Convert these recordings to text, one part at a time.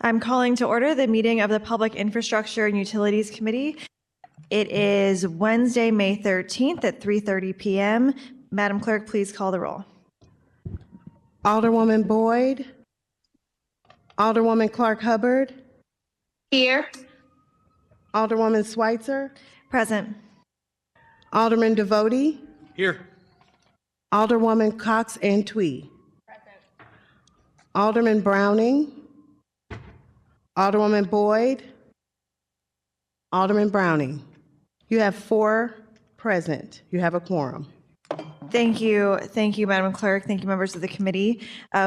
I'm calling to order the meeting of the Public Infrastructure and Utilities Committee. It is Wednesday, May 13th at 3:30 p.m. Madam Clerk, please call the roll. Alderwoman Boyd. Alderwoman ClarkHubbard. Here. Alderwoman Schweitzer. Present. Alderman Devotie. Here. Alderwoman Cox and Twee. Present. Alderman Browning. Alderwoman Boyd. Alderman Browning. You have 4 present. You have a quorum. Thank you. Thank you, Madam Clerk. Thank you, members of the committee.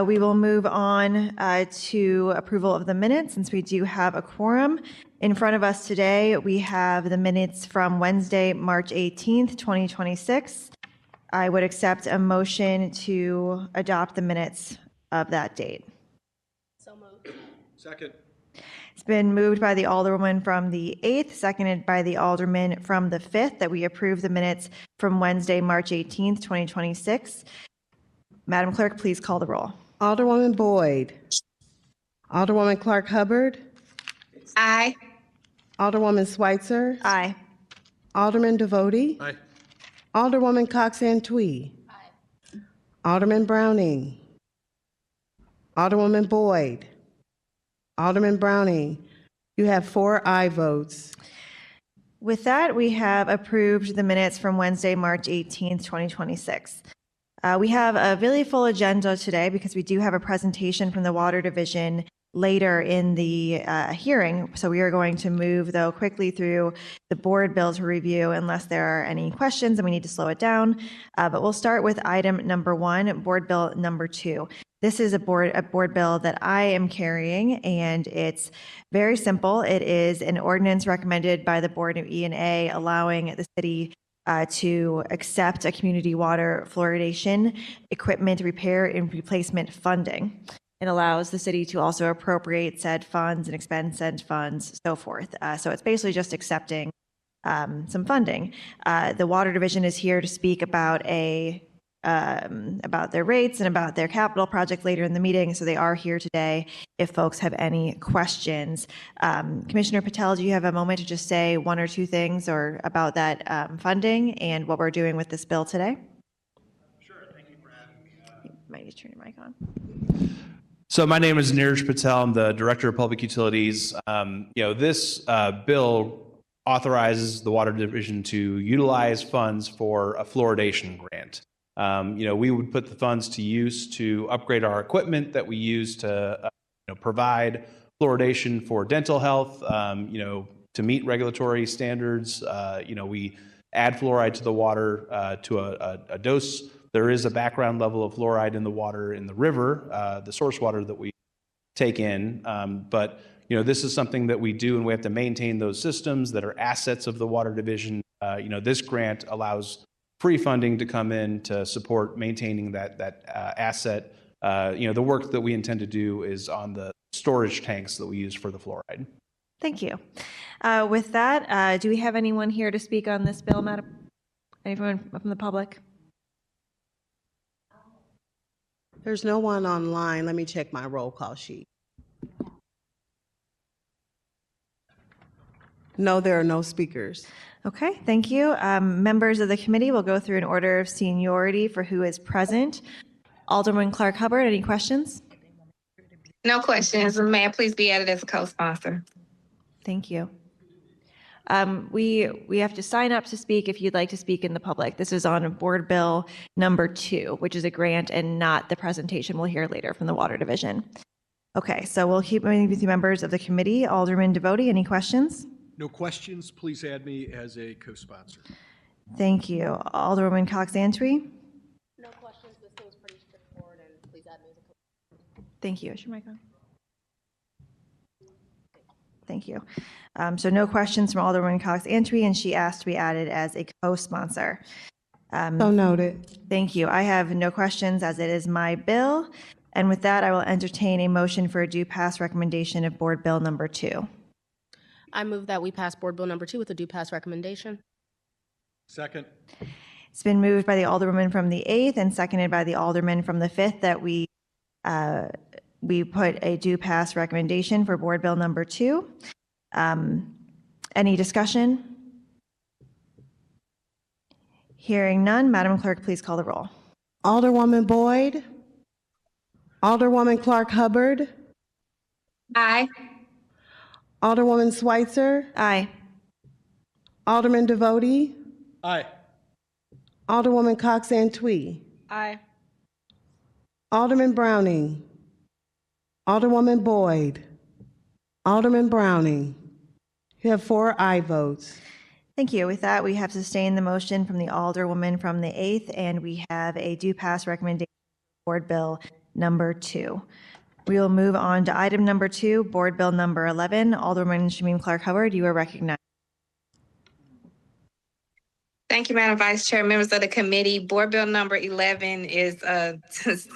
We will move on to approval of the minutes since we do have a quorum. In front of us today, we have the minutes from Wednesday, March 18th, 2026. I would accept a motion to adopt the minutes of that date. So moved. Second. It's been moved by the Alderwoman from the 8th, seconded by the Alderman from the 5th, that we approve the minutes from Wednesday, March 18th, 2026. Madam Clerk, please call the roll. Alderwoman Boyd. Alderwoman ClarkHubbard. Aye. Alderwoman Schweitzer. Aye. Alderman Devotie. Aye. Alderwoman Cox and Twee. Aye. Alderman Browning. Alderwoman Boyd. Alderman Browning. You have 4 aye votes. With that, we have approved the minutes from Wednesday, March 18th, 2026. We have a really full agenda today because we do have a presentation from the Water Division later in the hearing. So we are going to move, though, quickly through the board bill to review unless there are any questions and we need to slow it down. But we'll start with item number 1, board bill number 2. This is a board bill that I am carrying, and it's very simple. It is an ordinance recommended by the Board of E&A allowing the city to accept a community water fluoridation equipment repair and replacement funding. It allows the city to also appropriate said funds and expend said funds, so forth. So it's basically just accepting some funding. The Water Division is here to speak about about their rates and about their capital project later in the meeting, so they are here today if folks have any questions. Commissioner Patel, do you have a moment to just say 1 or 2 things or about that funding and what we're doing with this bill today? Sure. Thank you for having me. You might need to turn your mic on. So my name is Neeraj Patel. I'm the Director of Public Utilities. This bill authorizes the Water Division to utilize funds for a fluoridation grant. We would put the funds to use to upgrade our equipment that we use to provide fluoridation for dental health, to meet regulatory standards. We add fluoride to the water to a dose. There is a background level of fluoride in the water in the river, the source water that we take in. But this is something that we do, and we have to maintain those systems that are assets of the Water Division. This grant allows free funding to come in to support maintaining that asset. The work that we intend to do is on the storage tanks that we use for the fluoride. Thank you. With that, do we have anyone here to speak on this bill, Madam? Anyone from the public? There's no one online. Let me check my roll call sheet. No, there are no speakers. Okay, thank you. Members of the committee will go through an order of seniority for who is present. Alderman ClarkHubbard, any questions? No questions. May I please be added as a co-sponsor? Thank you. We have to sign up to speak if you'd like to speak in the public. This is on board bill number 2, which is a grant and not the presentation we'll hear later from the Water Division. Okay, so we'll keep moving with the members of the committee. Alderman Devotie, any questions? No questions. Please add me as a co-sponsor. Thank you. Alderwoman Cox and Twee? No questions. This seems pretty straightforward, and please add me as a co-sponsor. Thank you. Is your mic on? Thank you. So no questions from Alderwoman Cox and Twee, and she asked to be added as a co-sponsor. So noted. Thank you. I have no questions as it is my bill. And with that, I will entertain a motion for a due pass recommendation of board bill number 2. I move that we pass board bill number 2 with a due pass recommendation. Second. It's been moved by the Alderwoman from the 8th and seconded by the Alderman from the 5th that we we put a do pass recommendation for Board Bill number 2. Any discussion? Hearing none, Madam Clerk, please call the roll. Alderwoman Boyd. Alderwoman ClarkHubbard. Aye. Alderwoman Schweitzer. Aye. Alderman Devotie. Aye. Alderwoman Cox Antwi. Aye. Alderman Browning. Alderwoman Boyd. Alderman Browning. You have 4 aye votes. Thank you. With that, we have sustained the motion from the Alderwoman from the 8th, and we have a do pass recommendation for Board Bill number 2. We will move on to item number 2, Board Bill number 11. Alderwoman Shameem ClarkHubbard, you are recognized. Thank you, Madam Vice Chair, members of the committee. Board Bill number 11 is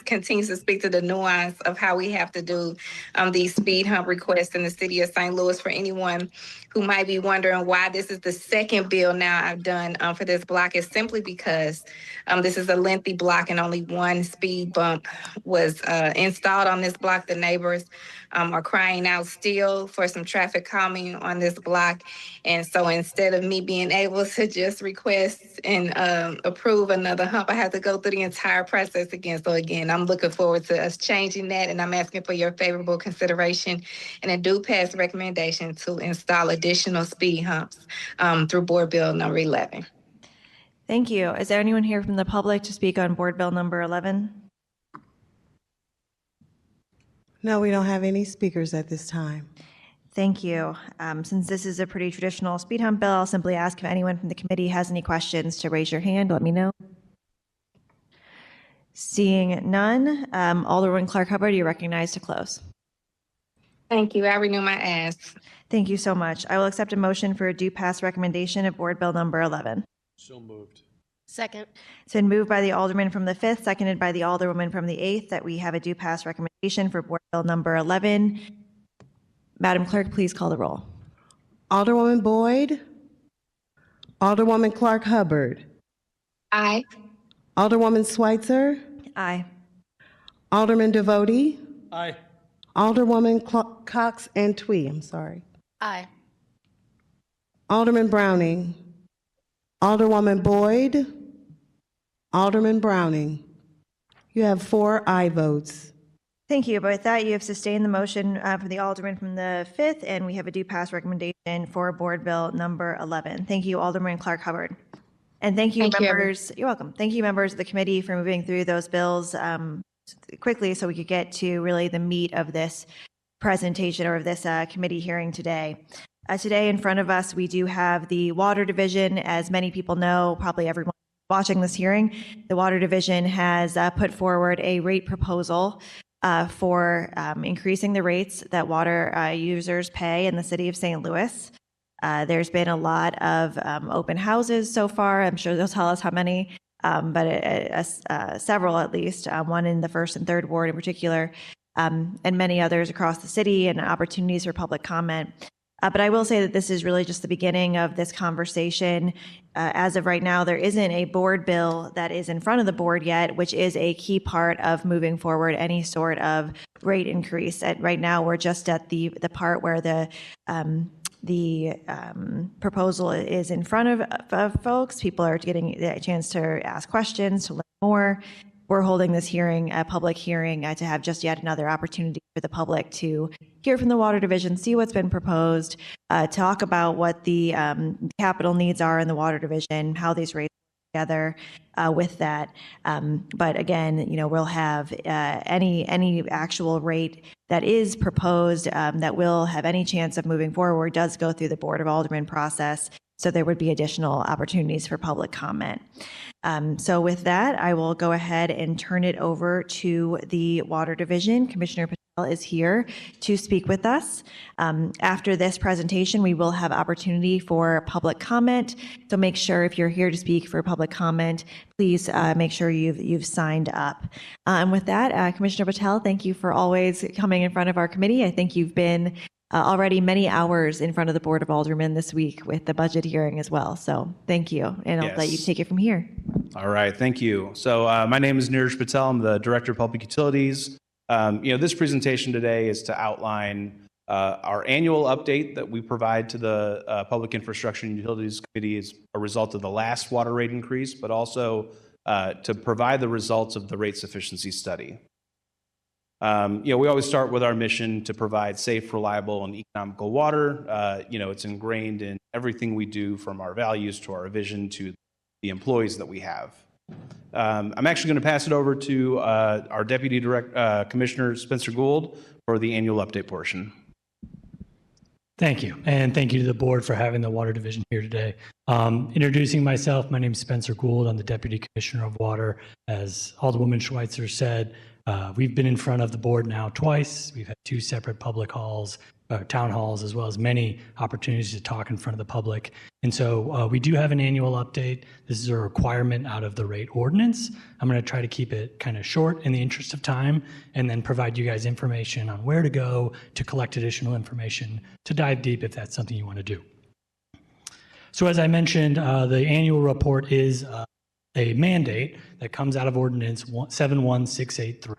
continues to speak to the nuance of how we have to do these speed hump requests in the city of St. Louis. For anyone who might be wondering why this is the second bill now I've done for this block, is simply because this is a lengthy block and only one speed bump was installed on this block. The neighbors are crying out still for some traffic calming on this block. And so instead of me being able to just request and approve another hump, I have to go through the entire process again. So again, I'm looking forward to us changing that, and I'm asking for your favorable consideration and a do pass recommendation to install additional speed humps through Board Bill number 11. Thank you. Is there anyone here from the public to speak on Board Bill number 11? No, we don't have any speakers at this time. Thank you. Since this is a pretty traditional speed hump bill, I'll simply ask if anyone from the committee has any questions to raise your hand. Let me know. Seeing none, Alderwoman ClarkHubbard, you're recognized to close. Thank you. I renew my ask. Thank you so much. I will accept a motion for a do pass recommendation of Board Bill number 11. So moved. Second. It's been moved by the Alderman from the 5th, seconded by the Alderwoman from the 8th, that we have a do pass recommendation for Board Bill number 11. Madam Clerk, please call the roll. Alderwoman Boyd. Alderwoman ClarkHubbard. Aye. Alderwoman Schweitzer. Aye. Alderman Devotie. Aye. Alderwoman Cox Antwi. I'm sorry. Aye. Alderman Browning. Alderwoman Boyd. Alderman Browning. You have 4 aye votes. Thank you. But with that, you have sustained the motion for the Alderman from the 5th, and we have a do pass recommendation for Board Bill number 11. Thank you, Alderman ClarkHubbard. And thank you, members. You're welcome. Thank you, members of the committee, for moving through those bills quickly so we could get to really the meat of this presentation or of this committee hearing today. Today in front of us, we do have the Water Division. As many people know, probably everyone watching this hearing, the Water Division has put forward a rate proposal for increasing the rates that water users pay in the city of St. Louis. There's been a lot of open houses so far. I'm sure they'll tell us how many, but several at least, one in the 1st and 3rd Ward in particular, and many others across the city, and opportunities for public comment. But I will say that this is really just the beginning of this conversation. As of right now, there isn't a board bill that is in front of the board yet, which is a key part of moving forward any sort of rate increase. Right now, we're just at the part where the proposal is in front of folks. People are getting a chance to ask questions, to learn more. We're holding this hearing, a public hearing, to have just yet another opportunity for the public to hear from the Water Division, see what's been proposed, talk about what the capital needs are in the Water Division, how these rates work together with that. But again, we'll have any actual rate that is proposed that will have any chance of moving forward does go through the Board of Aldermen process. So there would be additional opportunities for public comment. So with that, I will go ahead and turn it over to the Water Division. Commissioner Patel is here to speak with us. After this presentation, we will have opportunity for public comment. So make sure if you're here to speak for public comment, please make sure you've signed up. And with that, Commissioner Patel, thank you for always coming in front of our committee. I think you've been already many hours in front of the Board of Aldermen this week with the budget hearing as well. So thank you. And I'll let you take it from here. All right. Thank you. So my name is Neeraj Patel. I'm the Director of Public Utilities. This presentation today is to outline our annual update that we provide to the Public Infrastructure and Utilities Committee as a result of the last water rate increase, but also to provide the results of the rate sufficiency study. We always start with our mission to provide safe, reliable, and economical water. It's ingrained in everything we do, from our values to our vision to the employees that we have. I'm actually going to pass it over to our Deputy Commissioner, Spencer Gould, for the annual update portion. Thank you. And thank you to the board for having the Water Division here today. Introducing myself, my name is Spencer Gould. I'm the Deputy Commissioner of Water. As Alderwoman Schweitzer said, we've been in front of the board now twice. We've had 2 separate public halls, town halls, as well as many opportunities to talk in front of the public. And so we do have an annual update. This is a requirement out of the rate ordinance. I'm going to try to keep it kind of short in the interest of time, and then provide you guys information on where to go to collect additional information to dive deep if that's something you want to do. So as I mentioned, the annual report is a mandate that comes out of Ordinance 71683,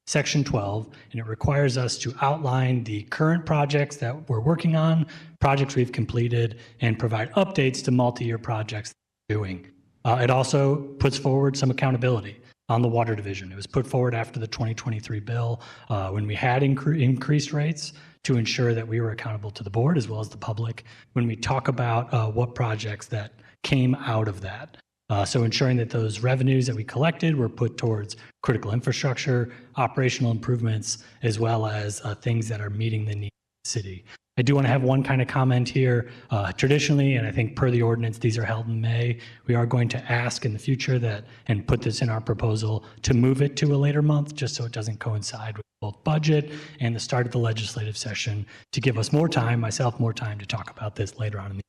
Section 12, and it requires us to outline the current projects that we're working on, projects we've completed, and provide updates to multi-year projects that we're doing. It also puts forward some accountability on the Water Division. It was put forward after the 2023 bill when we had increased rates to ensure that we were accountable to the board as well as the public when we talk about what projects that came out of that. So ensuring that those revenues that we collected were put towards critical infrastructure, operational improvements, as well as things that are meeting the needs of the city. I do want to have one kind of comment here. Traditionally, and I think per the ordinance, these are held in May. We are going to ask in the future that, and put this in our proposal, to move it to a later month, just so it doesn't coincide with both budget and the start of the legislative session, to give us more time, myself more time, to talk about this later on in the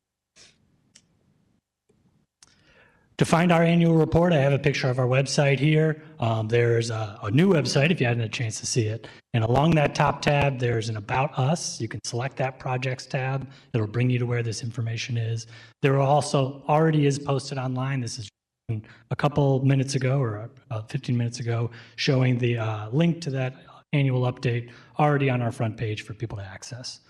To find our annual report, I have a picture of our website here. There's a new website if you hadn't had a chance to see it. And along that top tab, there's an About Us. You can select that Projects tab. It'll bring you to where this information is. There also already is posted online. This is a couple minutes ago, or 15 minutes ago, showing the link to that annual update already on our front page for people to access.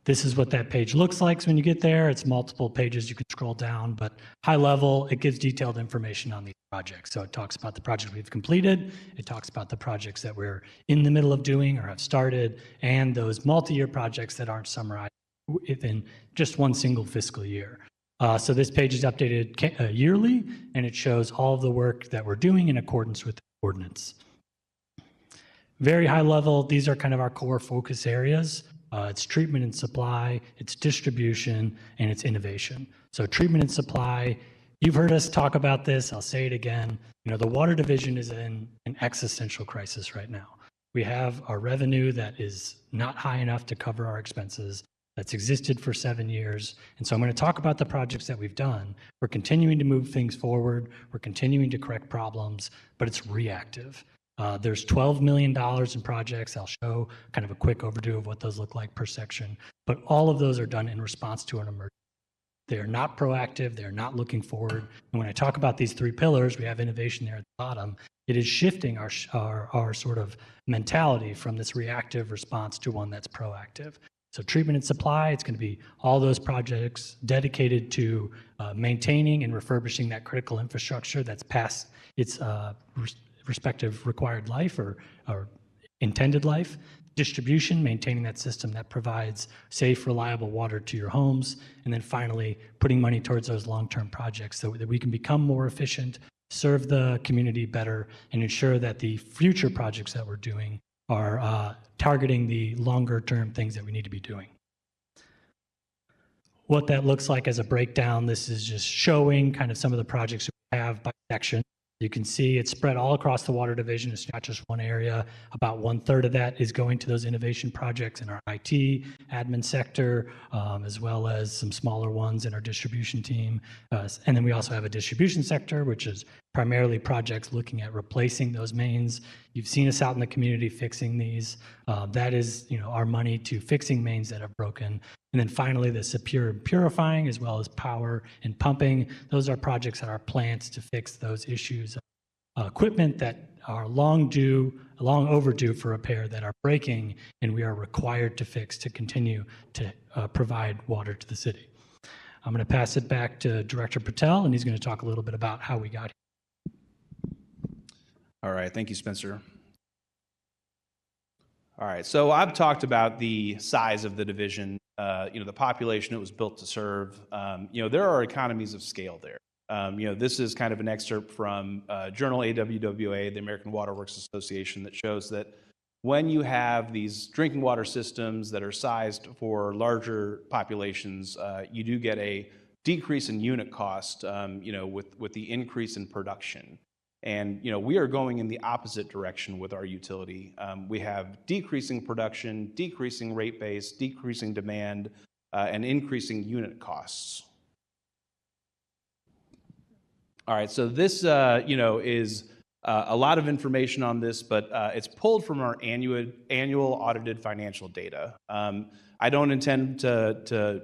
This is what that page looks like when you get there. It's multiple pages. You can scroll down, but high level, it gives detailed information on these projects. So it talks about the projects we've completed. It talks about the projects that we're in the middle of doing or have started, and those multi-year projects that aren't summarized within just one single fiscal year. So this page is updated yearly, and it shows all of the work that we're doing in accordance with the ordinance. Very high level, these are kind of our core focus areas. It's treatment and supply, it's distribution, and it's innovation. So treatment and supply, you've heard us talk about this, I'll say it again. The Water Division is in an existential crisis right now. We have our revenue that is not high enough to cover our expenses. That's existed for 7 years. And so I'm going to talk about the projects that we've done. We're continuing to move things forward. We're continuing to correct problems, but it's reactive. There's $12 million in projects. I'll show kind of a quick overview of what those look like per section, but all of those are done in response to an emergency. They are not proactive. They're not looking forward. And when I talk about these 3 pillars, we have innovation there at the bottom. It is shifting our sort of mentality from this reactive response to one that's proactive. So treatment and supply, it's going to be all those projects dedicated to maintaining and refurbishing that critical infrastructure that's past its respective required life or intended life. Distribution, maintaining that system that provides safe, reliable water to your homes. And then finally, putting money towards those long-term projects so that we can become more efficient, serve the community better, and ensure that the future projects that we're doing are targeting the longer-term things that we need to be doing. What that looks like as a breakdown, this is just showing kind of some of the projects we have by section. You can see it's spread all across the Water Division. It's not just one area. About 1/3 of that is going to those innovation projects in our IT, admin sector, as well as some smaller ones in our distribution team. And then we also have a distribution sector, which is primarily projects looking at replacing those mains. You've seen us out in the community fixing these. That is, our money to fixing mains that have broken. And then finally, the secure and purifying, as well as power and pumping. Those are projects at our plants to fix those issues. Equipment that are long overdue for repair, that are breaking, and we are required to fix to continue to provide water to the city. I'm going to pass it back to Director Patel, and he's going to talk a little bit about how we got here. All right, thank you, Spencer. All right, so I've talked about the size of the division, the population it was built to serve. There are economies of scale there. This is kind of an excerpt from Journal AWWA, the American Water Works Association, that shows that when you have these drinking water systems that are sized for larger populations, you do get a decrease in unit cost, with the increase in production. And, we are going in the opposite direction with our utility. We have decreasing production, decreasing rate base, decreasing demand, and increasing unit costs. All right, so this, is a lot of information on this, but it's pulled from our annual audited financial data. I don't intend to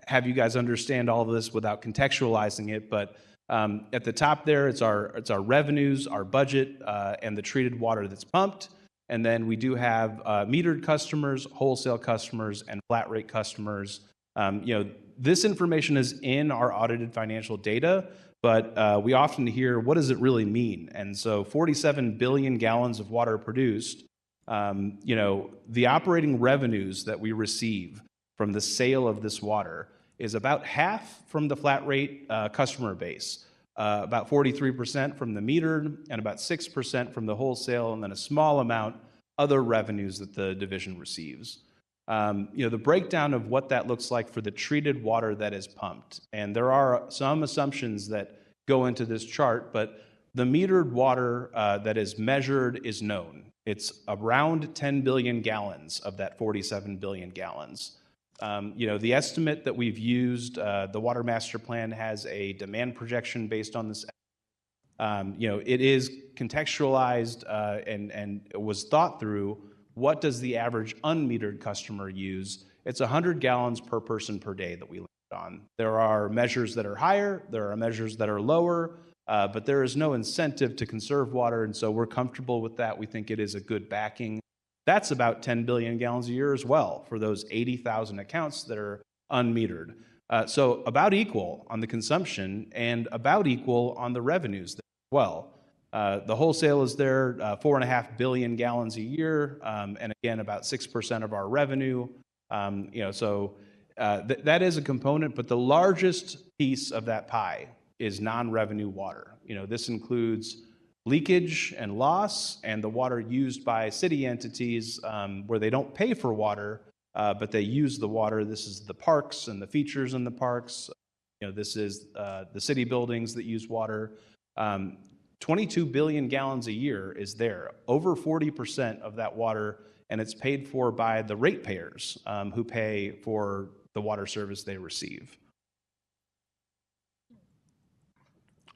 have you guys understand all of this without contextualizing it, but at the top there, it's our revenues, our budget, and the treated water that's pumped. And then we do have metered customers, wholesale customers, and flat rate customers. This information is in our audited financial data, but we often hear, what does it really mean? And so 47 billion gallons of water produced, the operating revenues that we receive from the sale of this water is about half from the flat rate customer base, about 43% from the metered, and about 6% from the wholesale, and then a small amount other revenues that the division receives. The breakdown of what that looks like for the treated water that is pumped. And there are some assumptions that go into this chart, but the metered water that is measured is known. It's around 10 billion gallons of that 47 billion gallons. The estimate that we've used, the Water Master Plan has a demand projection based on this. It is contextualized and was thought through. What does the average unmetered customer use? It's 100 gallons per person per day that we landed on. There are measures that are higher, there are measures that are lower, but there is no incentive to conserve water, and so we're comfortable with that. We think it is a good backing. That's about 10 billion gallons a year as well for those 80,000 accounts that are unmetered. So about equal on the consumption and about equal on the revenues as well. The wholesale is there, 4.5 billion gallons a year, and again, about 6% of our revenue. So that is a component, but the largest piece of that pie is non-revenue water. This includes leakage and loss, and the water used by city entities where they don't pay for water, but they use the water. This is the parks and the features in the parks. This is the city buildings that use water. 22 billion gallons a year is there, over 40% of that water, and it's paid for by the ratepayers who pay for the water service they receive.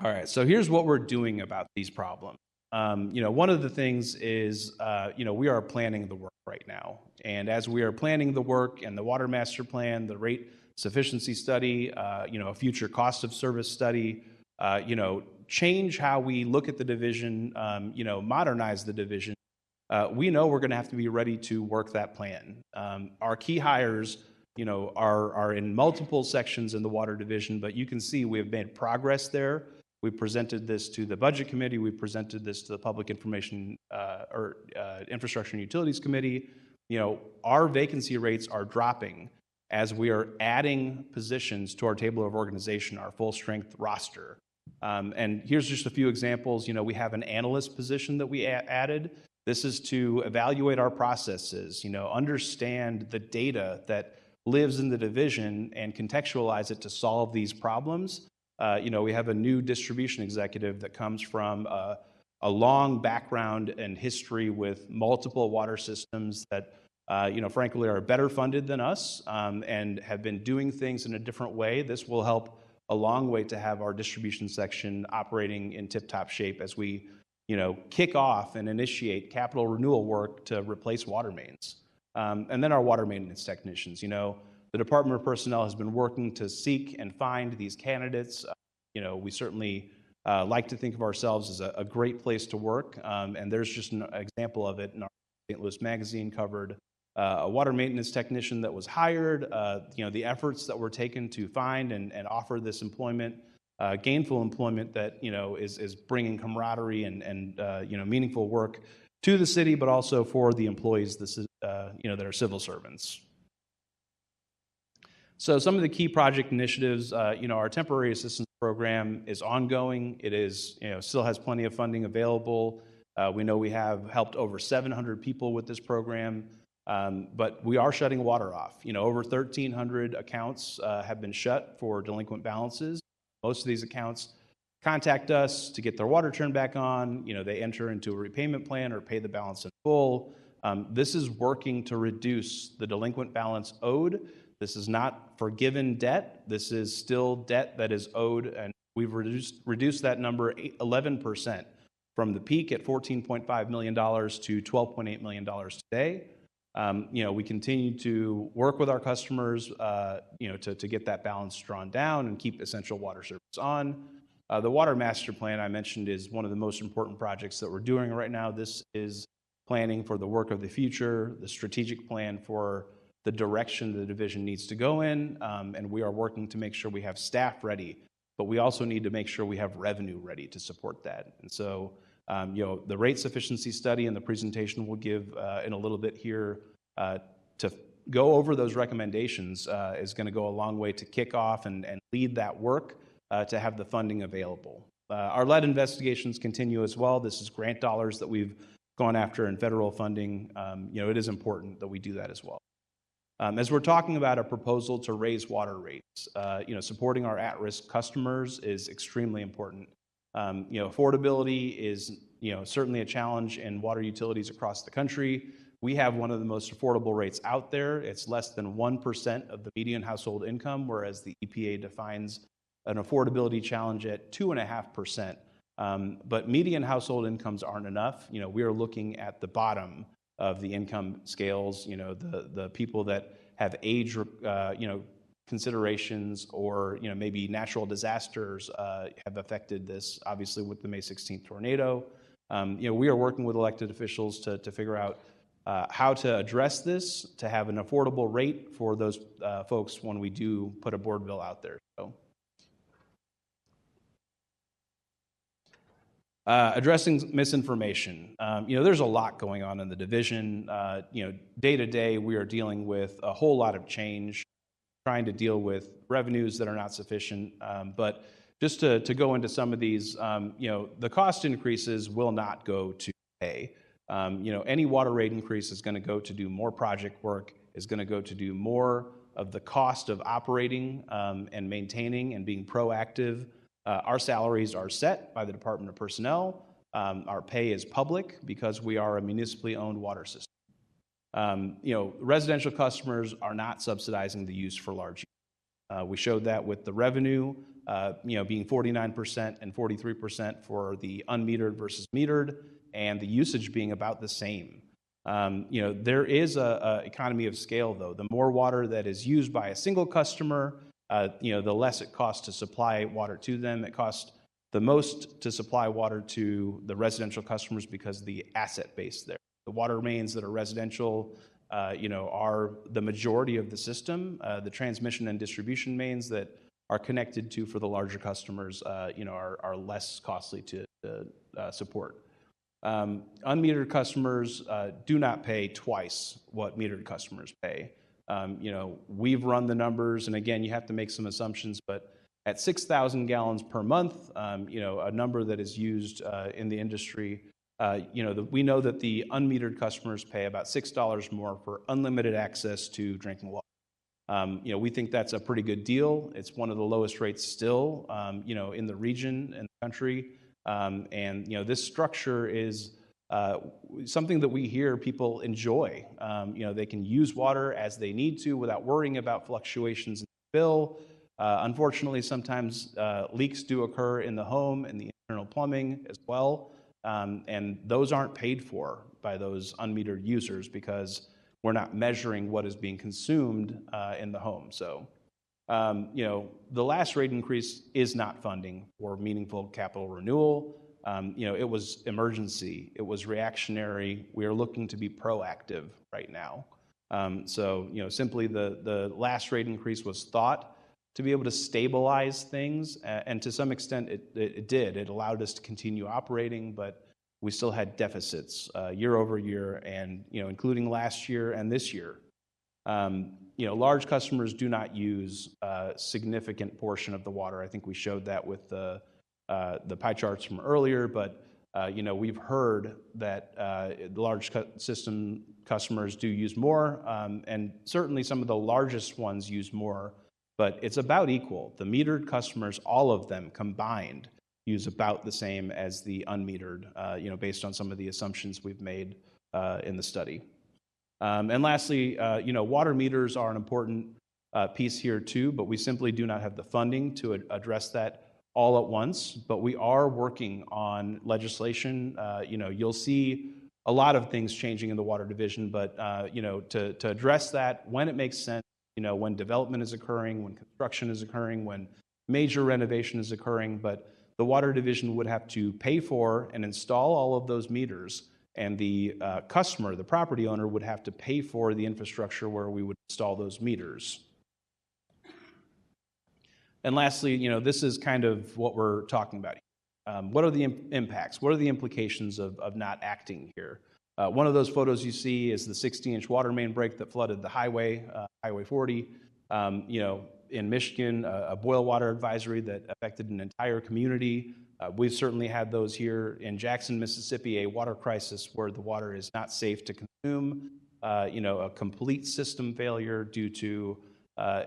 All right, so here's what we're doing about these problems. One of the things is, we are planning the work right now. And as we are planning the work and the Water Master Plan, the rate sufficiency study, a future cost of service study, change how we look at the division, modernize the division, we know we're going to have to be ready to work that plan. Our key hires, are in multiple sections in the water division, but you can see we have made progress there. We presented this to the Budget Committee. We presented this to the Public Information Infrastructure and Utilities Committee. Our vacancy rates are dropping as we are adding positions to our table of organization, our full strength roster. And here's just a few examples. We have an analyst position that we added. This is to evaluate our processes, understand the data that lives in the division and contextualize it to solve these problems. We have a new distribution executive that comes from a long background and history with multiple water systems that, frankly, are better funded than us and have been doing things in a different way. This will help a long way to have our distribution section operating in tip-top shape as we, kick off and initiate capital renewal work to replace water mains. And then our water maintenance technicians, the Department of Personnel has been working to seek and find these candidates. We certainly like to think of ourselves as a great place to work. And there's just an example of it in our St. Louis Magazine covered a water maintenance technician that was hired, the efforts that were taken to find and offer this employment, gainful employment that, is bringing camaraderie and meaningful work to the city, but also for the employees, that are civil servants. So some of the key project initiatives, our temporary assistance program is ongoing. It is, still has plenty of funding available. We know we have helped over 700 people with this program, but we are shutting water off. Over 1,300 accounts have been shut for delinquent balances. Most of these accounts contact us to get their water turned back on. They enter into a repayment plan or pay the balance in full. This is working to reduce the delinquent balance owed. This is not forgiven debt. This is still debt that is owed, and we've reduced that number 11% from the peak at $14.5 million to $12.8 million today. We continue to work with our customers, to get that balance drawn down and keep essential water service on. The Water Master Plan I mentioned is one of the most important projects that we're doing right now. This is planning for the work of the future, the strategic plan for the direction the division needs to go in, and we are working to make sure we have staff ready, but we also need to make sure we have revenue ready to support that. And so, the rate sufficiency study and the presentation we'll give in a little bit here to go over those recommendations is going to go a long way to kick off and lead that work to have the funding available. Our lead investigations continue as well. This is grant dollars that we've gone after in federal funding. It is important that we do that as well. As we're talking about a proposal to raise water rates, supporting our at-risk customers is extremely important. Affordability is, certainly a challenge in water utilities across the country. We have one of the most affordable rates out there. It's less than 1% of the median household income, whereas the EPA defines an affordability challenge at 2.5%. But median household incomes aren't enough. We are looking at the bottom of the income scales, the people that have age, considerations, or, maybe natural disasters have affected this, obviously with the May 16th tornado. We are working with elected officials to figure out how to address this, to have an affordable rate for those folks when we do put a board bill out there. So. Addressing misinformation. There's a lot going on in the division. Day to day, we are dealing with a whole lot of change, trying to deal with revenues that are not sufficient. But just to go into some of these, the cost increases will not go to pay. Any water rate increase is going to go to do more project work, is going to go to do more of the cost of operating and maintaining and being proactive. Our salaries are set by the Department of Personnel. Our pay is public because we are a municipally owned water system. Residential customers are not subsidizing the use for large use. We showed that with the revenue, being 49% and 43% for the unmetered versus metered, and the usage being about the same. There is a economy of scale, though. The more water that is used by a single customer, the less it costs to supply water to them. It costs the most to supply water to the residential customers because of the asset base there. The water mains that are residential, are the majority of the system. The transmission and distribution mains that are connected to for the larger customers, are less costly to support. Unmetered customers do not pay twice what metered customers pay. We've run the numbers, and again, you have to make some assumptions, but at 6,000 gallons per month, a number that is used in the industry, we know that the unmetered customers pay about $6 more for unlimited access to drinking water. We think that's a pretty good deal. It's one of the lowest rates still, in the region and the country. This structure is something that we hear people enjoy. They can use water as they need to without worrying about fluctuations in the bill. Unfortunately, sometimes leaks do occur in the home and the internal plumbing as well. And those aren't paid for by those unmetered users because we're not measuring what is being consumed in the home. So The last rate increase is not funding for meaningful capital renewal. It was emergency, it was reactionary. We are looking to be proactive right now. Simply the last rate increase was thought to be able to stabilize things, and to some extent it did. It allowed us to continue operating, but we still had deficits year over year, and including last year and this year. Large customers do not use a significant portion of the water. I think we showed that with the pie charts from earlier, but we've heard that the large system customers do use more, and certainly some of the largest ones use more, but it's about equal. The metered customers, all of them combined, use about the same as the unmetered, based on some of the assumptions we've made in the study. And lastly, water meters are an important piece here too, but we simply do not have the funding to address that all at once. But we are working on legislation. You'll see a lot of things changing in the water division, but to address that when it makes sense, when development is occurring, when construction is occurring, when major renovation is occurring, but the water division would have to pay for and install all of those meters, and the customer, the property owner, would have to pay for the infrastructure where we would install those meters. And lastly, this is kind of what we're talking about here. What are the impacts? What are the implications of not acting here? One of those photos you see is the 60-inch water main break that flooded the highway, Highway 40. In Michigan, a boil water advisory that affected an entire community. We've certainly had those here in Jackson, Mississippi, a water crisis where the water is not safe to consume, a complete system failure due to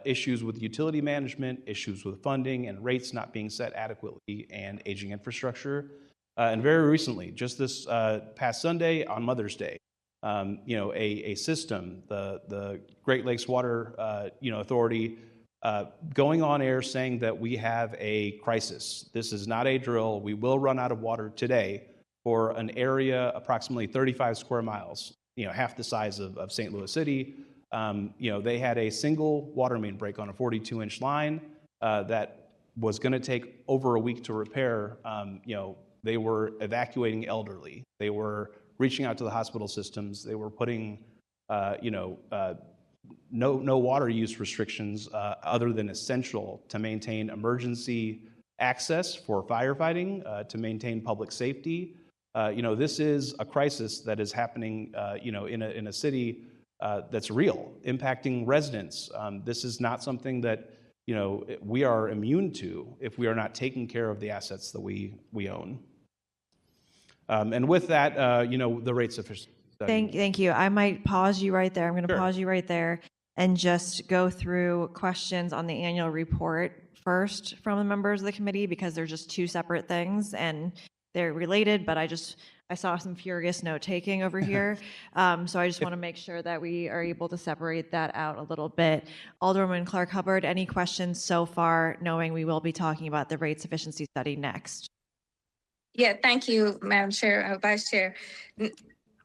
issues with utility management, issues with funding and rates not being set adequately, and aging infrastructure. And very recently, just this past Sunday on Mother's Day, a system, the Great Lakes Water Authority, going on air saying that we have a crisis. This is not a drill. We will run out of water today for an area approximately 35 square miles, half the size of St. Louis City. They had a single water main break on a 42-inch line that was going to take over a week to repair. They were evacuating elderly. They were reaching out to the hospital systems. They were putting, no water use restrictions other than essential to maintain emergency access for firefighting, to maintain public safety. This is a crisis that is happening, in a city that's real, impacting residents. This is not something that, we are immune to if we are not taking care of the assets that we own. And with that, the rate sufficiency study. Thank you. I might pause you right there. I'm going to Sure. pause you right there and just go through questions on the annual report first from the members of the committee, because they're just two separate things and they're related, but I saw some furious note taking over here. So I just want to make sure that we are able to separate that out a little bit. Alderwoman ClarkHubbard, any questions so far, knowing we will be talking about the rate sufficiency study next? Yeah, thank you, Madam Chair, Vice Chair.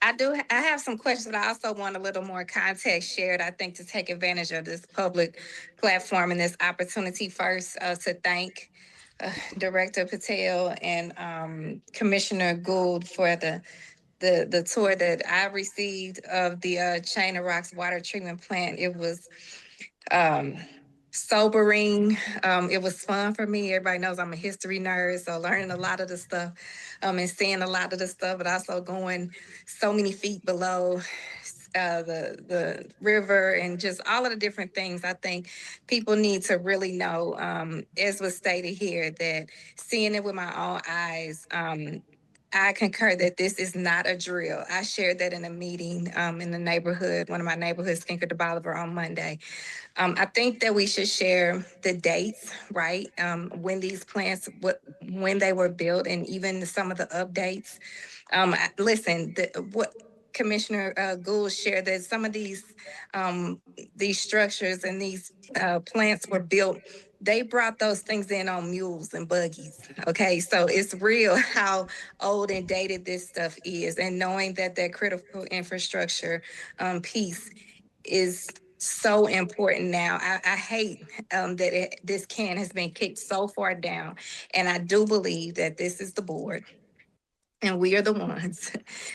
I have some questions, but I also want a little more context shared, I think, to take advantage of this public platform and this opportunity. First, to thank Director Patel and Commissioner Gould for the tour that I received of the Chain of Rocks water treatment plant. It was sobering. It was fun for me. Everybody knows I'm a history nerd, so learning a lot of the stuff and seeing a lot of the stuff, but also going so many feet below the river and just all of the different things. I think people need to really know, as was stated here, that seeing it with my own eyes, I concur that this is not a drill. I shared that in a meeting in the neighborhood, one of my neighborhoods, Kinker de Bolivar, on Monday. I think that we should share the dates, right? When these plants, when they were built, and even some of the updates. Listen, what Commissioner Gould shared, that some of these structures and these plants were built. They brought those things in on mules and buggies. Okay, so it's real how old and dated this stuff is, and knowing that that critical infrastructure piece is so important now. I hate that this can has been kicked so far down. And I do believe that this is the board and we are the ones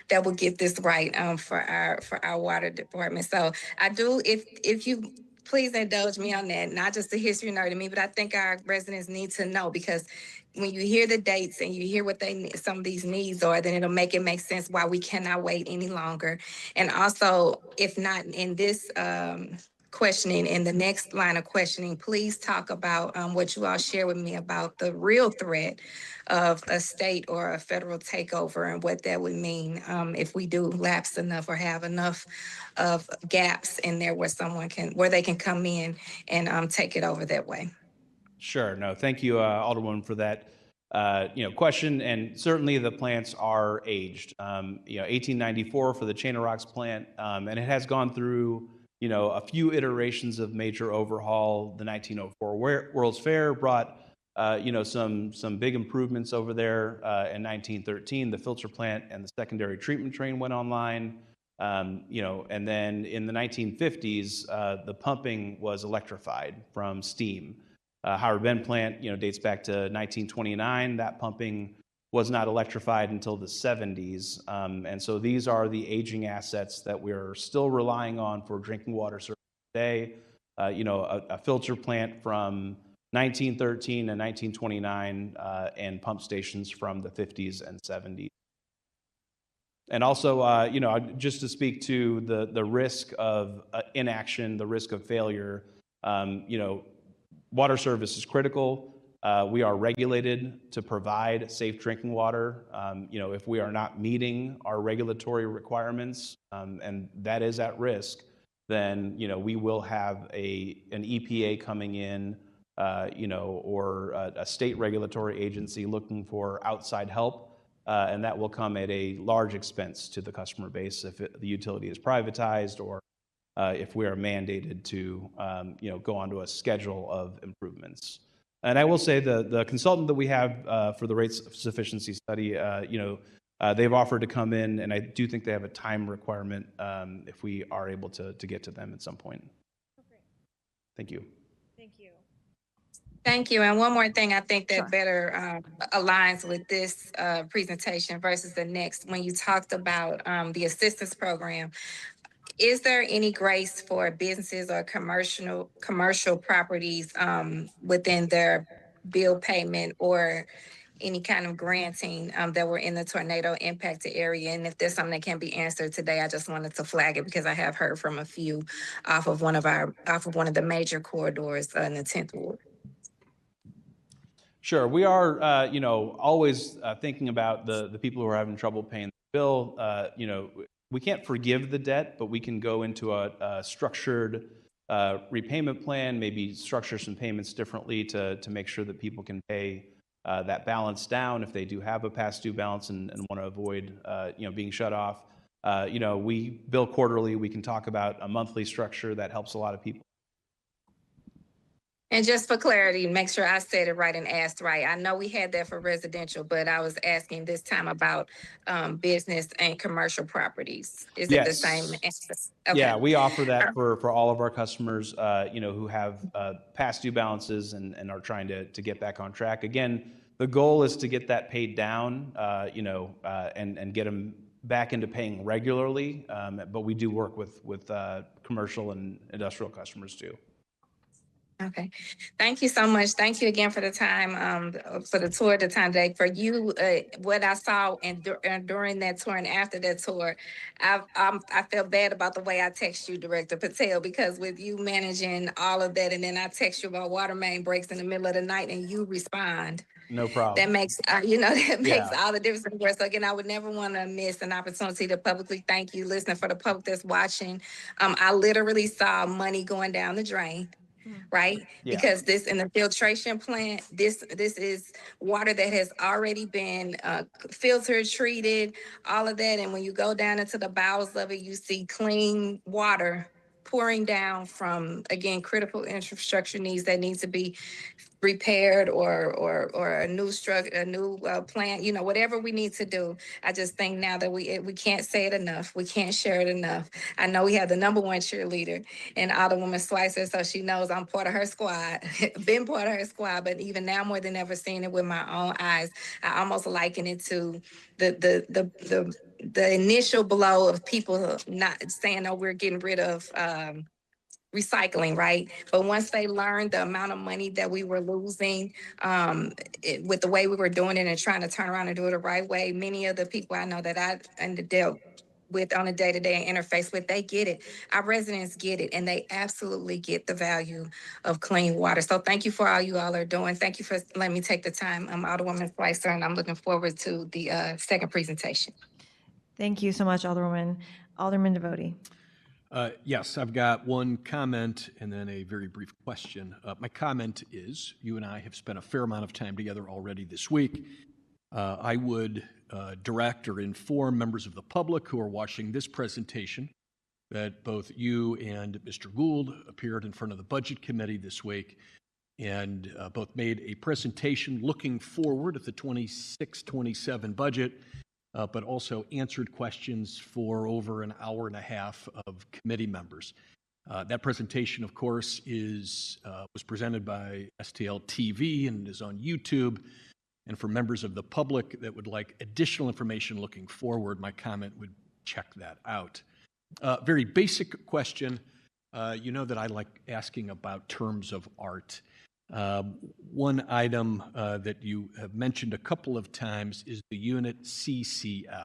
that will get this right for our water department. So I do, if you please indulge me on that, not just the history nerd to me, but I think our residents need to know, because when you hear the dates and you hear what some of these needs are, then it'll make sense why we cannot wait any longer. And also, if not in this questioning, in the next line of questioning, please talk about what you all share with me about the real threat of a state or a federal takeover and what that would mean if we do lapse enough or have enough of gaps in there where they can come in and take it over that way. Sure. No, thank you, Alderwoman, for that question. And certainly the plants are aged. 1894 for the Chain of Rocks plant, and it has gone through a few iterations of major overhaul. The 1904 World's Fair brought some big improvements over there. In 1913, the filter plant and the secondary treatment train went online. And then in the 1950s, the pumping was electrified from steam. Howard Bend plant, dates back to 1929. That pumping was not electrified until the 70s. And so these are the aging assets that we're still relying on for drinking water service today. A filter plant from 1913 and 1929, and pump stations from the 50s and 70s. And also, just to speak to the risk of inaction, the risk of failure, water service is critical. We are regulated to provide safe drinking water. If we are not meeting our regulatory requirements, and that is at risk, then we will have an EPA coming in, or a state regulatory agency looking for outside help, and that will come at a large expense to the customer base if the utility is privatized, or if we are mandated to go onto a schedule of improvements. And I will say the consultant that we have for the rates sufficiency study, they've offered to come in, and I do think they have a time requirement if we are able to get to them at some point. Okay. Thank you. Thank you. Thank you. And one more thing I think that better aligns with this presentation versus the next, when you talked about the assistance program, is there any grace for businesses or commercial properties within their bill payment or any kind of granting that were in the tornado impacted area? And if there's something that can be answered today, I just wanted to flag it because I have heard from a few off of one of the major corridors in the 10th Ward. Sure. We are, always thinking about the people who are having trouble paying the bill. We can't forgive the debt, but we can go into a structured repayment plan, maybe structure some payments differently to make sure that people can pay that balance down if they do have a past due balance and want to avoid, being shut off. We bill quarterly. We can talk about a monthly structure that helps a lot of people. And just for clarity, make sure I said it right and asked right. I know we had that for residential, but I was asking this time about business and commercial properties. Is it the same answer? Okay. Yeah, we offer that for all of our customers, who have past due balances and are trying to get back on track. Again, the goal is to get that paid down, and get them back into paying regularly. But we do work with commercial and industrial customers too. Okay, thank you so much. Thank you again for the time, for the tour, the time today. For you, what I saw and during that tour and after that tour, I felt bad about the way I text you, Director Patel, because with you managing all of that, and then I text you about water main breaks in the middle of the night, and you respond. No problem. That makes all the difference in the world. So again, I would never want to miss an opportunity to publicly thank you. Listening, for the public that's watching, I literally saw money going down the drain. Right? Yeah. Because this in the filtration plant, this is water that has already been filtered, treated, all of that. And when you go down into the bowels of it, you see clean water pouring down from, again, critical infrastructure needs that needs to be repaired or a new plant, you know, whatever we need to do. I just think now that we can't say it enough. We can't share it enough. I know we have the number one cheerleader in Alderwoman Schweitzer, so she knows I'm part of her squad, been part of her squad, but even now more than ever seeing it with my own eyes, I almost liken it to the initial blow of people not saying, oh, we're getting rid of recycling, right? But once they learned the amount of money that we were losing with the way we were doing it and trying to turn around and do it the right way, many of the people I know that I dealt with on a day-to-day interface with, they get it. Our residents get it, and they absolutely get the value of clean water. So thank you for all you all are doing. Thank you for letting me take the time. I'm Alderwoman Schweitzer, and I'm looking forward to the second presentation. Thank you so much, Alderwoman. Alderman Devoti. Yes, I've got one comment and then a very brief question. My comment is, you and I have spent a fair amount of time together already this week. I would direct or inform members of the public who are watching this presentation that both you and Mr. Gould appeared in front of the Budget Committee this week and both made a presentation looking forward at the 26-27 budget, but also answered questions for over an hour and a half of committee members. That presentation, of course, was presented by STL TV and is on YouTube. And for members of the public that would like additional information looking forward, my comment would check that out. Very basic question. You know that I like asking about terms of art. One item that you have mentioned a couple of times is the unit CCF.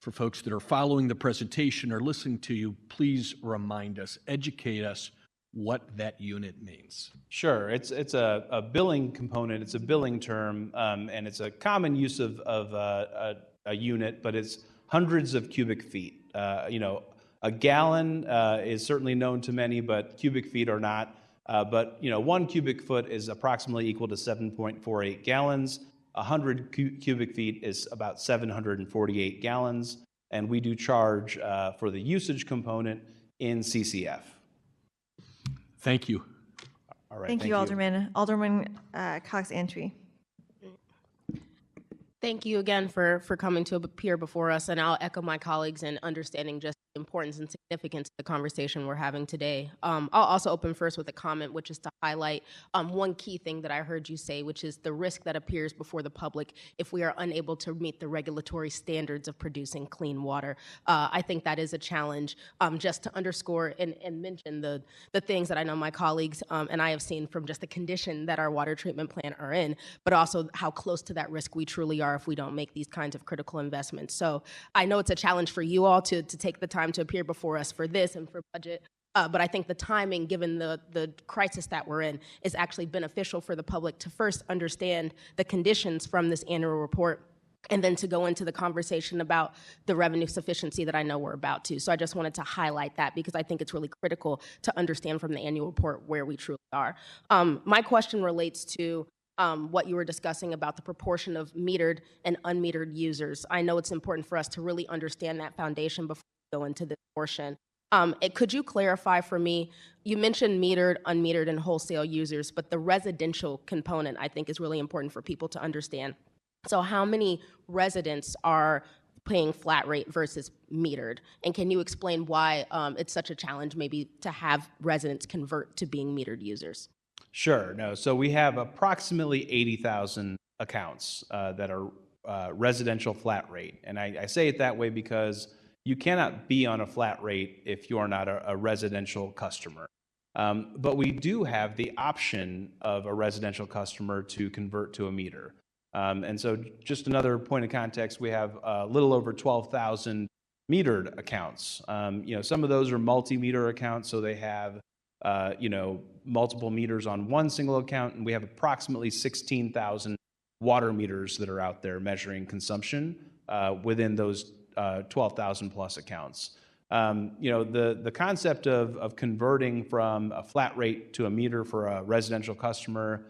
For folks that are following the presentation or listening to you, please remind us, educate us what that unit means. Sure, it's a billing component. It's a billing term, and it's a common use of a unit, but it's hundreds of cubic feet. A gallon is certainly known to many, but cubic feet are not. But 1 cubic foot is approximately equal to 7.48 gallons. 100 cubic feet is about 748 gallons, and we do charge for the usage component in CCF. Thank you. All right. Thank you, Alderman. Alderman Cox-Antwi. Thank you again for coming to appear before us, and I'll echo my colleagues in understanding just the importance and significance of the conversation we're having today. I'll also open first with a comment, which is to highlight one key thing that I heard you say, which is the risk that appears before the public if we are unable to meet the regulatory standards of producing clean water. I think that is a challenge. Just to underscore and mention the things that I know my colleagues and I have seen from just the condition that our water treatment plant are in, but also how close to that risk we truly are if we don't make these kinds of critical investments. So I know it's a challenge for you all to take the time to appear before us for this and for budget. But I think the timing, given the crisis that we're in, is actually beneficial for the public to first understand the conditions from this annual report, and then to go into the conversation about the revenue sufficiency that I know we're about to. So I just wanted to highlight that because I think it's really critical to understand from the annual report where we truly are. My question relates to what you were discussing about the proportion of metered and unmetered users. I know it's important for us to really understand that foundation before we go into this portion. Could you clarify for me, you mentioned metered, unmetered, and wholesale users, but the residential component I think is really important for people to understand. So how many residents are paying flat rate versus metered? And can you explain why it's such a challenge maybe to have residents convert to being metered users? Sure. No. So we have approximately 80,000 accounts that are residential flat rate. And I say it that way because you cannot be on a flat rate if you are not a residential customer. But we do have the option of a residential customer to convert to a meter. And so just another point of context, we have a little over 12,000 metered accounts. Some of those are multi-meter accounts, so they have multiple meters on one single account, and we have approximately 16,000 water meters that are out there measuring consumption within those 12,000 plus accounts. The concept of converting from a flat rate to a meter for a residential customer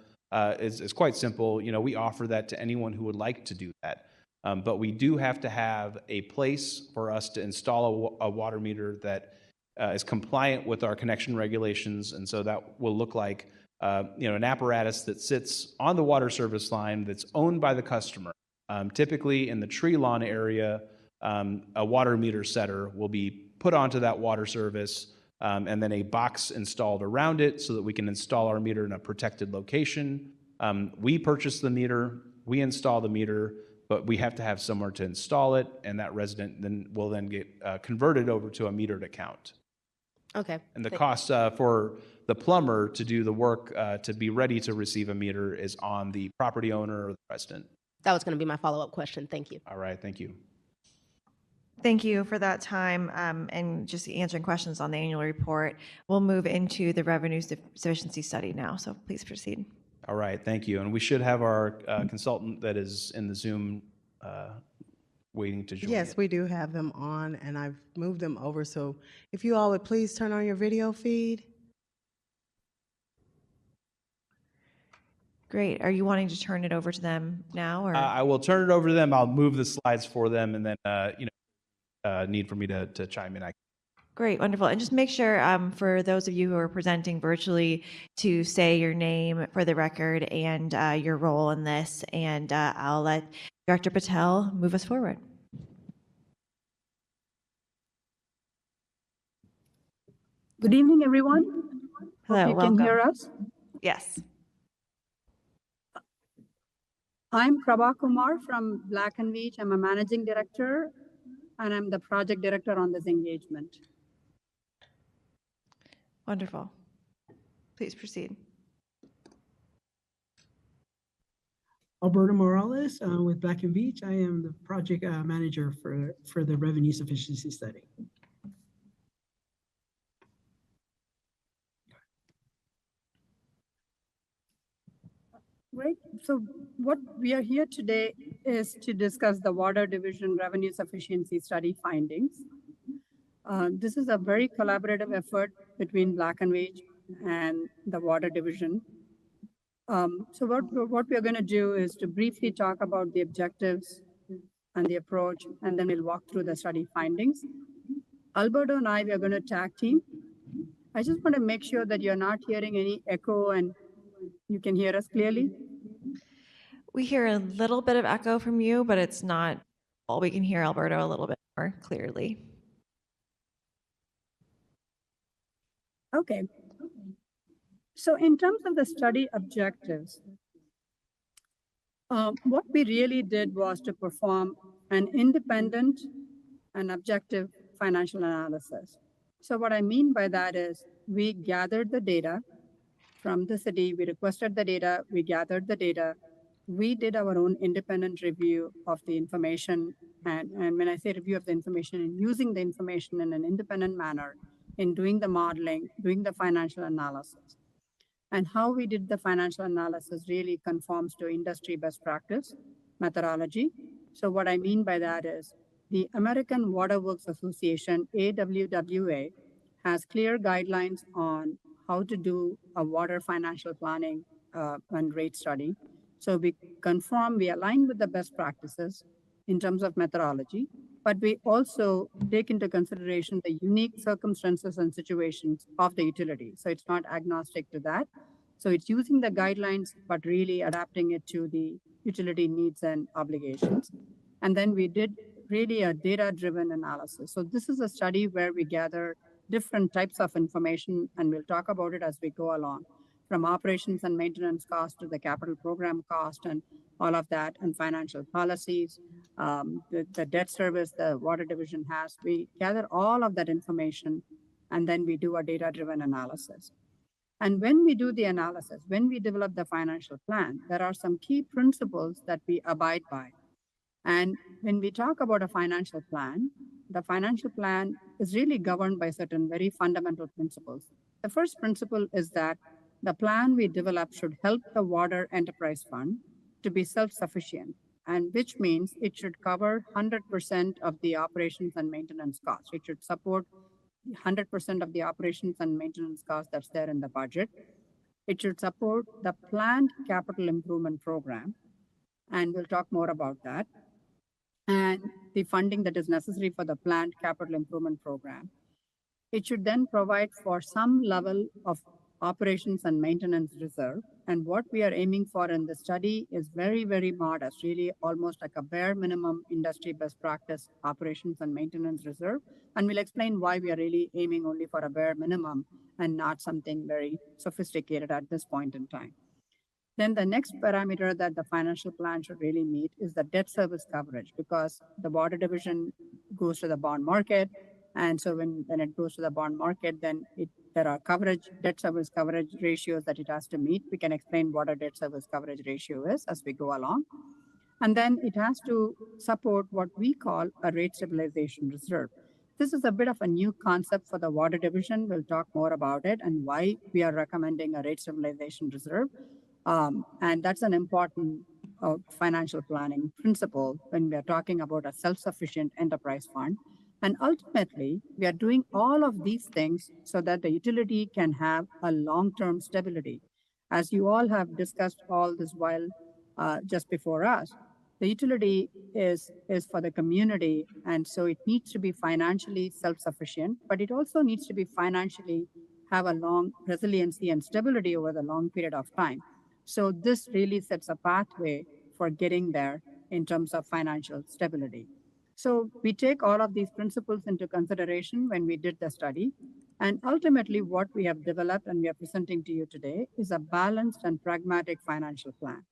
is quite simple. We offer that to anyone who would like to do that. But we do have to have a place for us to install a water meter that is compliant with our connection regulations. And so that will look like, an apparatus that sits on the water service line that's owned by the customer. Typically in the tree lawn area, a water meter setter will be put onto that water service, and then a box installed around it so that we can install our meter in a protected location. We purchase the meter, we install the meter, but we have to have somewhere to install it, and that resident will then get converted over to a metered account. Okay. And the cost for the plumber to do the work to be ready to receive a meter is on the property owner or the resident. That was going to be my follow-up question. Thank you. All right, thank you. Thank you for that time and just answering questions on the annual report. We'll move into the revenue sufficiency study now, so please proceed. All right, thank you. And we should have our consultant that is in the Zoom waiting to join. Yes, we do have them on, and I've moved them over. So if you all would please turn on your video feed. Great. Are you wanting to turn it over to them now, or? I will turn it over to them. I'll move the slides for them, and then need for me to chime in. Great, wonderful. And just make sure for those of you who are presenting virtually to say your name for the record and your role in this, and I'll let Director Patel move us forward. Good evening, everyone. Hello, Hope you welcome. can hear us. Yes. I'm Prabha Kumar from Black & Veatch. I'm a managing director, and I'm the project director on this engagement. Wonderful. Please proceed. Alberto Morales with Black & Veatch. I am the project manager for the revenue sufficiency study. Great. So what we are here today is to discuss the Water Division Revenue Sufficiency Study findings. This is a very collaborative effort between Black & Veatch and the Water Division. So what we are going to do is to briefly talk about the objectives and the approach, and then we'll walk through the study findings. Alberto and I, we are going to tag team. I just want to make sure that you're not hearing any echo and you can hear us clearly. We hear a little bit of echo from you, but it's not all. We can hear Alberto a little bit more clearly. Okay. So in terms of the study objectives, what we really did was to perform an independent and objective financial analysis. So what I mean by that is we gathered the data from the city, we requested the data, we gathered the data, we did our own independent review of the information. And when I say review of the information, and using the information in an independent manner in doing the modeling, doing the financial analysis. And how we did the financial analysis really conforms to industry best practice methodology. So what I mean by that is the American Water Works Association, AWWA, has clear guidelines on how to do a water financial planning and rate study. So we conform, we align with the best practices in terms of methodology, but we also take into consideration the unique circumstances and situations of the utility. So it's not agnostic to that. So it's using the guidelines, but really adapting it to the utility needs and obligations. And then we did really a data-driven analysis. So this is a study where we gather different types of information, and we'll talk about it as we go along, from operations and maintenance cost to the capital program cost and all of that, and financial policies, the debt service the water division has. We gather all of that information, and then we do a data-driven analysis. And when we do the analysis, when we develop the financial plan, there are some key principles that we abide by. And when we talk about a financial plan, the financial plan is really governed by certain very fundamental principles. The first principle is that the plan we develop should help the water enterprise fund to be self-sufficient, and which means it should cover 100% of the operations and maintenance costs. It should support 100% of the operations and maintenance costs that's there in the budget. It should support the planned capital improvement program, and we'll talk more about that, and the funding that is necessary for the planned capital improvement program. It should then provide for some level of operations and maintenance reserve. And what we are aiming for in the study is very, very modest, really almost like a bare minimum industry best practice operations and maintenance reserve. And we'll explain why we are really aiming only for a bare minimum and not something very sophisticated at this point in time. Then the next parameter that the financial plan should really meet is the debt service coverage, because the water division goes to the bond market. And so when it goes to the bond market, then there are debt service coverage ratios that it has to meet. We can explain what a debt service coverage ratio is as we go along. And then it has to support what we call a rate stabilization reserve. This is a bit of a new concept for the water division. We'll talk more about it and why we are recommending a rate stabilization reserve. And that's an important financial planning principle when we are talking about a self-sufficient enterprise fund. And ultimately, we are doing all of these things so that the utility can have a long-term stability. As you all have discussed all this while just before us, the utility is for the community, and so it needs to be financially self-sufficient, but it also needs to be financially have a long resiliency and stability over the long period of time. So this really sets a pathway for getting there in terms of financial stability. So we take all of these principles into consideration when we did the study. And ultimately, what we have developed and we are presenting to you today is a balanced and pragmatic financial plan.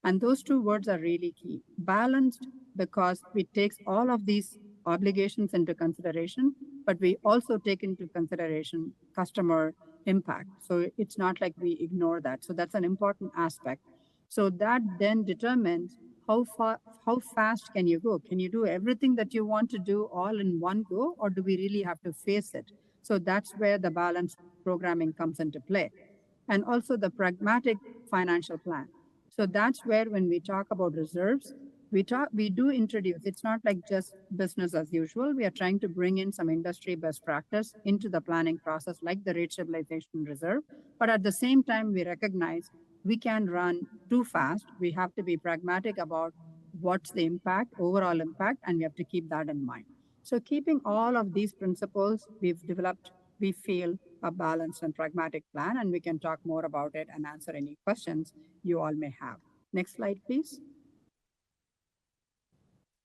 And those two words are really key. Balanced because it takes all of these obligations into consideration, but we also take into consideration customer impact. So it's not like we ignore that. So that's an important aspect. So that then determines how fast can you go? Can you do everything that you want to do all in one go, or do we really have to phase it? So that's where the balanced programming comes into play. And also the pragmatic financial plan. So that's where when we talk about reserves, we do introduce, it's not like just business as usual. We are trying to bring in some industry best practice into the planning process, like the rate stabilization reserve. But at the same time, we recognize we can run too fast. We have to be pragmatic about what's the impact, overall impact, and we have to keep that in mind. So keeping all of these principles, we've developed, we feel, a balanced and pragmatic plan, and we can talk more about it and answer any questions you all may have. Next slide, please.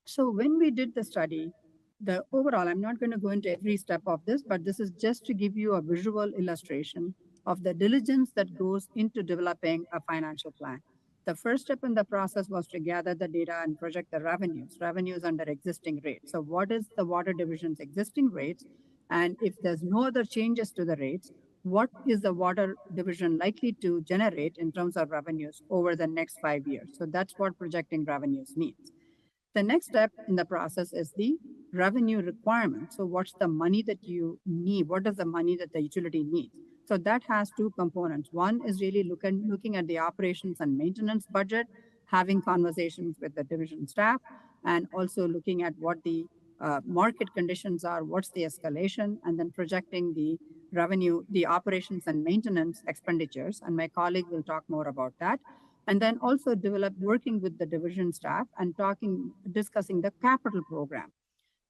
So when we did the study, the overall, I'm not going to go into every step of this, but this is just to give you a visual illustration of the diligence that goes into developing a financial plan. The first step in the process was to gather the data and project the revenues under existing rates. So what is the water division's existing rates? And if there's no other changes to the rates, what is the water division likely to generate in terms of revenues over the next 5 years? So that's what projecting revenues means. The next step in the process is the revenue requirement. So what's the money that you need? What is the money that the utility needs? So that has two components. One is really looking at the operations and maintenance budget, having conversations with the division staff, and also looking at what the market conditions are, what's the escalation, and then projecting the revenue, the operations and maintenance expenditures. And my colleague will talk more about that. And then also working with the division staff and discussing the capital program.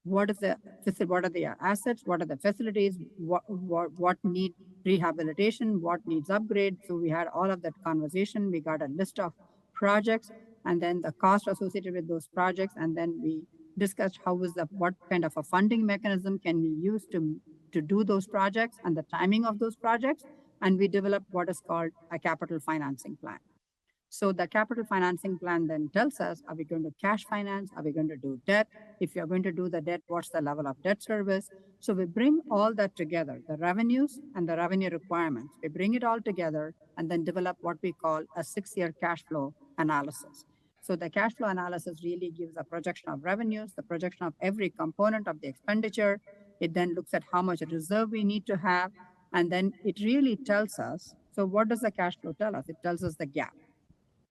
What are the assets? What are the facilities? What need rehabilitation? What needs upgrade? So we had all of that conversation. We got a list of projects and then the cost associated with those projects. And then we discussed what kind of a funding mechanism can we use to do those projects and the timing of those projects. And we developed what is called a capital financing plan. So the capital financing plan then tells us, are we going to cash finance? Are we going to do debt? If you're going to do the debt, what's the level of debt service? So we bring all that together, the revenues and the revenue requirements. We bring it all together and then develop what we call a 6-year cash flow analysis. So the cash flow analysis really gives a projection of revenues, the projection of every component of the expenditure. It then looks at how much reserve we need to have. And then it really tells us, so what does the cash flow tell us? It tells us the gap.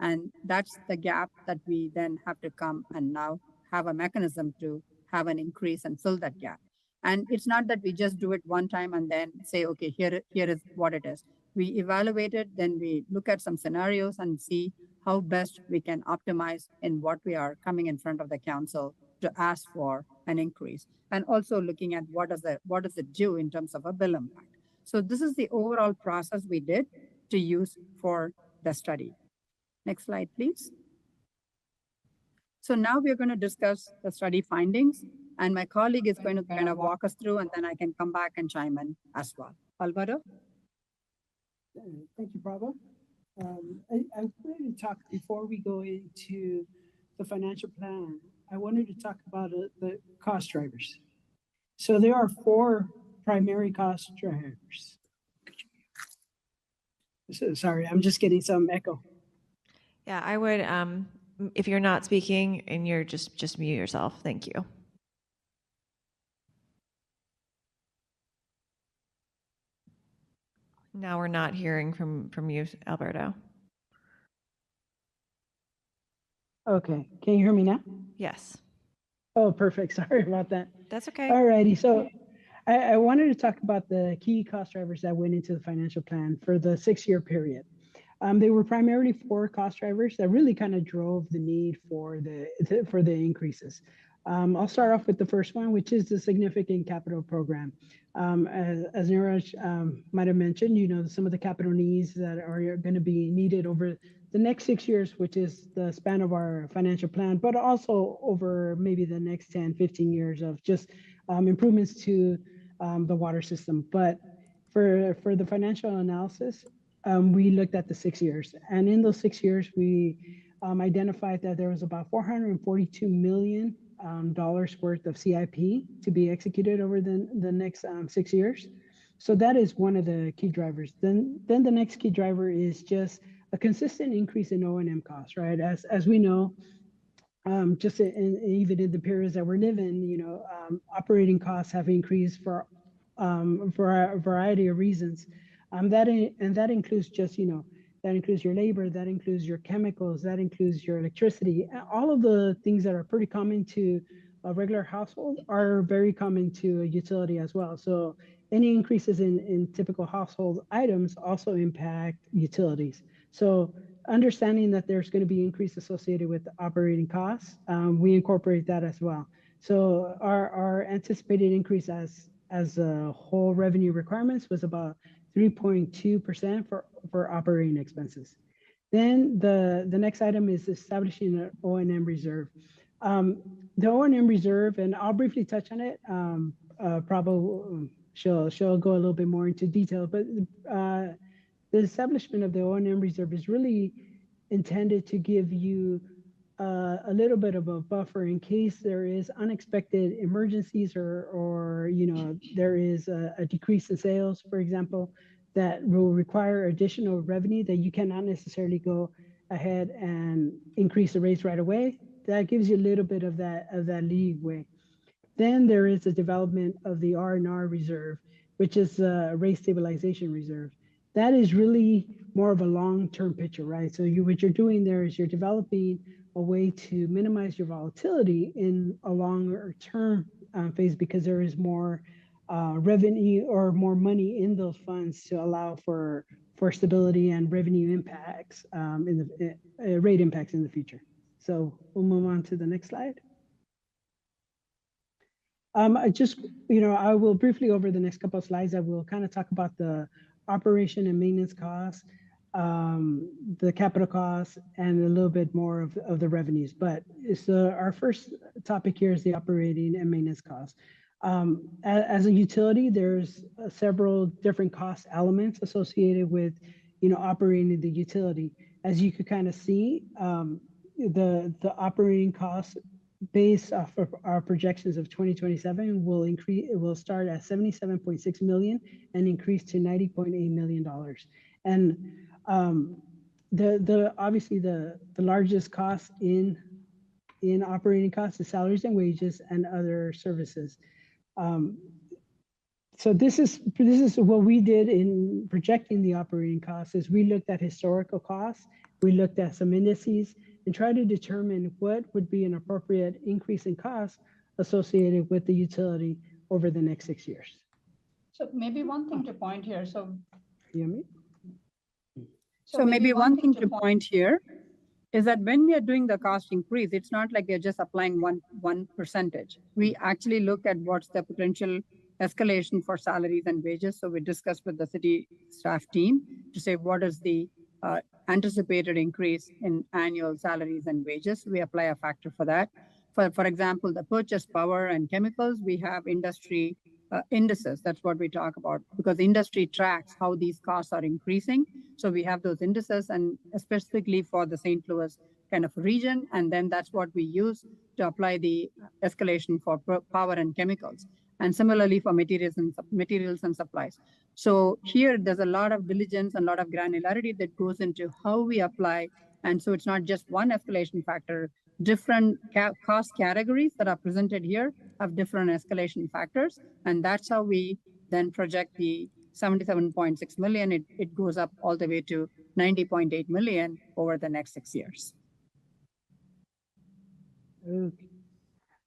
And that's the gap that we then have to come and now have a mechanism to have an increase and fill that gap. And it's not that we just do it one time and then say, okay, here is what it is. We evaluate it, then we look at some scenarios and see how best we can optimize in what we are coming in front of the council to ask for an increase, and also looking at what does it do in terms of a bill impact. So this is the overall process we did to use for the study. Next slide, please. So now we're going to discuss the study findings, and my colleague is going to kind of walk us through, and then I can come back and chime in as well. Alvaro? Thank you, Prabha. I wanted to talk before we go into the financial plan. I wanted to talk about the cost drivers. So there are 4 primary cost drivers. Sorry, I'm just getting some echo. Yeah, I would, if you're not speaking and you're just mute yourself. Thank you. Now we're not hearing from you, Alberto. Okay, can you hear me now? Yes. Oh, perfect. Sorry about that. That's okay. All righty. So I wanted to talk about the key cost drivers that went into the financial plan for the 6-year period. They were primarily 4 cost drivers that really kind of drove the need for the increases. I'll start off with the first one, which is the significant capital program. As Neeraj might have mentioned, you know, some of the capital needs that are going to be needed over the next 6 years, which is the span of our financial plan, but also over maybe the next 10, 15 years of just improvements to the water system. But for the financial analysis, we looked at the 6 years. And in those 6 years, we identified that there was about $442 million worth of CIP to be executed over the next 6 years. So that is one of the key drivers. Then the next key driver is just a consistent increase in O&M costs, right? As we know, even in the periods that we're living, you know, operating costs have increased for a variety of reasons. That includes just, you know, that includes your labor, that includes your chemicals, that includes your electricity. All of the things that are pretty common to a regular household are very common to a utility as well. So any increases in typical household items also impact utilities. So understanding that there's going to be increase associated with the operating costs, we incorporate that as well. So our anticipated increase as a whole revenue requirements was about 3.2% for operating expenses. Then the next item is establishing an O&M reserve. The O&M reserve, and I'll briefly touch on it. Probably she'll go a little bit more into detail, but the establishment of the O&M reserve is really intended to give you a little bit of a buffer in case there is unexpected emergencies or you know, there is a decrease in sales, for example, that will require additional revenue that you cannot necessarily go ahead and increase the rates right away. That gives you a little bit of that leeway. Then there is the development of the R&R reserve, which is a rate stabilization reserve. That is really more of a long-term picture, right? So what you're doing there is you're developing a way to minimize your volatility in a longer term phase because there is more revenue or more money in those funds to allow for stability and revenue impacts rate impacts in the future. So we'll move on to the next slide. I will briefly over the next couple of slides, I will kind of talk about the operation and maintenance costs, the capital costs, and a little bit more of the revenues. But our first topic here is the operating and maintenance costs. As a utility, there's several different cost elements associated with, operating the utility. As you could kind of see, the operating costs based off of our projections of 2027 will increase. It will start at $77.6 million and increase to $90.8 million. And obviously the largest cost in operating costs is salaries and wages and other services. So this is what we did in projecting the operating costs. Is we looked at historical costs, we looked at some indices, and try to determine what would be an appropriate increase in costs associated with the utility over the next 6 years. So maybe one thing to point here. So you hear me? maybe one thing to point here is that when we are doing the cost increase, it's not like we're just applying one percentage. We actually look at what's the potential escalation for salaries and wages. So we discussed with the city staff team to say what is the anticipated increase in annual salaries and wages. We apply a factor for that. For example, the purchase power and chemicals, we have industry indices. That's what we talk about, because industry tracks how these costs are increasing. So we have those indices, and specifically for the St. Louis kind of region, and then that's what we use to apply the escalation for power and chemicals, and similarly for materials and supplies. So here there's a lot of diligence and a lot of granularity that goes into how we apply, and so it's not just one escalation factor. Different cost categories that are presented here have different escalation factors, and that's how we then project the 77.6 million. It goes up all the way to 90.8 million over the next 6 years. Okay.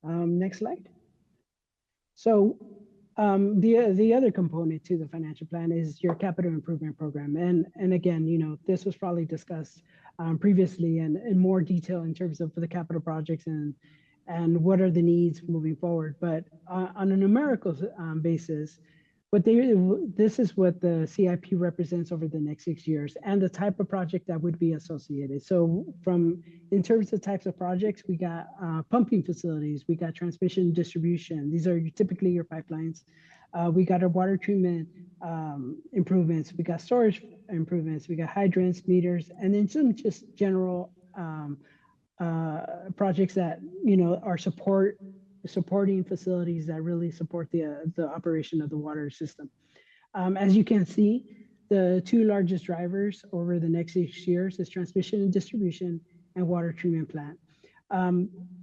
Next slide. So the other component to the financial plan is your capital improvement program. And again, you know, this was probably discussed previously in more detail in terms of the capital projects and what are the needs moving forward. But on a numerical basis, this is what the CIP represents over the next 6 years and the type of project that would be associated. So in terms of types of projects, we got pumping facilities, we got transmission distribution. These are typically your pipelines. We got our water treatment improvements, we got storage improvements, we got hydrants, meters, and then some just general projects that, you know, are supporting facilities that really support the operation of the water system. As you can see, the two largest drivers over the next 6 years is transmission and distribution and water treatment plant.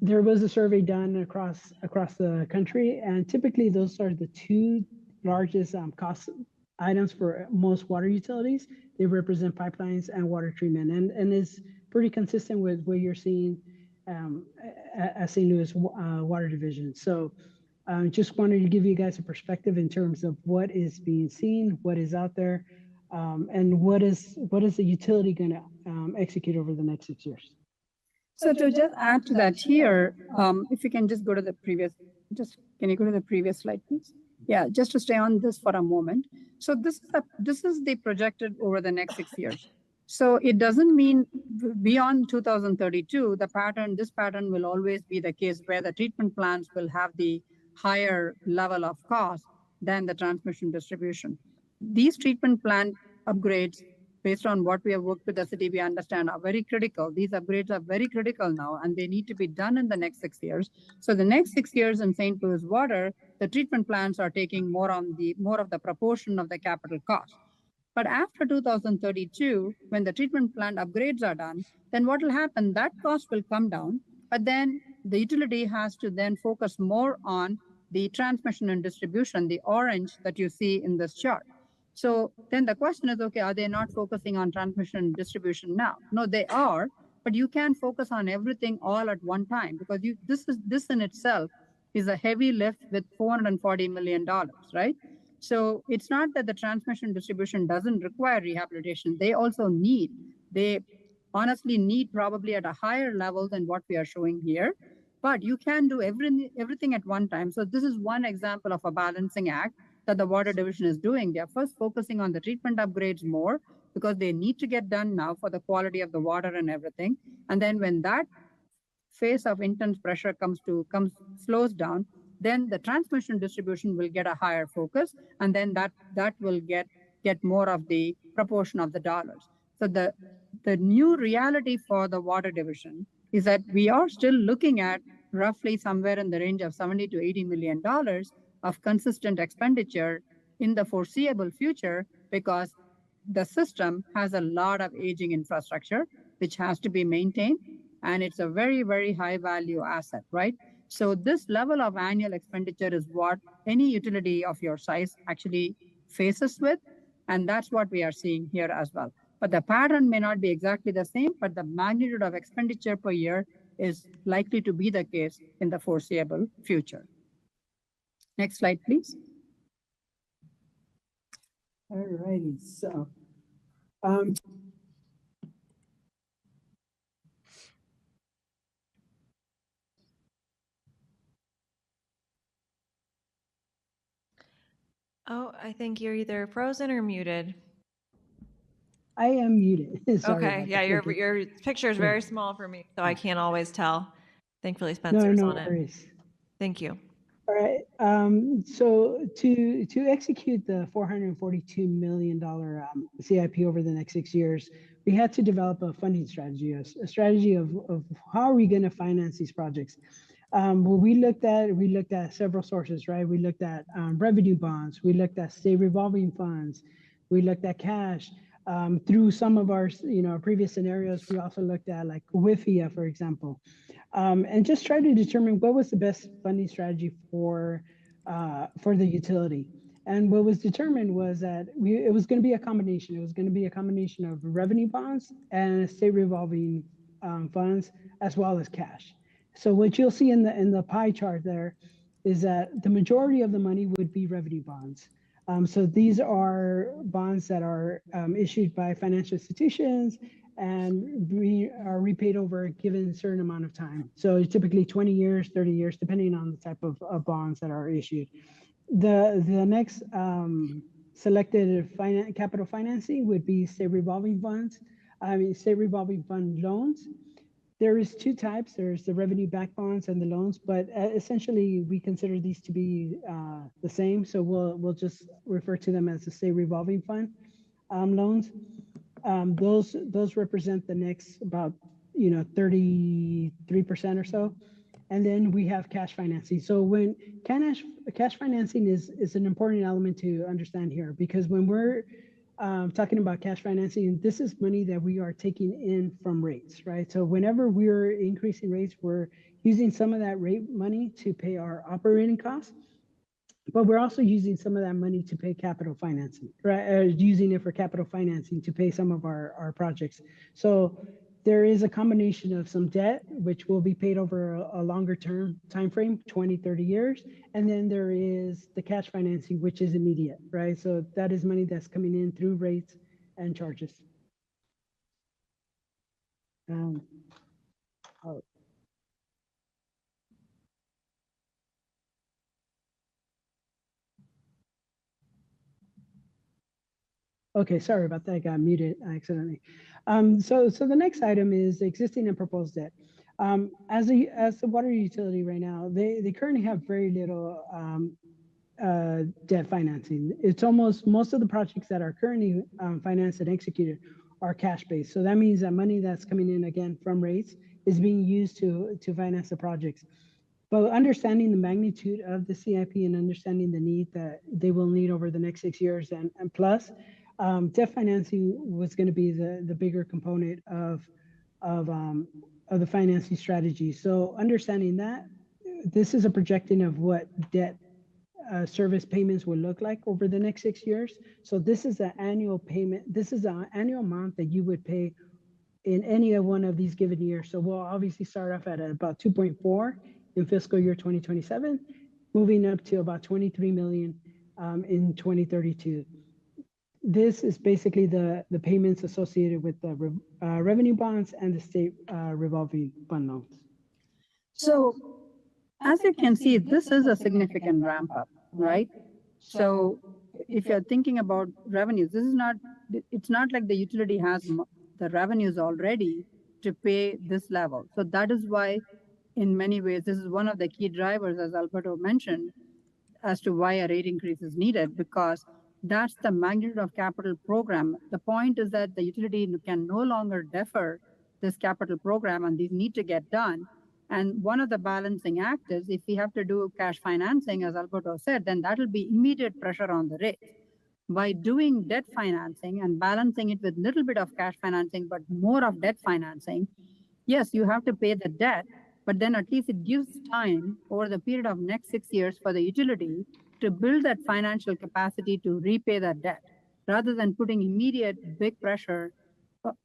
There was a survey done across the country, and typically those are the two largest cost items for most water utilities. They represent pipelines and water treatment, and is pretty consistent with what you're seeing at St. Louis Water Division. So just wanted to give you guys a perspective in terms of what is being seen, what is out there, and what is the utility going to execute over the next 6 years. So to just add to that here, if you can just go to the previous, can you go to the previous slide, please? Yeah, just to stay on this for a moment. So this is the projected over the next 6 years. So it doesn't mean beyond 2032, this pattern will always be the case where the treatment plants will have the higher level of cost than the transmission distribution. These treatment plant upgrades, based on what we have worked with the city, we understand are very critical. These upgrades are very critical now, and they need to be done in the next 6 years. So the next 6 years in St. Louis Water, the treatment plants are taking more of the proportion of the capital cost. But after 2032, when the treatment plant upgrades are done, then what will happen? That cost will come down, but then the utility has to then focus more on the transmission and distribution, the orange that you see in this chart. So then the question is, okay, are they not focusing on transmission and distribution now? No, they are, but you can't focus on everything all at one time, because this in itself is a heavy lift with $440 million, right? So it's not that the transmission distribution doesn't require rehabilitation. They honestly need probably at a higher level than what we are showing here, but you can do everything at one time. So this is one example of a balancing act that the water division is doing. They're first focusing on the treatment upgrades more because they need to get done now for the quality of the water and everything. And then when that phase of intense pressure slows down, then the transmission distribution will get a higher focus, and then that will get more of the proportion of the dollars. So the new reality for the water division is that we are still looking at roughly somewhere in the range of $70 to $80 million of consistent expenditure in the foreseeable future, because the system has a lot of aging infrastructure which has to be maintained, and it's a very, very high value asset, right? So this level of annual expenditure is what any utility of your size actually faces with, and that's what we are seeing here as well. But the pattern may not be exactly the same, but the magnitude of expenditure per year is likely to be the case in the foreseeable future. Next slide, please. All righty, so Oh, I think you're either frozen or muted. I am muted. Sorry Okay, about yeah, that. your picture is Yeah. very small for me, so I can't always tell. Thankfully, Spencer's No on it. worries. Thank you. All right. So to execute the $442 million CIP over the next 6 years, we had to develop a funding strategy, a strategy of how are we going to finance these projects. Well, we looked at several sources, right? We looked at revenue bonds, we looked at state revolving funds, we looked at cash. Through some of our previous scenarios, we also looked at like WIFIA, for example. And just try to determine what was the best funding strategy for the utility. And what was determined was that it was going to be a combination. It was going to be a combination of revenue bonds and state revolving funds, as well as cash. So what you'll see in the pie chart there is that the majority of the money would be revenue bonds. So these are bonds that are issued by financial institutions and we are repaid over a given certain amount of time. So typically 20 years, 30 years, depending on the type of bonds that are issued. The next selected capital financing would be state revolving funds. State revolving fund loans. There is two types. There's the revenue-backed bonds and the loans, but essentially we consider these to be the same. So we'll just refer to them as the state revolving fund loans. Those represent the next about 33% or so. And then we have cash financing. So when cash financing is an important element to understand here, because when we're talking about cash financing, this is money that we are taking in from rates, right? So whenever we're increasing rates, we're using some of that rate money to pay our operating costs, but we're also using some of that money to pay capital financing, right? Using it for capital financing to pay some of our projects. So there is a combination of some debt, which will be paid over a longer term time frame, 20, 30 years. And then there is the cash financing, which is immediate, right? So that is money that's coming in through rates and charges. Okay, sorry about that. I got muted accidentally. So the next item is existing and proposed debt. As the water utility right now, they currently have very little debt financing. It's almost most of the projects that are currently financed and executed are cash based. So that means that money that's coming in again from rates is being used to finance the projects. But understanding the magnitude of the CIP and understanding the need that they will need over the next 6 years and plus, debt financing was going to be the bigger component of the financing strategy. So understanding that, this is a projection of what debt service payments will look like over the next 6 years. So this is an annual payment. This is an annual amount that you would pay in any of one of these given years. So we'll obviously start off at about 2.4 in fiscal year 2027, moving up to about 23 million in 2032. This is basically the payments associated with the revenue bonds and the state revolving fund loans. So as you can see, this is a significant ramp up, right? So if you're thinking about revenues, it's not like the utility has the revenues already to pay this level. So that is why, in many ways, this is one of the key drivers, as Alberto mentioned, as to why a rate increase is needed, because that's the magnitude of capital program. The point is that the utility can no longer defer this capital program and these need to get done. And one of the balancing acts is if we have to do cash financing, as Alberto said, then that will be immediate pressure on the rate. By doing debt financing and balancing it with a little bit of cash financing, but more of debt financing, yes, you have to pay the debt, but then at least it gives time over the period of next 6 years for the utility to build that financial capacity to repay that debt, rather than putting immediate big pressure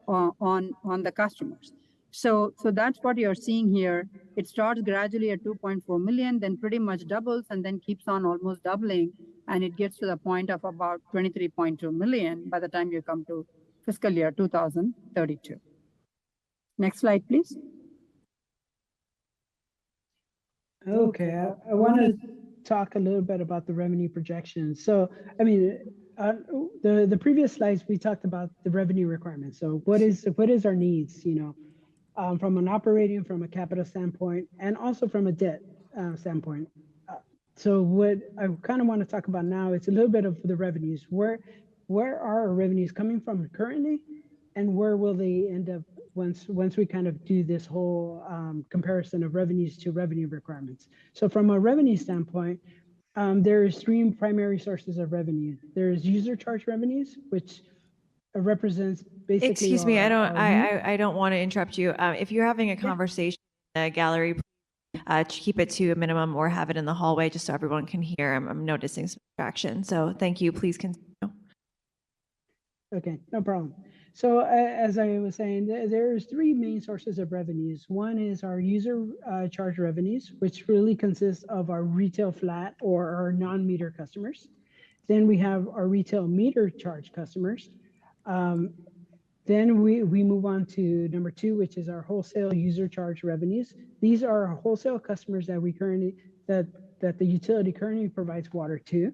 on the customers. So that's what you're seeing here. It starts gradually at 2.4 million, then pretty much doubles and then keeps on almost doubling. And it gets to the point of about 23.2 million by the time you come to fiscal year 2032. Next slide, please. Okay, I want to talk a little bit about the revenue projections. So, I mean, the previous slides, we talked about the revenue requirements. So what is our needs, from an operating, from a capital standpoint, and also from a debt standpoint. So what I kind of want to talk about now is a little bit of the revenues. Where are our revenues coming from currently, and where will they end up once we kind of do this whole comparison of revenues to revenue requirements? So from a revenue standpoint, there's three primary sources of revenue. There's user charge revenues, which represents basically. Excuse me, I don't want to interrupt you. If you're having a conversation in the gallery, keep it to a minimum or have it in the hallway just so everyone can hear. I'm noticing some distraction. So thank you. Please continue. Okay, no problem. So as I was saying, there's three main sources of revenues. One is our user charge revenues, which really consists of our retail flat or our non-meter customers. Then we have our retail meter charge customers. Then we move on to number two, which is our wholesale user charge revenues. These are our wholesale customers that that the utility currently provides water to.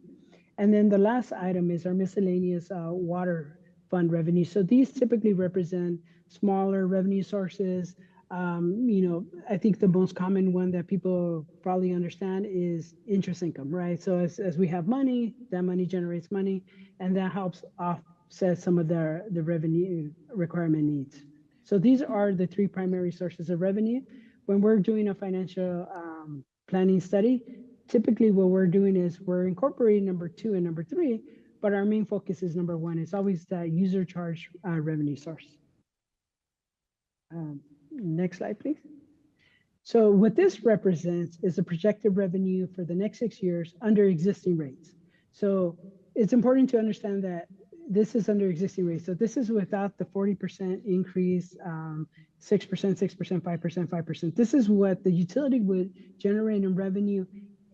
And then the last item is our miscellaneous water fund revenue. So these typically represent smaller revenue sources. I think the most common one that people probably understand is interest income, right? So as we have money, that money generates money, and that helps offset some of the revenue requirement needs. So these are the three primary sources of revenue. When we're doing a financial planning study, typically what we're doing is we're incorporating number two and number three, but our main focus is number one. It's always that user charge revenue source. Next slide, please. So what this represents is the projected revenue for the next 6 years under existing rates. So it's important to understand that this is under existing rates. So this is without the 40% increase, 6%, 6%, 5%, 5%. This is what the utility would generate in revenue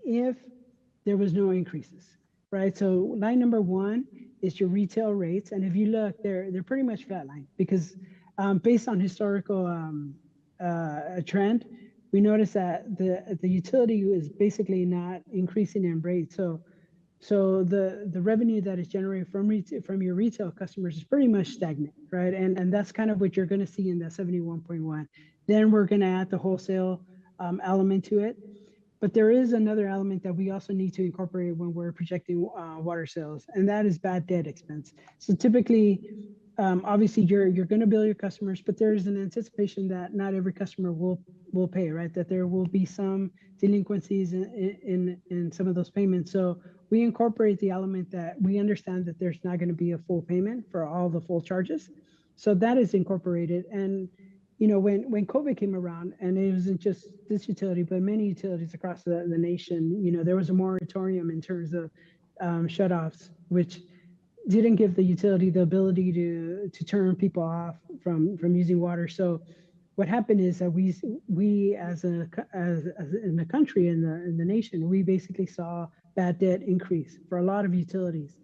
if there was no increases, right? So line number one is your retail rates. And if you look, they're pretty much flatline because based on historical trend, we notice that the utility is basically not increasing in rate. So the revenue that is generated from your retail customers is pretty much stagnant, right? And that's kind of what you're going to see in that 71.1. Then we're going to add the wholesale element to it. But there is another element that we also need to incorporate when we're projecting water sales, and that is bad debt expense. So typically, obviously, you're going to bill your customers, but there's an anticipation that not every customer will pay, right? That there will be some delinquencies in some of those payments. So we incorporate the element that we understand that there's not going to be a full payment for all the full charges. So that is incorporated. And when COVID came around, and it wasn't just this utility, but many utilities across the nation, there was a moratorium in terms of shutoffs, which didn't give the utility the ability to turn people off from using water. So what happened is that we as in the country, in the nation, we basically saw bad debt increase for a lot of utilities.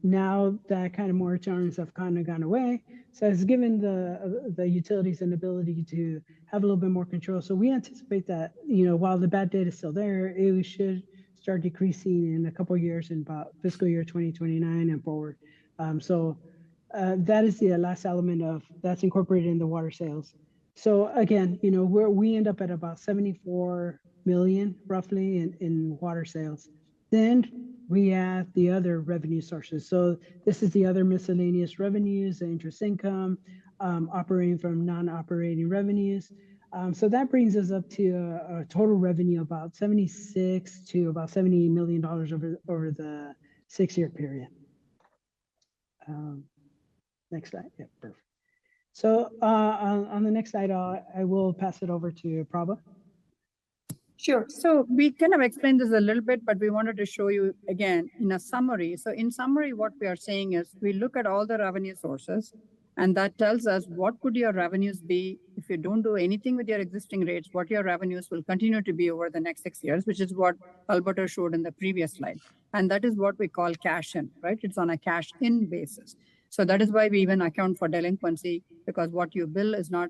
Now that kind of moratoriums have kind of gone away. So it's given the utilities an ability to have a little bit more control. So we anticipate that, while the bad debt is still there, it should start decreasing in a couple of years in about fiscal year 2029 and forward. So that is the last element that's incorporated in the water sales. So again, we end up at about 74 million roughly in water sales. Then we add the other revenue sources. So this is the other miscellaneous revenues, the interest income, operating from non-operating revenues. So that brings us up to a total revenue about $76 to about $78 million over the 6-year period. Next slide. Yeah, perfect. So on the next slide, I will pass it over to Prabha. Sure. So we kind of explained this a little bit, but we wanted to show you again in a summary. So in summary, what we are saying is we look at all the revenue sources, and that tells us what could your revenues be if you don't do anything with your existing rates, what your revenues will continue to be over the next 6 years, which is what Alberto showed in the previous slide. And that is what we call cash in, right? It's on a cash in basis. So that is why we even account for delinquency, because what you bill is not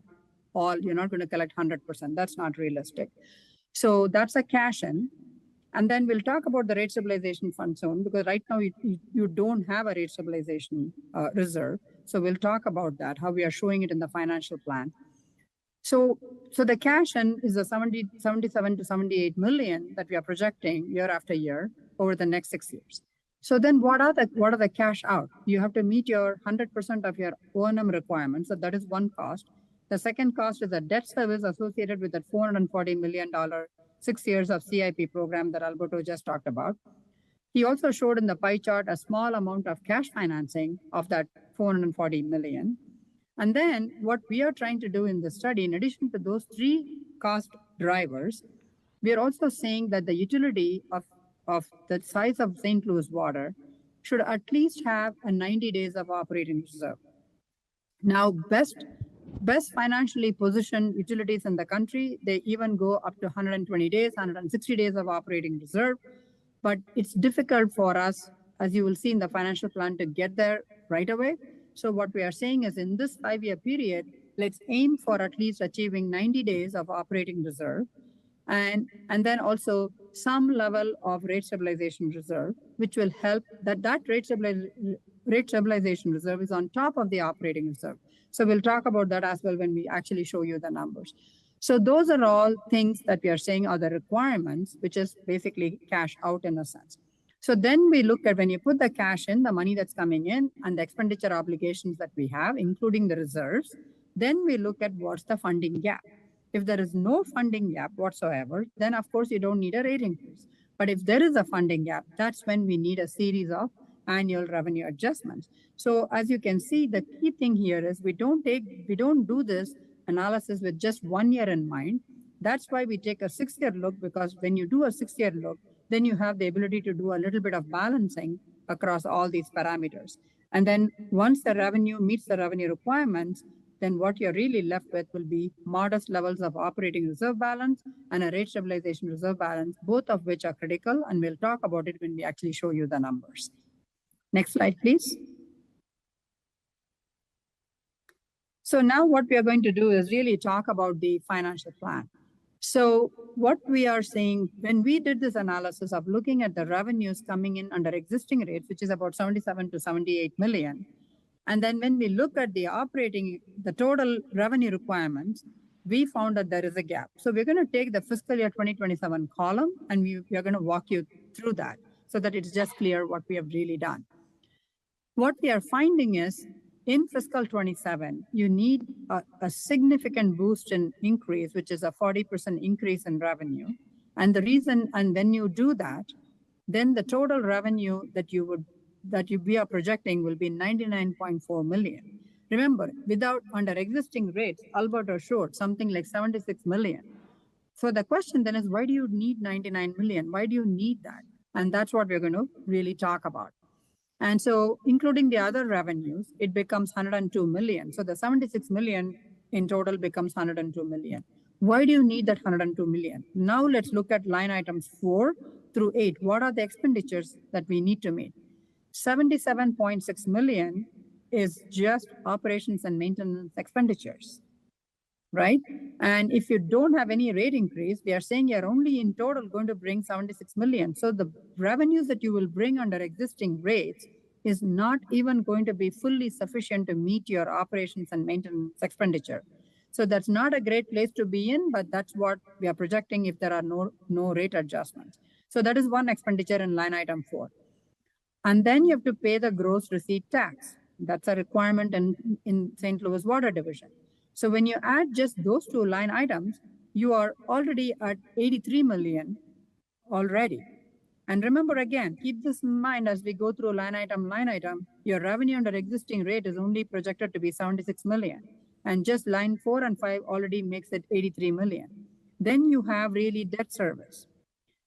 all, you're not going to collect 100%. That's not realistic. So that's a cash in. And then we'll talk about the rate stabilization fund soon, because right now you don't have a rate stabilization reserve. So we'll talk about that, how we are showing it in the financial plan. So the cash in is the 77 to 78 million that we are projecting year after year over the next 6 years. So then what are the cash out? You have to meet your 100% of your O&M requirements. So that is one cost. The second cost is a debt service associated with that $440 million 6 years of CIP program that Alberto just talked about. He also showed in the pie chart a small amount of cash financing of that $440 million. And then what we are trying to do in the study, in addition to those three cost drivers, we are also saying that the utility of the size of St. Louis Water should at least have a 90 days of operating reserve. Now, best financially positioned utilities in the country, they even go up to 120 days, 160 days of operating reserve. But it's difficult for us, as you will see in the financial plan, to get there right away. So what we are saying is in this 5-year period, let's aim for at least achieving 90 days of operating reserve. And then also some level of rate stabilization reserve, which will help that rate stabilization reserve is on top of the operating reserve. So we'll talk about that as well when we actually show you the numbers. So those are all things that we are saying are the requirements, which is basically cash out in a sense. So then we look at when you put the cash in, the money that's coming in and the expenditure obligations that we have, including the reserves, then we look at what's the funding gap. If there is no funding gap whatsoever, then of course you don't need a rate increase. But if there is a funding gap, that's when we need a series of annual revenue adjustments. So as you can see, the key thing here is we don't do this analysis with just 1 year in mind. That's why we take a 6-year look, because when you do a 6-year look, then you have the ability to do a little bit of balancing across all these parameters. And then once the revenue meets the revenue requirements, then what you're really left with will be modest levels of operating reserve balance and a rate stabilization reserve balance, both of which are critical, and we'll talk about it when we actually show you the numbers. Next slide, please. So now what we are going to do is really talk about the financial plan. So what we are saying, when we did this analysis of looking at the revenues coming in under existing rates, which is about 77 to 78 million, and then when we look at the total revenue requirements, we found that there is a gap. So we're going to take the fiscal year 2027 column, and we are going to walk you through that so that it's just clear what we have really done. What we are finding is in fiscal 27, you need a significant boost in increase, which is a 40% increase in revenue. And the reason, and when you do that, then the total revenue that we are projecting will be 99.4 million. Remember, under existing rates, Alberto showed something like 76 million. So the question then is, why do you need 99 million? Why do you need that? And that's what we're going to really talk about. And so including the other revenues, it becomes 102 million. So the 76 million in total becomes 102 million. Why do you need that 102 million? Now let's look at line items 4 through 8. What are the expenditures that we need to meet? 77.6 million is just operations and maintenance expenditures, right? And if you don't have any rate increase, we are saying you're only in total going to bring 76 million. So the revenues that you will bring under existing rates is not even going to be fully sufficient to meet your operations and maintenance expenditure. So that's not a great place to be in, but that's what we are projecting if there are no rate adjustments. So that is one expenditure in line item 4. And then you have to pay the gross receipt tax. That's a requirement in St. Louis Water Division. So when you add just those two line items, you are already at 83 million already. And remember again, keep this in mind as we go through line item, your revenue under existing rate is only projected to be 76 million. And just line 4 and 5 already makes it 83 million. Then you have really debt service.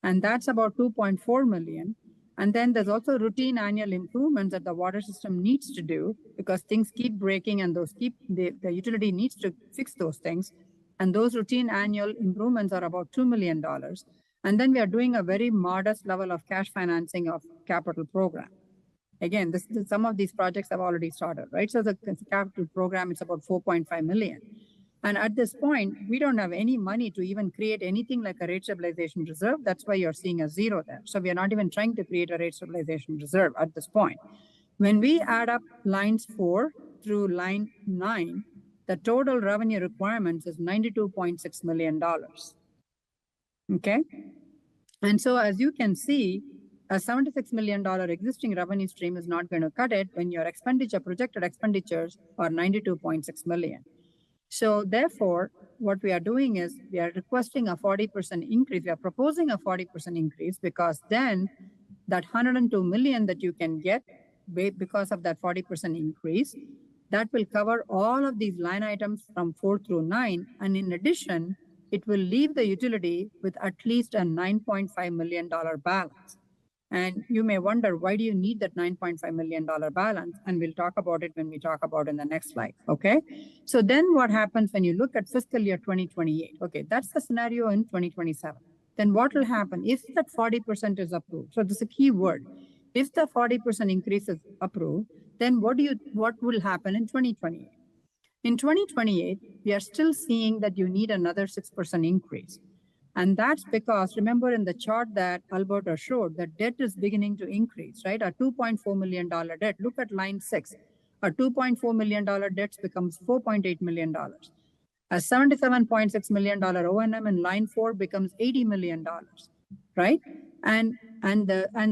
And that's about 2.4 million. And then there's also routine annual improvements that the water system needs to do because things keep breaking and the utility needs to fix those things. And those routine annual improvements are about $2 million. And then we are doing a very modest level of cash financing of capital program. Again, some of these projects have already started, right? So the capital program is about 4.5 million. And at this point, we don't have any money to even create anything like a rate stabilization reserve. That's why you're seeing a zero there. So we are not even trying to create a rate stabilization reserve at this point. When we add up lines 4 through line 9, the total revenue requirements is $92.6 million. Okay? And so as you can see, a $76 million existing revenue stream is not going to cut it when your projected expenditures are $92.6 million. So therefore, what we are doing is we are requesting a 40% increase. We are proposing a 40% increase because then that $102 million that you can get because of that 40% increase, that will cover all of these line items from 4 through 9. And in addition, it will leave the utility with at least a $9.5 million balance. And you may wonder, why do you need that $9.5 million balance? And we'll talk about it when we talk about in the next slide, okay? So then what happens when you look at fiscal year 2028? Okay, that's the scenario in 2027. Then what will happen if that 40% is approved? So this is a key word. If the 40% increase is approved, then what will happen in 2028? In 2028, we are still seeing that you need another 6% increase. And that's because, remember in the chart that Alberto showed, the debt is beginning to increase, right? A $2.4 million debt. Look at line 6. A $2.4 million debt becomes $4.8 million. A $77.6 million O&M in line 4 becomes $80 million, right? And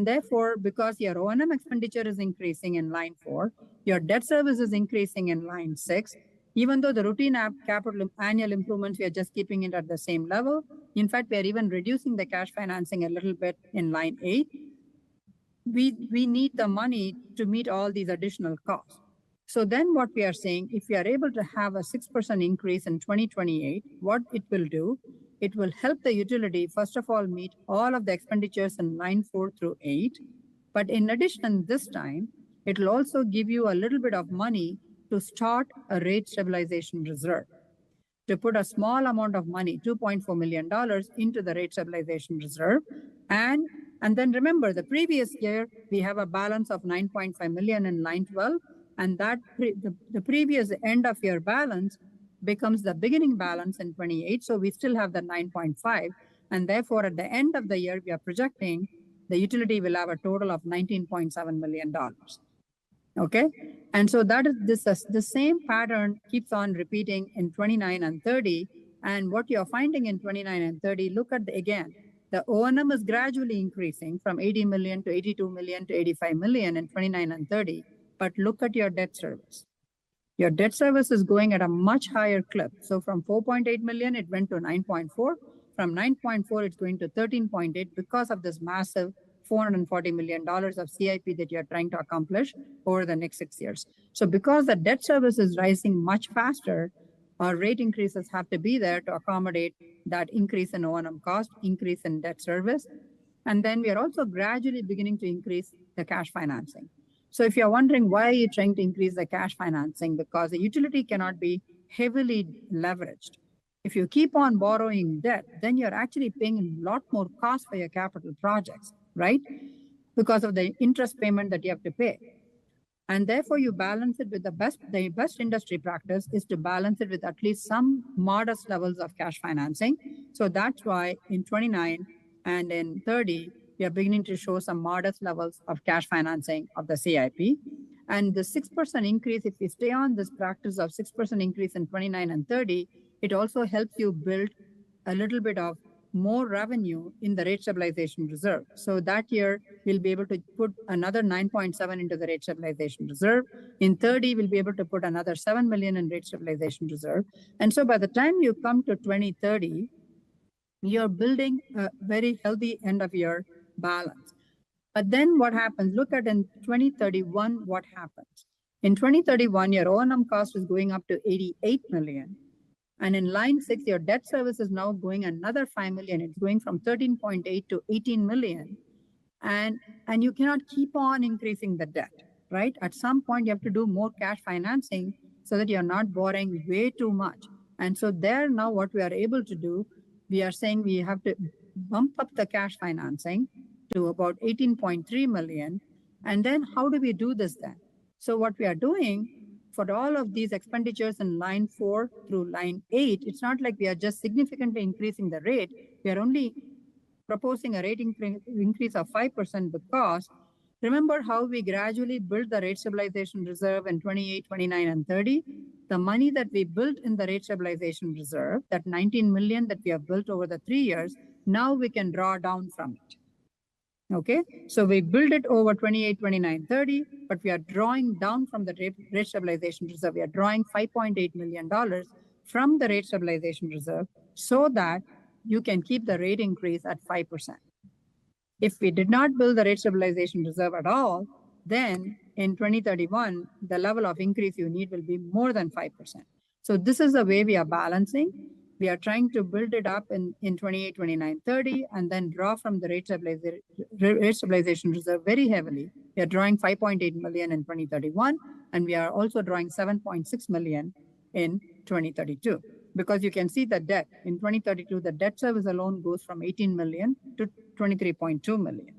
therefore, because your O&M expenditure is increasing in line 4, your debt service is increasing in line 6, even though the routine capital annual improvements, we are just keeping it at the same level. In fact, we are even reducing the cash financing a little bit in line 8. We need the money to meet all these additional costs. So then what we are saying, if we are able to have a 6% increase in 2028, what it will do, it will help the utility, first of all, meet all of the expenditures in line 4 through 8. But in addition, this time, it will also give you a little bit of money to start a rate stabilization reserve, to put a small amount of money, $2.4 million, into the rate stabilization reserve. And then remember, the previous year, we have a balance of $9.5 million in line 12, and that the previous end of year balance becomes the beginning balance in 28. So we still have the 9.5. And therefore, at the end of the year, we are projecting the utility will have a total of $19.7 million. Okay, and so that is the same pattern keeps on repeating in 29 and 30. And what you're finding in 29 and 30, look at again, the O&M is gradually increasing from 80 million to 82 million to 85 million in 29 and 30. But look at your debt service. Your debt service is going at a much higher clip. So from 4.8 million, it went to 9.4. From 9.4, it's going to 13.8 because of this massive $440 million of CIP that you're trying to accomplish over the next 6 years. So because the debt service is rising much faster, our rate increases have to be there to accommodate that increase in O&M cost, increase in debt service. And then we are also gradually beginning to increase the cash financing. So if you're wondering why are you trying to increase the cash financing, because the utility cannot be heavily leveraged. If you keep on borrowing debt, then you're actually paying a lot more cost for your capital projects, right? Because of the interest payment that you have to pay. And therefore you balance it with the best industry practice is to balance it with at least some modest levels of cash financing. So that's why in 29 and in 30, we are beginning to show some modest levels of cash financing of the CIP. And the 6% increase, if we stay on this practice of 6% increase in 29 and 30, it also helps you build a little bit of more revenue in the rate stabilization reserve. So that year, we'll be able to put another 9.7 into the rate stabilization reserve. In 30, we'll be able to put another 7 million in rate stabilization reserve. And so by the time you come to 2030, you're building a very healthy end of year balance. But then what happens? Look at in 2031, what happens? In 2031, your O&M cost is going up to 88 million. And in line 6, your debt service is now going another 5 million. It's going from 13.8 to 18 million. And you cannot keep on increasing the debt, right? At some point, you have to do more cash financing so that you're not borrowing way too much. And so there now what we are able to do, we are saying we have to bump up the cash financing to about 18.3 million. And then how do we do this then? So what we are doing for all of these expenditures in line 4 through line 8, it's not like we are just significantly increasing the rate. We are only proposing a rate increase of 5% because remember how we gradually built the rate stabilization reserve in 28, 29, and 30? The money that we built in the rate stabilization reserve, that 19 million that we have built over the 3 years, now we can draw down from it. Okay, so we build it over 28, 29, 30, but we are drawing down from the rate stabilization reserve. We are drawing $5.8 million from the rate stabilization reserve so that you can keep the rate increase at 5%. If we did not build the rate stabilization reserve at all, then in 2031, the level of increase you need will be more than 5%. So this is the way we are balancing. We are trying to build it up in 28, 29, 30, and then draw from the rate stabilization reserve very heavily. We are drawing 5.8 million in 2031, and we are also drawing 7.6 million in 2032. Because you can see the debt in 2032, the debt service alone goes from 18 million to 23.2 million.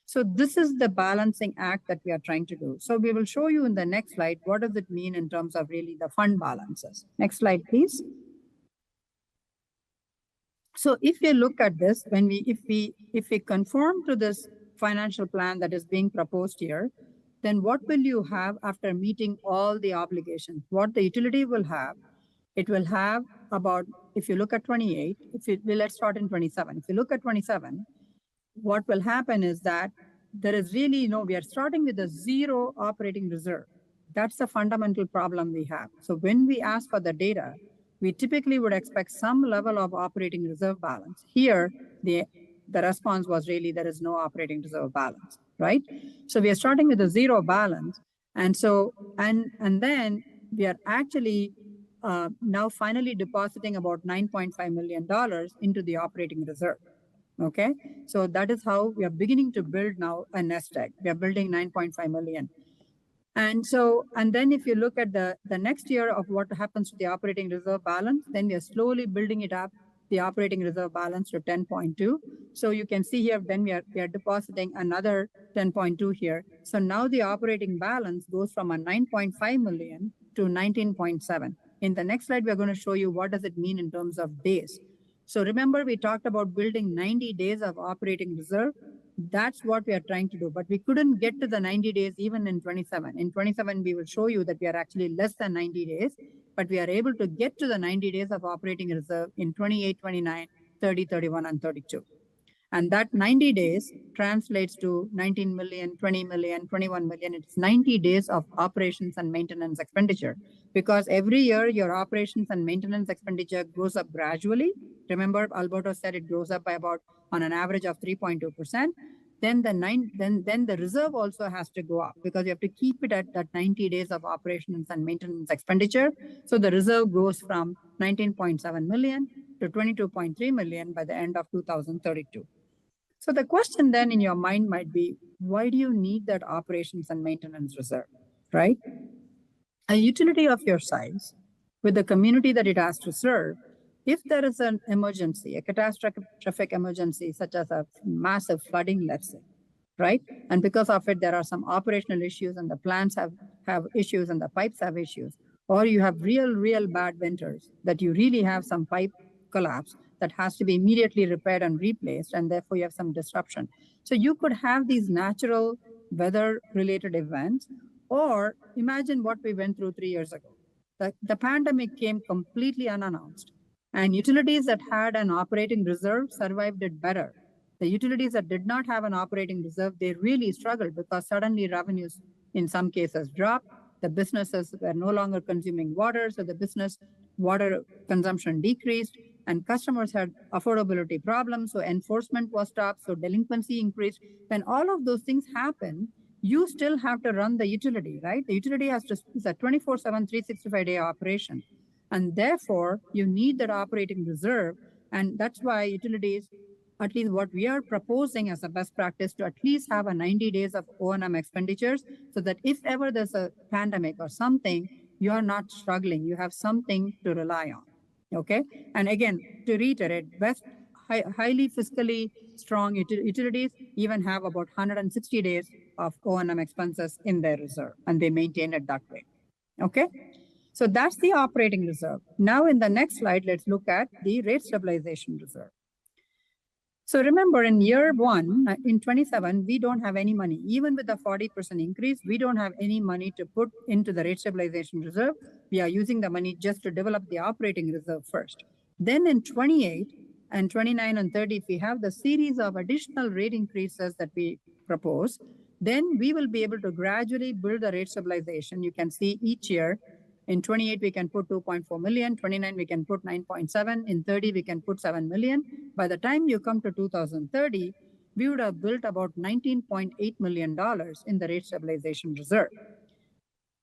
So this is the balancing act that we are trying to do. So we will show you in the next slide, what does it mean in terms of really the fund balances. Next slide, please. So if you look at this, if we conform to this financial plan that is being proposed here, then what will you have after meeting all the obligations? What the utility will have, it will have about, if you look at 28, let's start in 27. If you look at 27, what will happen is that there is really we are starting with a zero operating reserve. That's the fundamental problem we have. So when we ask for the data, we typically would expect some level of operating reserve balance. Here, the response was really there is no operating reserve balance, right? So we are starting with a zero balance. And so, and then we are actually now finally depositing about $9.5 million into the operating reserve. Okay, so that is how we are beginning to build now a nest egg. We are building 9.5 million. And so, and then if you look at the next year of what happens to the operating reserve balance, then we are slowly building it up, the operating reserve balance to 10.2. So you can see here, then we are depositing another 10.2 here. So now the operating balance goes from a 9.5 million to 19.7. In the next slide, we're going to show you what does it mean in terms of days. So remember, we talked about building 90 days of operating reserve. That's what we are trying to do, but we couldn't get to the 90 days even in 27. In 27, we will show you that we are actually less than 90 days, but we are able to get to the 90 days of operating reserve in 28, 29, 30, 31, and 32. And that 90 days translates to 19 million, 20 million, 21 million. It's 90 days of operations and maintenance expenditure, because every year your operations and maintenance expenditure goes up gradually. Remember, Alberto said it goes up by about on an average of 3.2%. Then the reserve also has to go up because you have to keep it at that 90 days of operations and maintenance expenditure. So the reserve goes from 19.7 million to 22.3 million by the end of 2032. So the question then in your mind might be, why do you need that operations and maintenance reserve, right? A utility of your size with the community that it has to serve, if there is an emergency, a catastrophic emergency, such as a massive flooding, let's say, right? And because of it, there are some operational issues and the plants have issues and the pipes have issues, or you have real bad winters that you really have some pipe collapse that has to be immediately repaired and replaced, and therefore you have some disruption. So you could have these natural weather-related events, or imagine what we went through 3 years ago. The pandemic came completely unannounced, and utilities that had an operating reserve survived it better. The utilities that did not have an operating reserve, they really struggled because suddenly revenues in some cases dropped. The businesses were no longer consuming water, so the business water consumption decreased, and customers had affordability problems, so enforcement was stopped, so delinquency increased. When all of those things happen, you still have to run the utility, right? The utility has to, it's a 24/7, 365-day operation. And therefore, you need that operating reserve. And that's why utilities, at least what we are proposing as a best practice, to at least have a 90 days of O&M expenditures, so that if ever there's a pandemic or something, you are not struggling. You have something to rely on, okay? And again, to reiterate, highly fiscally strong utilities even have about 160 days of O&M expenses in their reserve, and they maintain it that way, Okay, so that's the operating reserve. Now in the next slide, let's look at the rate stabilization reserve. So remember, in year one, in 27, we don't have any money. Even with the 40% increase, we don't have any money to put into the rate stabilization reserve. We are using the money just to develop the operating reserve first. Then in 28 and 29 and 30, if we have the series of additional rate increases that we propose, then we will be able to gradually build the rate stabilization. You can see each year. In 28, we can put 2.4 million. 29, we can put 9.7. In 30, we can put 7 million. By the time you come to 2030, we would have built about $19.8 million in the rate stabilization reserve.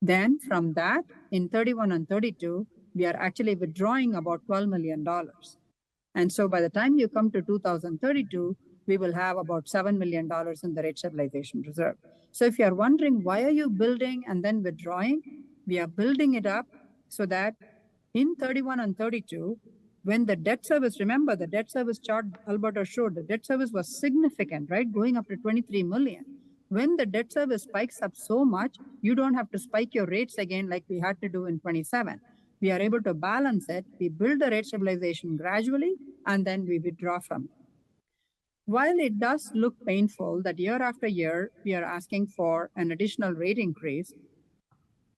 Then from that, in 31 and 32, we are actually withdrawing about $12 million. And so by the time you come to 2032, we will have about $7 million in the rate stabilization reserve. So if you're wondering, why are you building and then withdrawing? We are building it up so that in 31 and 32, when the debt service, remember the debt service chart Alberto showed, the debt service was significant, right? Going up to 23 million. When the debt service spikes up so much, you don't have to spike your rates again like we had to do in 27. We are able to balance it. We build the rate stabilization gradually, and then we withdraw from it. While it does look painful that year after year, we are asking for an additional rate increase,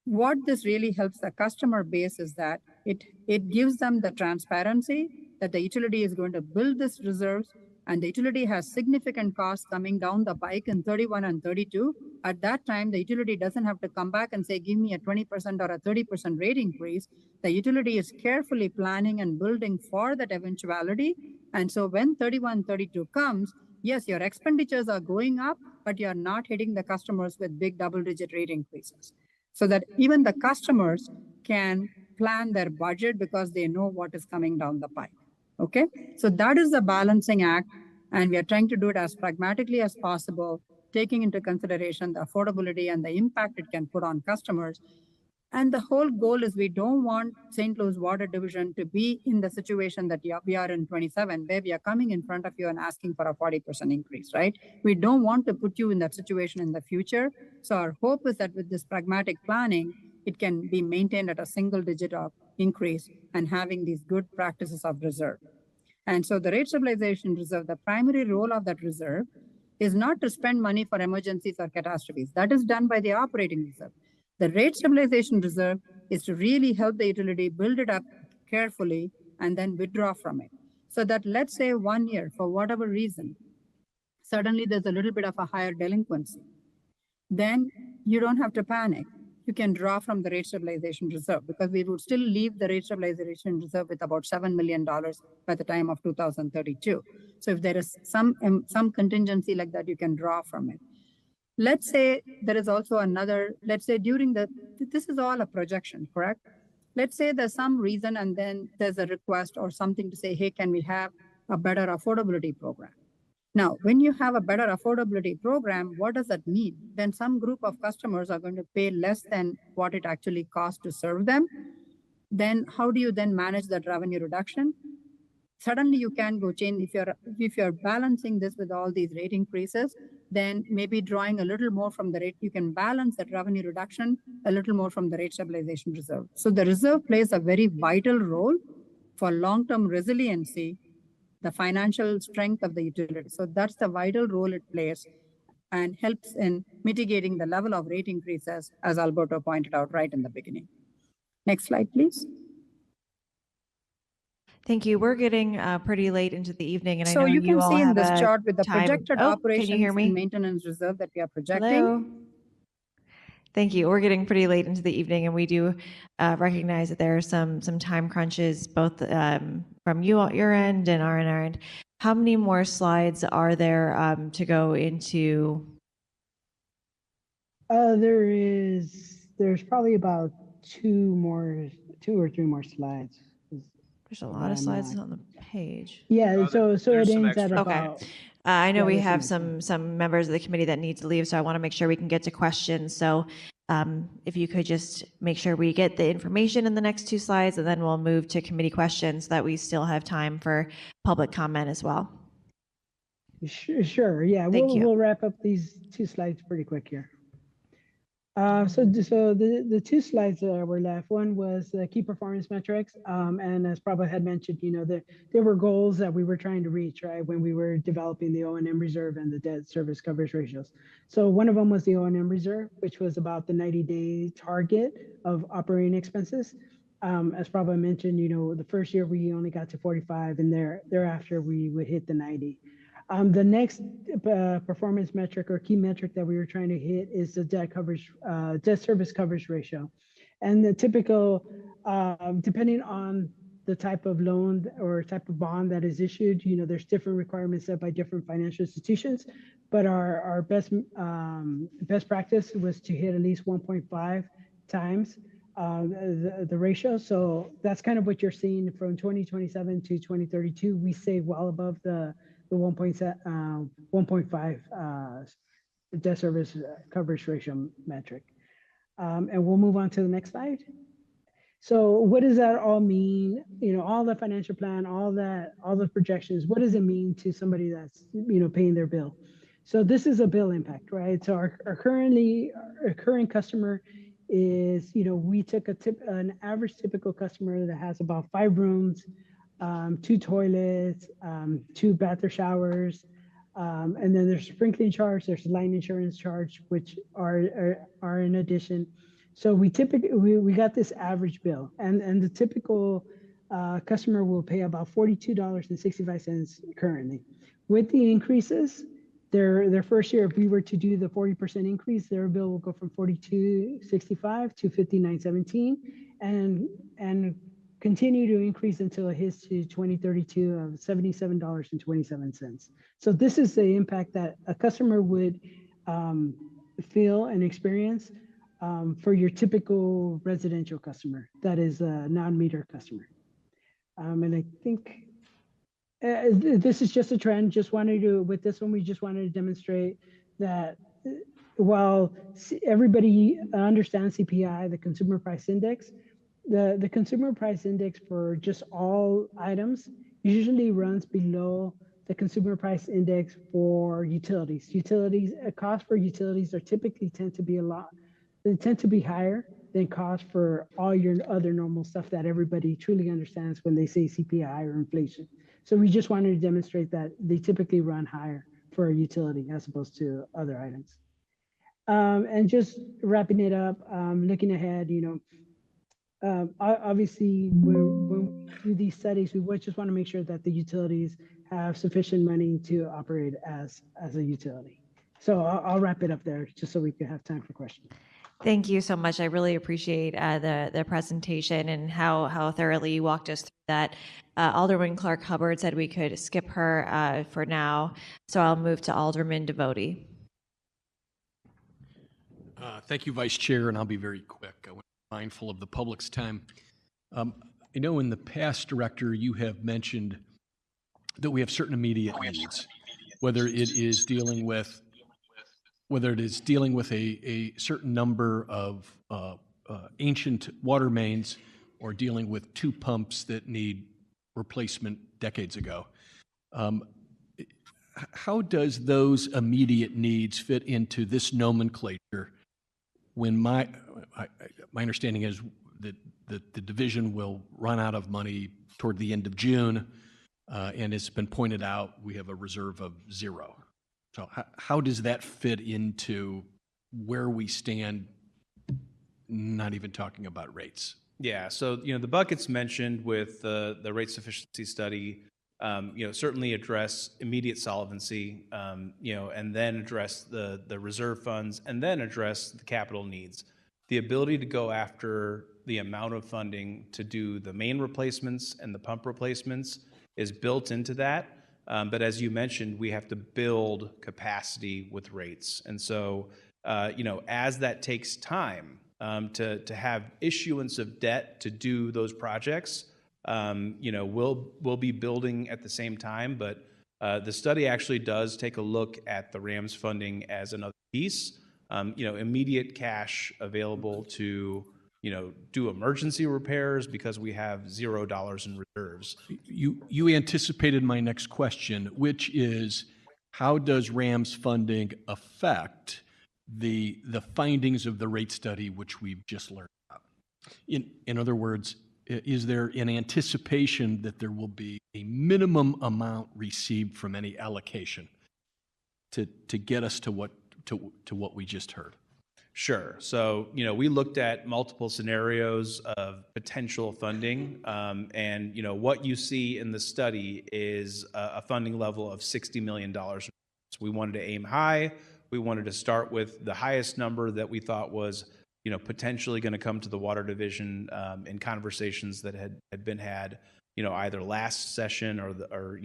what this really helps the customer base is that it gives them the transparency that the utility is going to build this reserves, and the utility has significant costs coming down the pike in 31 and 32. At that time, the utility doesn't have to come back and say, give me a 20% or a 30% rate increase. The utility is carefully planning and building for that eventuality. And so when 31, 32 comes, yes, your expenditures are going up, but you're not hitting the customers with big double-digit rate increases. So that even the customers can plan their budget because they know what is coming down the pipe. Okay, so that is the balancing act, and we are trying to do it as pragmatically as possible, taking into consideration the affordability and the impact it can put on customers. And the whole goal is we don't want St. Louis Water Division to be in the situation that we are in 27, where we are coming in front of you and asking for a 40% increase, right? We don't want to put you in that situation in the future. So our hope is that with this pragmatic planning, it can be maintained at a single digit of increase and having these good practices of reserve. And so the rate stabilization reserve, the primary role of that reserve is not to spend money for emergencies or catastrophes. That is done by the operating reserve. The rate stabilization reserve is to really help the utility build it up carefully and then withdraw from it. So that, let's say 1 year, for whatever reason, suddenly there's a little bit of a higher delinquency. Then you don't have to panic. You can draw from the rate stabilization reserve, because we would still leave the rate stabilization reserve with about $7 million by the time of 2032. So if there is some contingency like that, you can draw from it. Let's say there is also another, let's say this is all a projection, correct? Let's say there's some reason and then there's a request or something to say, hey, can we have a better affordability program? Now, when you have a better affordability program, what does that mean? Then some group of customers are going to pay less than what it actually costs to serve them. Then how do you then manage that revenue reduction? Suddenly you can go change, if you're balancing this with all these rate increases, then maybe drawing a little more from the rate, you can balance that revenue reduction a little more from the rate stabilization reserve. So the reserve plays a very vital role for long-term resiliency, the financial strength of the utility. So that's the vital role it plays and helps in mitigating the level of rate increases, as Alberto pointed out right in the beginning. Next slide, please. Thank you. We're getting pretty late into the evening, and so I know you can all see in have this a chart with the time. projected Can you operations hear me? and maintenance reserve that we are projecting. Hello? Thank you. We're getting pretty late into the evening, and we do recognize that there are some time crunches, both from your end and our end. How many more slides are there to go into? There's probably about two or three more slides. There's a lot of slides on the page. Yeah, so it ends at Okay. about. I know we there's have some some members of the committee that need to leave, so I want to make sure we can get to questions. So if you could just make sure we get the information in the next two slides, and then we'll move to committee questions so that we still have time for public comment as well. Sure. Yeah, Thank you. we'll wrap up these two slides pretty quick here. So the two slides that were left, one was the key performance metrics. And as Prabha had mentioned, there were goals that we were trying to reach, right, when we were developing the O&M reserve and the debt service coverage ratios. So one of them was the O&M reserve, which was about the 90-day target of operating expenses. As Prabha mentioned, the first year we only got to 45, and thereafter we would hit the 90. The next performance metric or key metric that we were trying to hit is the debt service coverage ratio. And the typical, depending on the type of loan or type of bond that is issued, there's different requirements set by different financial institutions, but our best practice was to hit at least 1.5 times the ratio. So that's kind of what you're seeing from 2027 to 2032. We stay well above the 1.5 debt service coverage ratio metric. And we'll move on to the next slide. So what does that all mean? All the financial plan, all the projections, what does it mean to somebody that's, paying their bill? So this is a bill impact, right? So our current customer is, we took an average typical customer that has about 5 rooms, 2 toilets, 2 bathroom showers, and then there's sprinkling charge, there's line insurance charge, which are in addition. So we got this average bill, and the typical customer will pay about $42.65 currently. With the increases, their first year, if we were to do the 40% increase, their bill will go from $42.65 to $59.17, and continue to increase until it hits to 2032 of $77.27. So this is the impact that a customer would feel and experience for your typical residential customer that is a non-meter customer. And I think this is just a trend. With this one, we just wanted to demonstrate that while everybody understands CPI, the Consumer Price Index, the Consumer Price Index for just all items usually runs below the Consumer Price Index for utilities. Costs for utilities tend to be higher than costs for all your other normal stuff that everybody truly understands when they say CPI or inflation. So we just wanted to demonstrate that they typically run higher for a utility as opposed to other items. And just wrapping it up, looking ahead, obviously when we do these studies, we just want to make sure that the utilities have sufficient money to operate as a utility. So I'll wrap it up there just so we can have time for questions. Thank you so much. I really appreciate the presentation and how thoroughly you walked us through that. Alderwoman ClarkHubbard said we could skip her for now, so I'll move to Alderman Devotee. Thank you, Vice Chair, and I'll be very quick. I want to be mindful of the public's time. I know in the past, Director, you have mentioned that we have certain immediate needs, whether it is dealing with a certain number of ancient water mains or dealing with 2 pumps that need replacement decades ago. How does those immediate needs fit into this nomenclature when my understanding is that the division will run out of money toward the end of June, and it's been pointed out we have a reserve of 0. So how does that fit into where we stand, not even talking about rates? Yeah, so the buckets mentioned with the rate sufficiency study, certainly address immediate solvency, and then address the reserve funds, and then address the capital needs. The ability to go after the amount of funding to do the main replacements and the pump replacements is built into that. But as you mentioned, we have to build capacity with rates. And so, as that takes time to have issuance of debt to do those projects, we'll be building at the same time. But the study actually does take a look at the RAMS funding as another piece, immediate cash available to do emergency repairs because we have $0 in reserves. You anticipated my next question, which is how does RAMS funding affect the findings of the rate study, which we've just learned about. In other words, is there an anticipation that there will be a minimum amount received from any allocation to get us to what we just heard? Sure. So, we looked at multiple scenarios of potential funding, and, what you see in the study is a funding level of $60 million. So we wanted to aim high. We wanted to start with the highest number that we thought was, potentially going to come to the Water Division in conversations that had been had, either last session or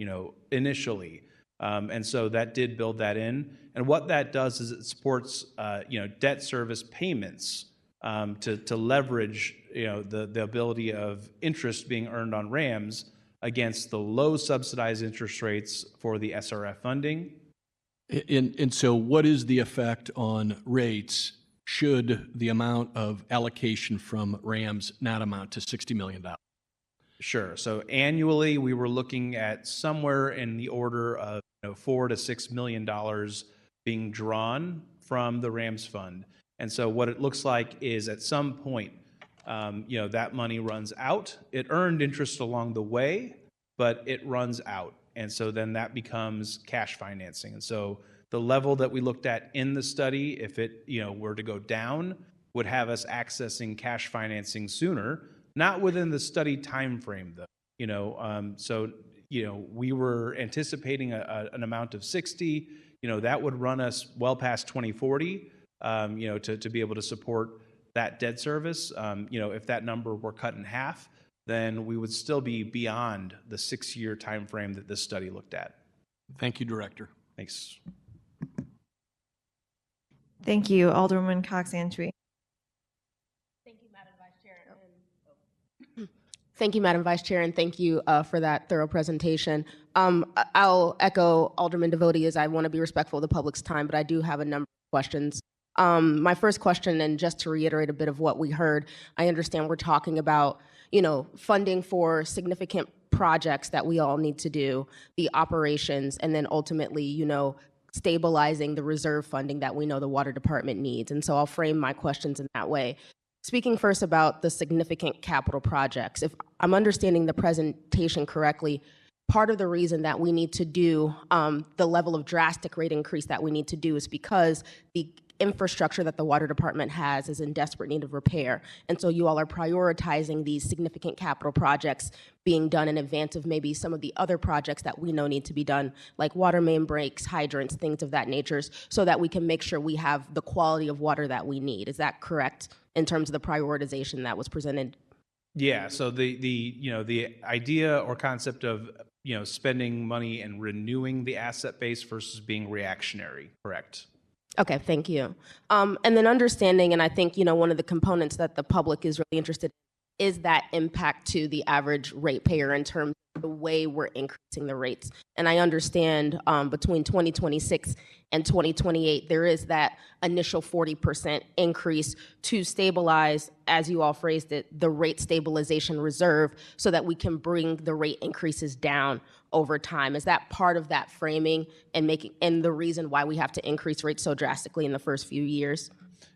initially. And so that did build that in. And what that does is it supports, debt service payments to leverage, the ability of interest being earned on RAMs against the low subsidized interest rates for the SRF funding. And so what is the effect on rates should the amount of allocation from RAMs not amount to $60 million? Sure. So annually, we were looking at somewhere in the order of $4 to $6 million being drawn from the RAMS fund. And so what it looks like is at some point, that money runs out. It earned interest along the way, but it runs out. And so then that becomes cash financing. And so the level that we looked at in the study, if it were to go down, would have us accessing cash financing sooner. Not within the study time frame, though. So we were anticipating an amount of 60. That would run us well past 2040. To be able to support that debt service. If that number were cut in half, then we would still be beyond the 6-year time frame that this study looked at. Thank you, Director. Thanks. Thank you, Alderwoman Cox-Antwi. Thank you, Madam Vice Chair. Thank you, Madam Vice Chair, and thank you for that thorough presentation. I'll echo Alderman Devotee as I want to be respectful of the public's time, but I do have a number of questions. My first question, and just to reiterate a bit of what we heard, I understand we're talking about, funding for significant projects that we all need to do, the operations, and then ultimately, stabilizing the reserve funding that we know the Water Department needs. And so I'll frame my questions in that way. Speaking first about the significant capital projects, if I'm understanding the presentation correctly, part of the reason that we need to do the level of drastic rate increase that we need to do is because the infrastructure that the Water Department has is in desperate need of repair. And so you all are prioritizing these significant capital projects being done in advance of maybe some of the other projects that we know need to be done, like water main breaks, hydrants, things of that nature, so that we can make sure we have the quality of water that we need. Is that correct in terms of the prioritization that was presented? Yeah. So the idea or concept of spending money and renewing the asset base versus being reactionary, correct? Okay, thank you. And then understanding, and I think, one of the components that the public is really interested in is that impact to the average ratepayer in terms of the way we're increasing the rates. And I understand between 2026 and 2028, there is that initial 40% increase to stabilize, as you all phrased it, the rate stabilization reserve so that we can bring the rate increases down over time. Is that part of that framing and the reason why we have to increase rates so drastically in the first few years?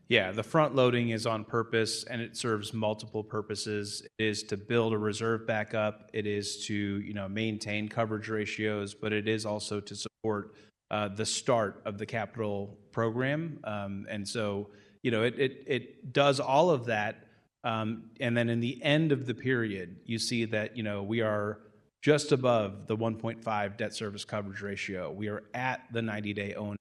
Yeah, the front loading is on purpose and it serves multiple purposes. It is to build a reserve back up. It is to maintain coverage ratios, but it is also to support the start of the capital program. And so it does all of that. And then in the end of the period, you see that we are just above the 1.5 debt service coverage ratio. We are at the 90-day own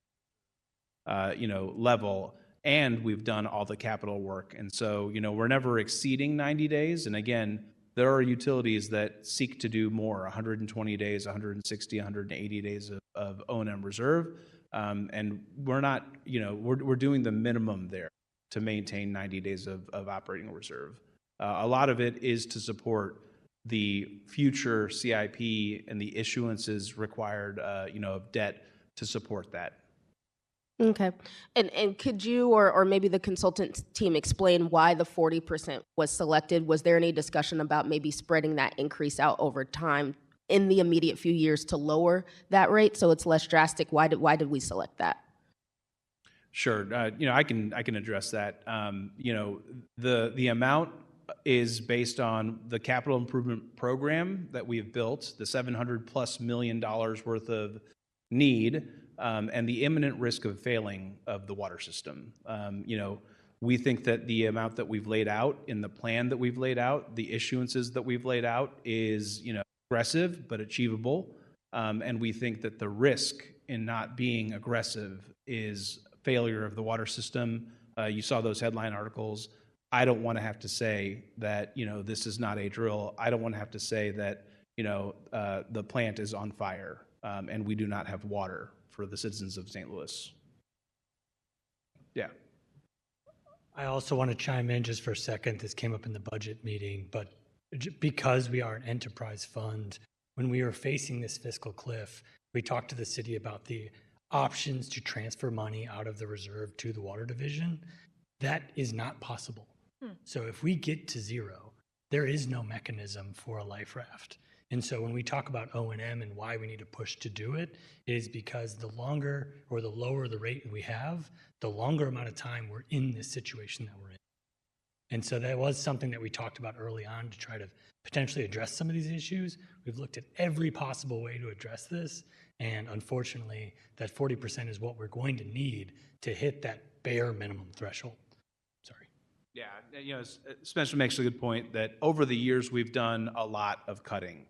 level. And we've done all the capital work. And so, we're never exceeding 90 days. And again, there are utilities that seek to do more, 120 days, 160, 180 days of O&M reserve. And we're not, we're doing the minimum there to maintain 90 days of operating reserve. A lot of it is to support the future CIP and the issuances required, of debt to support that. Okay. And could you or maybe the consultant team explain why the 40% was selected? Was there any discussion about maybe spreading that increase out over time in the immediate few years to lower that rate so it's less drastic? Why did we select that? Sure. I can address that. The amount is based on the capital improvement program that we have built, the $700+ million worth of need, and the imminent risk of failing of the water system. We think that the amount that we've laid out in the plan that we've laid out, the issuances that we've laid out is, aggressive but achievable. And we think that the risk in not being aggressive is failure of the water system. You saw those headline articles. I don't want to have to say that, this is not a drill. I don't want to have to say that, the plant is on fire and we do not have water for the citizens of St. Louis. Yeah. I also want to chime in just for a second. This came up in the budget meeting, but because we are an enterprise fund, when we were facing this fiscal cliff, we talked to the city about the options to transfer money out of the reserve to the water division. That is not possible. So if we get to zero, there is no mechanism for a life raft. And so when we talk about O&M and why we need to push to do it, is because the longer or the lower the rate we have, the longer amount of time we're in this situation that we're in. And so that was something that we talked about early on to try to potentially address some of these issues. We've looked at every possible way to address this. And unfortunately, that 40% is what we're going to need to hit that bare minimum threshold. Sorry. Yeah, Spencer makes a good point that over the years, we've done a lot of cutting.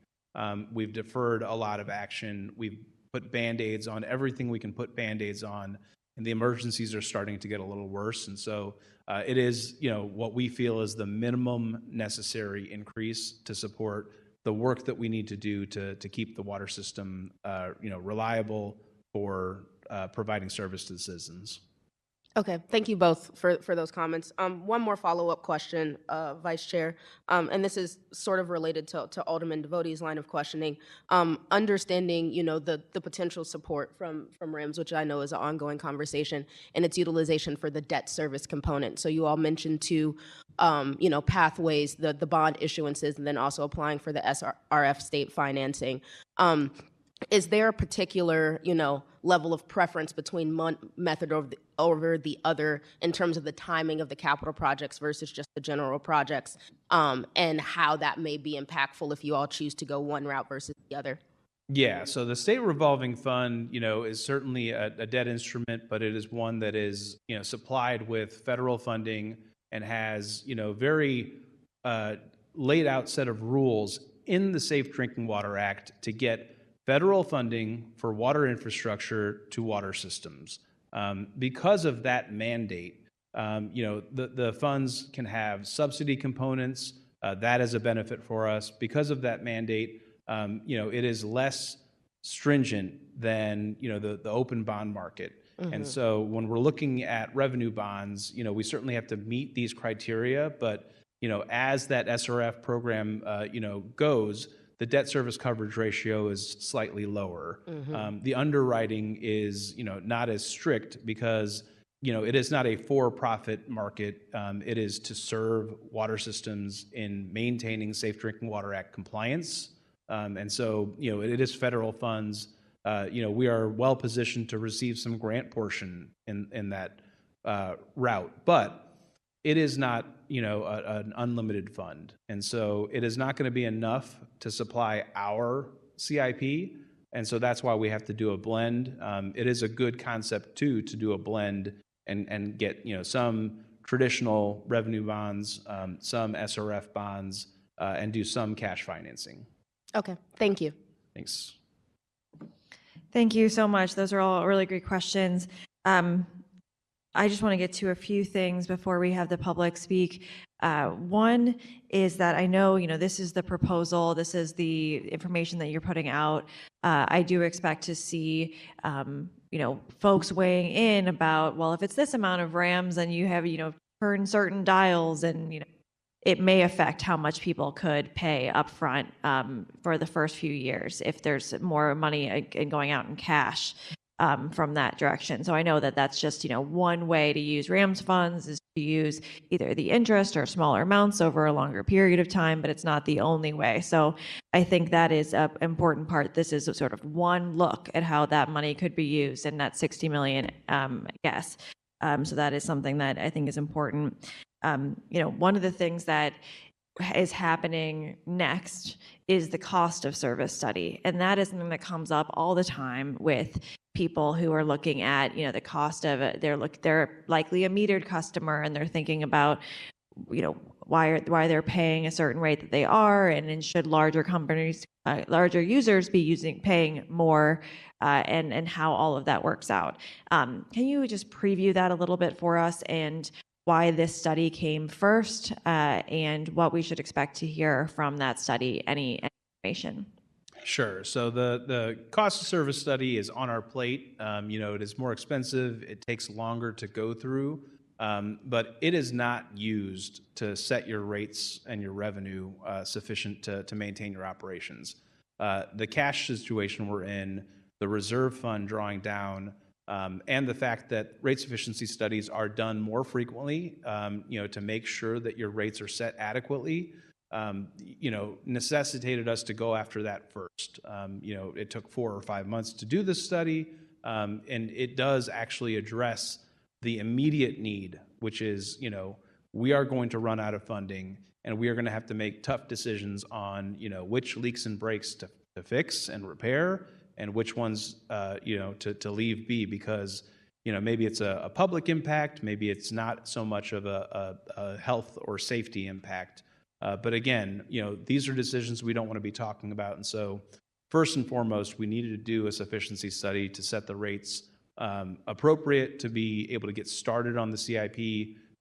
We've deferred a lot of action. We've put Band-Aids on everything we can put Band-Aids on, and the emergencies are starting to get a little worse. And so it is, what we feel is the minimum necessary increase to support the work that we need to do to keep the water system, reliable for providing service to the citizens. Okay, thank you both for those comments. One more follow-up question, Vice Chair, and this is sort of related to Alderman Devotee's line of questioning. Understanding, the potential support from RIMS, which I know is an ongoing conversation, and its utilization for the debt service component. So you all mentioned two, pathways, the bond issuances, and then also applying for the SRF state financing. Is there a particular, level of preference between one method over the other in terms of the timing of the capital projects versus just the general projects, and how that may be impactful if you all choose to go one route versus the other? Yeah, so the state revolving fund, is certainly a debt instrument, but it is one that is, supplied with federal funding and has, very laid out set of rules in the Safe Drinking Water Act to get federal funding for water infrastructure to water systems. Because of that mandate, the funds can have subsidy components. That is a benefit for us. Because of that mandate, it is less stringent than, the open bond market. Mm-hmm. And so when we're looking at revenue bonds, we certainly have to meet these criteria, but, as that SRF program, goes, the debt service coverage ratio is slightly lower. Mm-hmm. The underwriting is, not as strict because, it is not a for-profit market. It is to serve water systems in maintaining Safe Drinking Water Act compliance. And so, it is federal funds. We are well positioned to receive some grant portion in that route, but it is not, an unlimited fund. And so it is not going to be enough to supply our CIP. And so that's why we have to do a blend. It is a good concept too, to do a blend and get, some traditional revenue bonds, some SRF bonds, and do some cash financing. Okay, thank you. Thanks. Thank you so much. Those are all really great questions. I just want to get to a few things before we have the public speak. One is that I know, this is the proposal, this is the information that you're putting out. I do expect to see, folks weighing in about, well, if it's this amount of RAMs and you have, turn certain dials and, it may affect how much people could pay upfront for the first few years if there's more money going out in cash. From that direction. So I know that that's just, one way to use RAMS funds is to use either the interest or smaller amounts over a longer period of time, but it's not the only way. So I think that is an important part. This is a sort of one look at how that money could be used in that 60 million guess. So that is something that I think is important. One of the things that is happening next is the cost of service study. And that is something that comes up all the time with people who are looking at, the cost of it. They're likely a metered customer, and they're thinking about, why they're paying a certain rate that they are, and should larger companies, larger users be paying more, and how all of that works out. Can you just preview that a little bit for us, and why this study came first, and what we should expect to hear from that study? Any information? Sure. So the cost of service study is on our plate. It is more expensive. It takes longer to go through, but it is not used to set your rates and your revenue sufficient to maintain your operations. The cash situation we're in, the reserve fund drawing down, and the fact that rate sufficiency studies are done more frequently, to make sure that your rates are set adequately, necessitated us to go after that first. It took 4 or 5 months to do this study, and it does actually address the immediate need, which is, we are going to run out of funding, and we are going to have to make tough decisions on, which leaks and breaks to fix and repair, and which ones, to leave be, because, maybe it's a public impact, maybe it's not so much of a health or safety impact. But again, these are decisions we don't want to be talking about. And so first and foremost, we needed to do a sufficiency study to set the rates appropriate, to be able to get started on the CIP,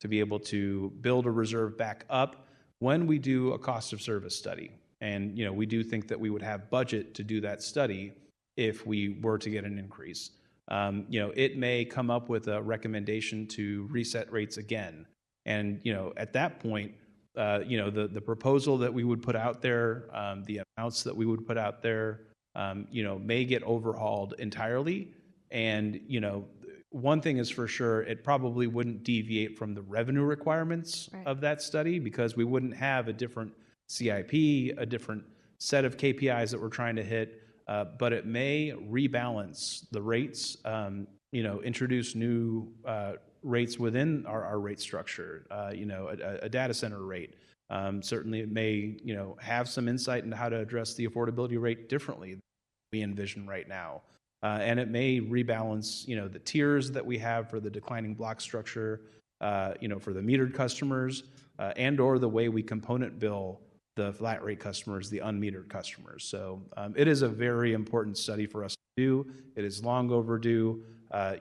to be able to build a reserve back up when we do a cost of service study. And, we do think that we would have budget to do that study if we were to get an increase. It may come up with a recommendation to reset rates again. And, at that point, the proposal that we would put out there, the amounts that we would put out there, may get overhauled entirely. And, one thing is for sure, it probably wouldn't deviate from the revenue requirements of that study, because we wouldn't have a different CIP, a different set of KPIs that we're trying to hit, but it may rebalance the rates, introduce new rates within our rate structure, a data center rate. Certainly it may, have some insight into how to address the affordability rate differently than we envision right now. And it may rebalance, the tiers that we have for the declining block structure, for the metered customers, and or the way we component bill the flat rate customers, the unmetered customers. So it is a very important study for us to do. It is long overdue.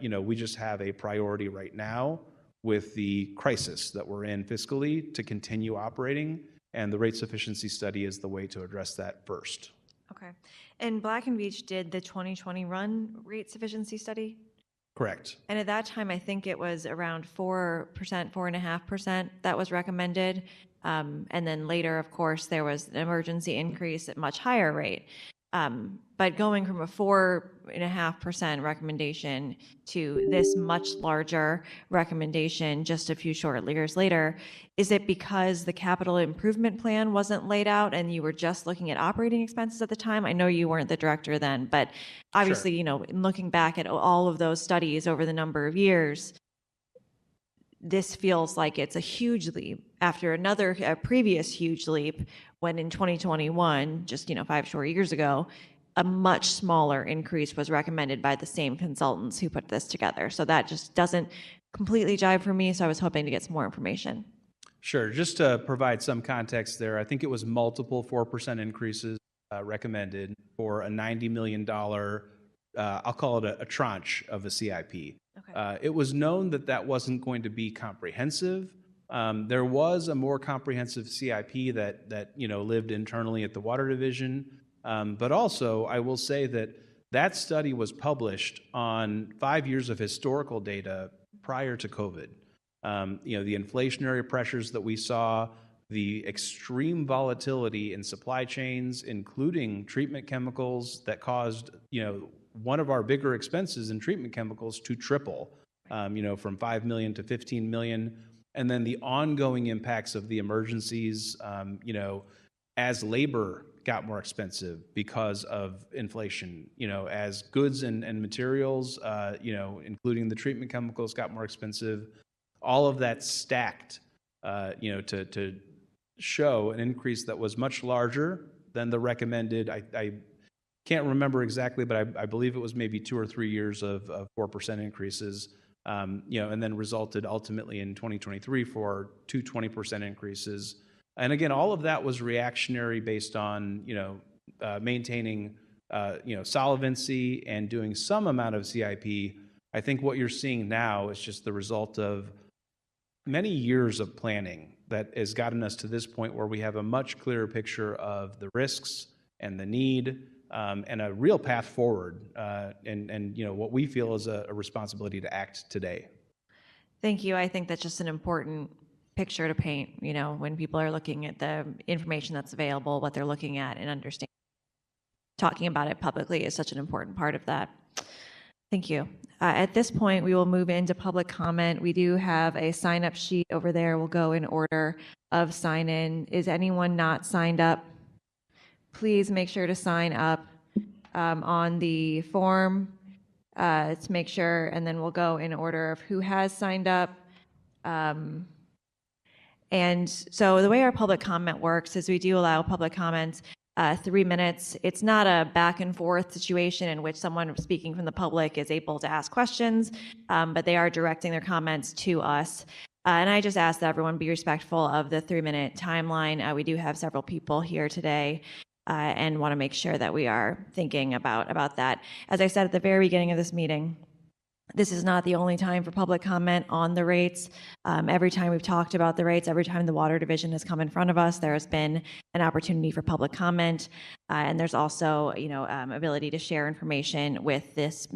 We just have a priority right now with the crisis that we're in fiscally to continue operating, and the rate sufficiency study is the way to address that first. Okay. And Black & Veatch did the 2020 run rate sufficiency study? Correct. And at that time, I think it was around 4%, 4.5% that was recommended. And then later, of course, there was an emergency increase at much higher rate. But going from a 4.5% recommendation to this much larger recommendation just a few short years later, is it because the capital improvement plan wasn't laid out and you were just looking at operating expenses at the time? I know you weren't the director then, but obviously, Sure. in looking back at all of those studies over the number of years, this feels like it's a huge leap after a previous huge leap when in 2021, just 5 short years ago, a much smaller increase was recommended by the same consultants who put this together. So that just doesn't completely jive for me. So I was hoping to get some more information. Sure. Just to provide some context there, I think it was multiple 4% increases recommended for a $90 million, I'll call it a tranche of a CIP. Okay. It was known that wasn't going to be comprehensive. There was a more comprehensive CIP that lived internally at the Water Division. But also, I will say that study was published on 5 years of historical data prior to COVID. The inflationary pressures that we saw, the extreme volatility in supply chains, including treatment chemicals that caused, one of our bigger expenses in treatment chemicals to triple, from 5 million to 15 million. And then the ongoing impacts of the emergencies, as labor got more expensive because of inflation. As goods and materials, including the treatment chemicals, got more expensive. All of that stacked, to show an increase that was much larger than the recommended. I can't remember exactly, but I believe it was maybe 2 or 3 years of 4% increases. And then resulted ultimately in 2023 for 20% increases. And again, all of that was reactionary based on, maintaining, solvency and doing some amount of CIP. I think what you're seeing now is just the result of many years of planning that has gotten us to this point where we have a much clearer picture of the risks and the need, and a real path forward, and what we feel is a responsibility to act today. Thank you. I think that's just an important picture to paint, when people are looking at the information that's available, what they're looking at, and understanding. Talking about it publicly is such an important part of that. Thank you. At this point, we will move into public comment. We do have a sign-up sheet over there. We'll go in order of sign-in. Is anyone not signed up? Please make sure to sign up on the form to make sure, and then we'll go in order of who has signed up. And so the way our public comment works is we do allow public comments 3 minutes. It's not a back and forth situation in which someone speaking from the public is able to ask questions, but they are directing their comments to us. And I just ask that everyone be respectful of the 3-minute timeline. We do have several people here today and want to make sure that we are thinking about that. As I said at the very beginning of this meeting, this is not the only time for public comment on the rates. Every time we've talked about the rates, every time the Water Division has come in front of us, there has been an opportunity for public comment. And there's also, ability to share information with this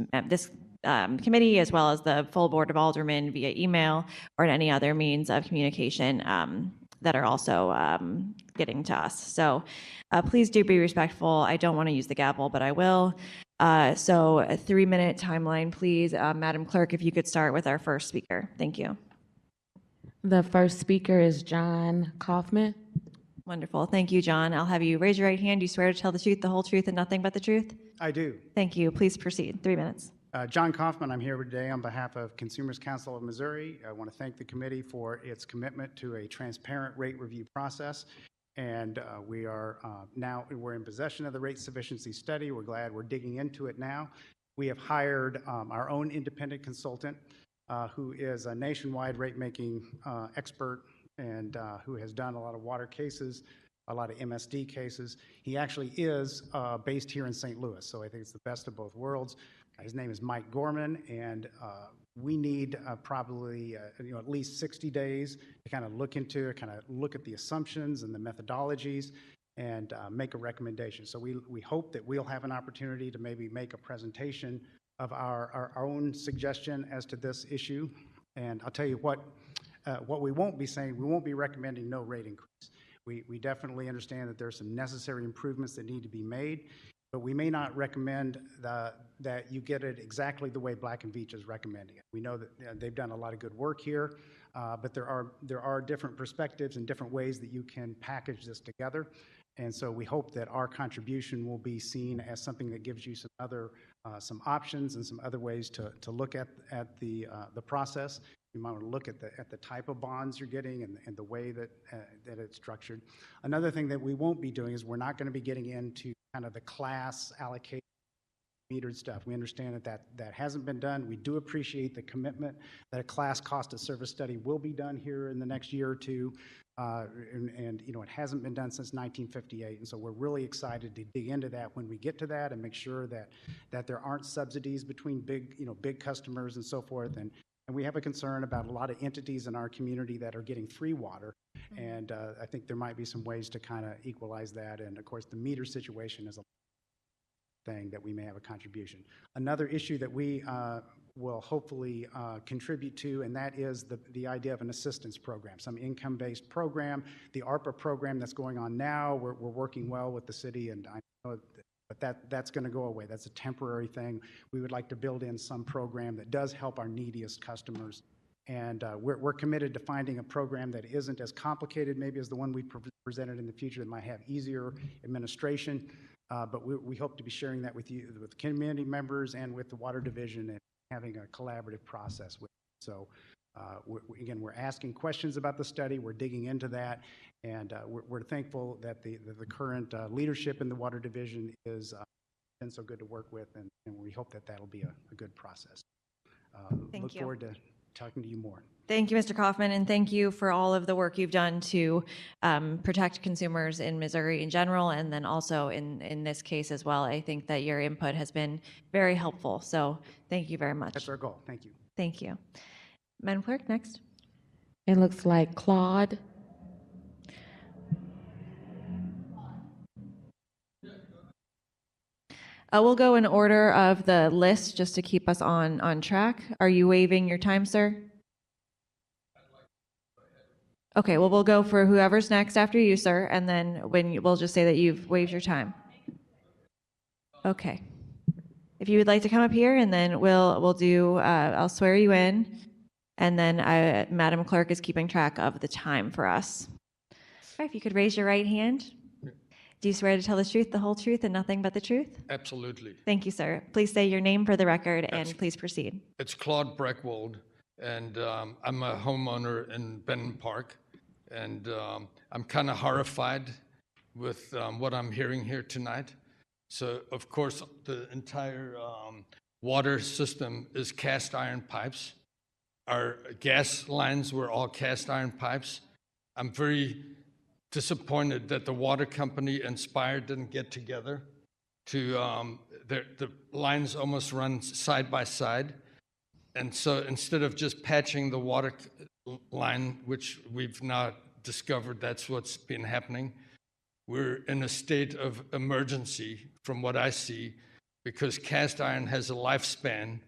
committee, as well as the full Board of Aldermen via email or any other means of communication that are also getting to us. So please do be respectful. I don't want to use the gavel, but I will. So a 3-minute timeline, please. Madam Clerk, if you could start with our first speaker. Thank you. The first speaker is John Kaufman. Wonderful. Thank you, John. I'll have you raise your right hand. Do you swear to tell the truth, the whole truth, and nothing but the truth? I do. Thank you. Please proceed. 3 minutes. John Kaufman, I'm here today on behalf of Consumers Council of Missouri. I want to thank the committee for its commitment to a transparent rate review process. And we are we're in possession of the rate sufficiency study. We're glad we're digging into it now. We have hired our own independent consultant who is a nationwide rate making expert and who has done a lot of water cases, a lot of MSD cases. He actually is based here in St. Louis, so I think it's the best of both worlds. His name is Mike Gorman, and we need probably at least 60 days to kind of look into it, kind of look at the assumptions and the methodologies, and make a recommendation. So we hope that we'll have an opportunity to maybe make a presentation of our own suggestion as to this issue. And I'll tell you what we won't be saying. We won't be recommending no rate increase. We definitely understand that there's some necessary improvements that need to be made, but we may not recommend that you get it exactly the way Black & Veatch is recommending it. We know that they've done a lot of good work here, but there are different perspectives and different ways that you can package this together. And so we hope that our contribution will be seen as something that gives you some options and some other ways to look at the process. You might want to look at the type of bonds you're getting and the way that it's structured. Another thing that we won't be doing is we're not going to be getting into kind of the class allocation metered stuff. We understand that hasn't been done. We do appreciate the commitment that a class cost of service study will be done here in the next year or two. And it hasn't been done since 1958. And so we're really excited to dig into that when we get to that and make sure that there aren't subsidies between big customers and so forth. And we have a concern about a lot of entities in our community that are getting free water. And I think there might be some ways to kind of equalize that. And of course, the meter situation is a thing that we may have a contribution. Another issue that we will hopefully contribute to, and that is the idea of an assistance program, some income-based program. The ARPA program that's going on now, we're working well with the city, and I know but that's going to go away. That's a temporary thing. We would like to build in some program that does help our neediest customers And we're committed to finding a program that isn't as complicated maybe as the one we presented in the future, that might have easier administration. But we hope to be sharing that with you, with community members and with the Water Division, and having a collaborative process with it. So again, we're asking questions about the study, we're digging into that, and we're thankful that the current leadership in the Water Division is been so good to work with, and we hope that that'll be a good process. Look forward to talking to you more. Thank you, Mr. Kaufman, and thank you for all of the work you've done to protect consumers in Missouri in general, and then also in this case as well. I think that your input has been very helpful, so thank you very much. That's our goal. Thank you. Thank you. Madam Clerk, next. It looks like Claude. We'll go in order of the list just to keep us on track. Are you waiving your time, sir? Okay, well, we'll go for whoever's next after you, sir, and then we'll just say that you've waived your time. Okay. If you would like to come up here, and then we'll do, I'll swear you in, and then Madam Clerk is keeping track of the time for us. All right, if you could raise your right hand. Do you swear to tell the truth, the whole truth, and nothing but the truth? Absolutely. Thank you, sir. Please say your name for the record, and please proceed. It's Claude Breckwold, and I'm a homeowner in Benton Park, and I'm kind of horrified with what I'm hearing here tonight. So, of course, the entire water system is cast iron pipes. Our gas lines were all cast iron pipes. I'm very disappointed that the water company and Spire didn't get together to, the lines almost run side by side. And so instead of just patching the water line, which we've now discovered that's what's been happening, we're in a state of emergency from what I see, because cast iron has a lifespan,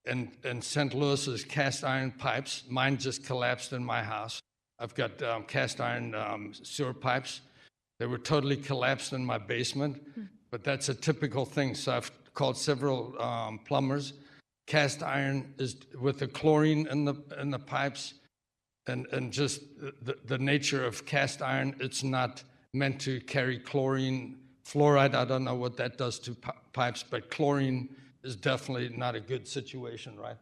and St. Louis's cast iron pipes, mine just collapsed in my house. I've got cast iron sewer pipes. They were totally collapsed in my basement, but that's a typical thing. So I've called several plumbers. Cast iron is with the chlorine in the pipes, and just the nature of cast iron, it's not meant to carry chlorine. Fluoride, I don't know what that does to pipes, but chlorine is definitely not a good situation, right?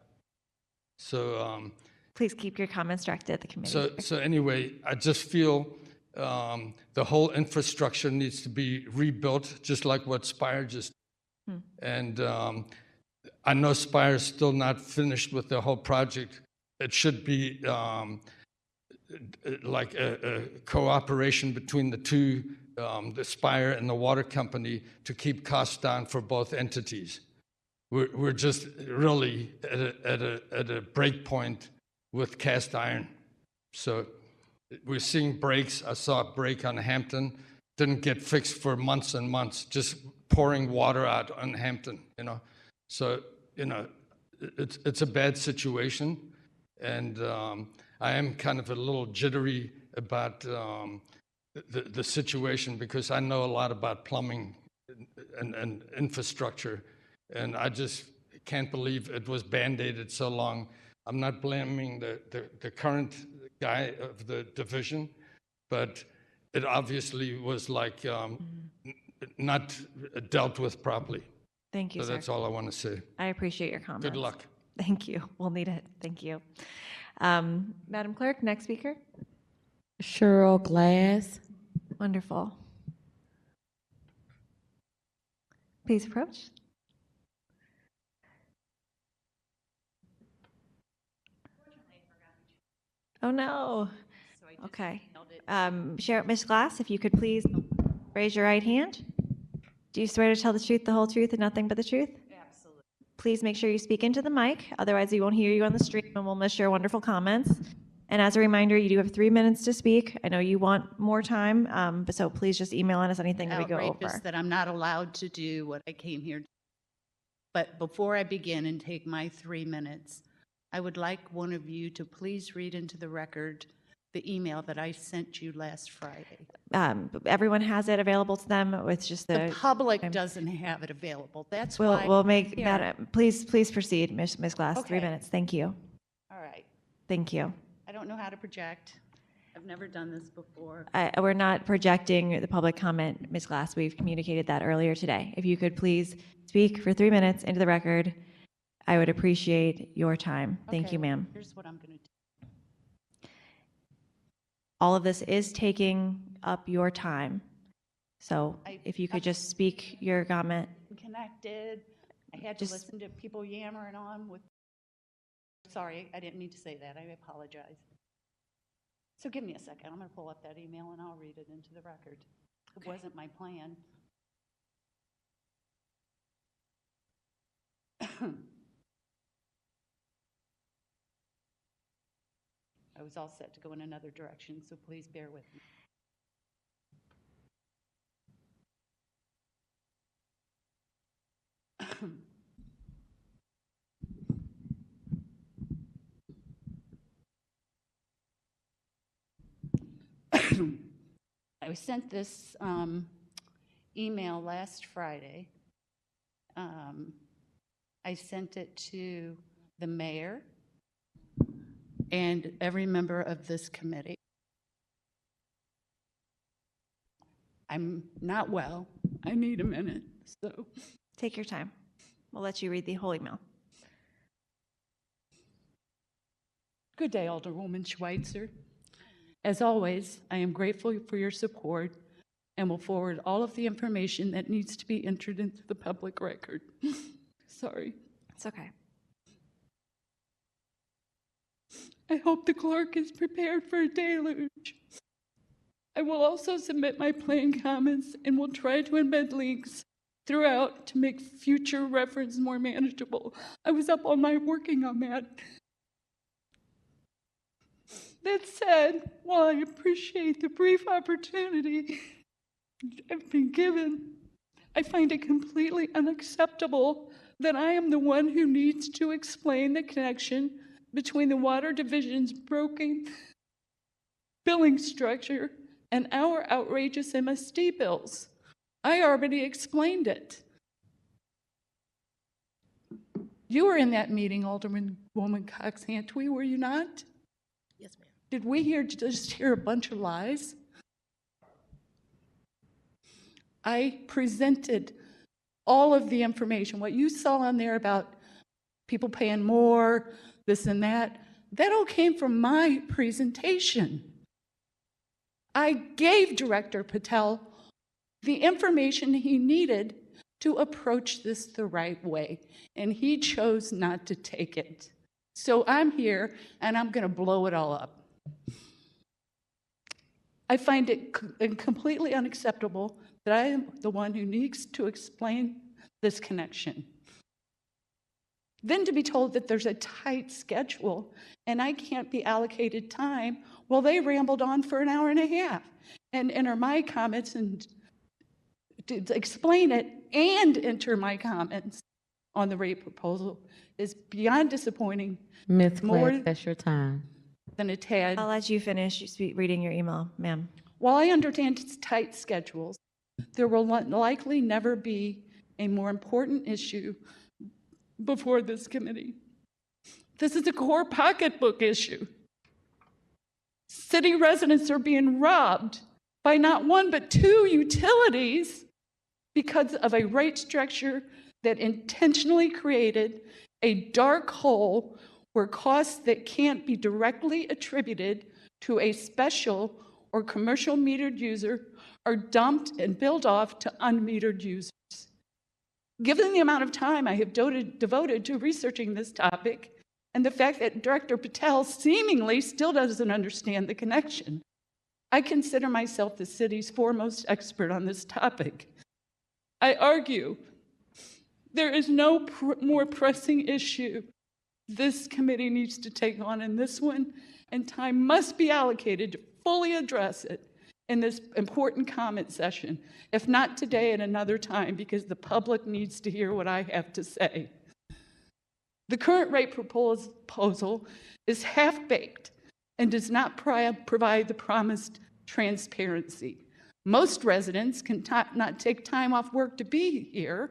So please keep your comments directed at the committee. So anyway, I just feel the whole infrastructure needs to be rebuilt, just like what Spire just did. And I know Spire is still not finished with the whole project. It should be like a cooperation between the two, the Spire and the water company, to keep costs down for both entities. We're just really at a break point with cast iron. So we're seeing breaks. I saw a break on Hampton, didn't get fixed for months and months, just pouring water out on Hampton, you know. So, you know, it's a bad situation. And I am kind of a little jittery about the situation, because I know a lot about plumbing and infrastructure. And I just can't believe it was band-aided so long. I'm not blaming the current guy of the division, but it obviously was like not dealt with properly. Thank you, so sir. That's all I want to say. I appreciate your comments. Good luck. Thank you. We'll need it. Thank you. Madam Clerk, next speaker. Cheryl Glass. Wonderful. Please approach. Oh, no. Okay. Ms. Glass, if you could please raise your right hand. Do you swear to tell the truth, the whole truth, and nothing but the truth? Absolutely. Please make sure you speak into the mic. Otherwise, we won't hear you on the stream, and we'll miss your wonderful comments. And as a reminder, you do have 3 minutes to speak. I know you want more time, but so please just email us anything that we go Outrageous over. that I'm not allowed to do what I came here to do. But before I begin and take my 3 minutes, I would like one of you to please read into the record the email that I sent you last Friday. Everyone has it available to them. It's just The public doesn't have it available. That's why we'll make here. that. Please proceed, Ms. Glass. Okay. 3 minutes. Thank you. All right. Thank you. I don't know how to project. I've never done this before. We're not projecting the public comment, Ms. Glass. We've communicated that earlier today. If you could please speak for 3 minutes into the record, I would appreciate your time. Thank Okay, you, ma'am. Here's what I'm going to do. All of this is taking up your time. So I- if you could just speak your comment. Connected. I had to listen to people yammering on with. Sorry, I didn't mean to say that. I apologize. So give me a second. I'm going to pull up that email and I'll read it into the record. It wasn't my plan. I was all set to go in another direction, so please bear with me. I was sent this email last Friday. I sent it to the mayor and every member of this committee. I'm not well. I need a minute, so. Take your time. We'll let you read the whole email. Good day, Alderwoman Schweitzer. As always, I am grateful for your support and will forward all of the information that needs to be entered into the public record. Sorry. It's okay. I hope the clerk is prepared for a deluge. I will also submit my plain comments and will try to embed links throughout to make future reference more manageable. I was up all night working on that. That said, while I appreciate the brief opportunity I've been given, I find it completely unacceptable that I am the one who needs to explain the connection between the Water Division's broken billing structure and our outrageous MSD bills. I already explained it. You were in that meeting, Alderwoman Cox-Hantwi, were you not? Yes, ma'am. Did we just hear a bunch of lies? I presented all of the information. What you saw on there about people paying more, this and that all came from my presentation. I gave Director Patel the information he needed to approach this the right way, and he chose not to take it. So I'm here, and I'm going to blow it all up. I find it completely unacceptable that I am the one who needs to explain this connection. Then to be told that there's a tight schedule and I can't be allocated time, well, they rambled on for an hour and a half and enter my comments and to explain it and enter my comments on the rate proposal is beyond disappointing. Ms. More Class, that's your time. than a tad. I'll let you finish reading your email, ma'am. While I understand it's tight schedules, there will likely never be a more important issue before this committee. This is a core pocketbook issue. City residents are being robbed by not one but two utilities because of a rate structure that intentionally created a dark hole where costs that can't be directly attributed to a special or commercial metered user are dumped and billed off to unmetered users. Given the amount of time I have devoted to researching this topic and the fact that Director Patel seemingly still doesn't understand the connection, I consider myself the city's foremost expert on this topic. I argue there is no more pressing issue this committee needs to take on in this one, and time must be allocated to fully address it in this important comment session, if not today at another time, because the public needs to hear what I have to say. The current rate proposal is half-baked and does not provide the promised transparency. Most residents can not take time off work to be here,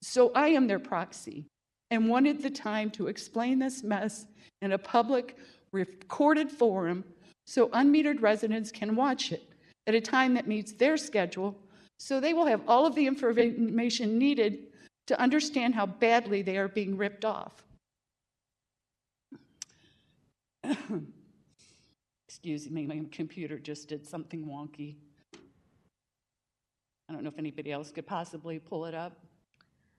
so I am their proxy and wanted the time to explain this mess in a public recorded forum so unmetered residents can watch it at a time that meets their schedule, so they will have all of the information needed to understand how badly they are being ripped off. Excuse me, my computer just did something wonky. I don't know if anybody else could possibly pull it up.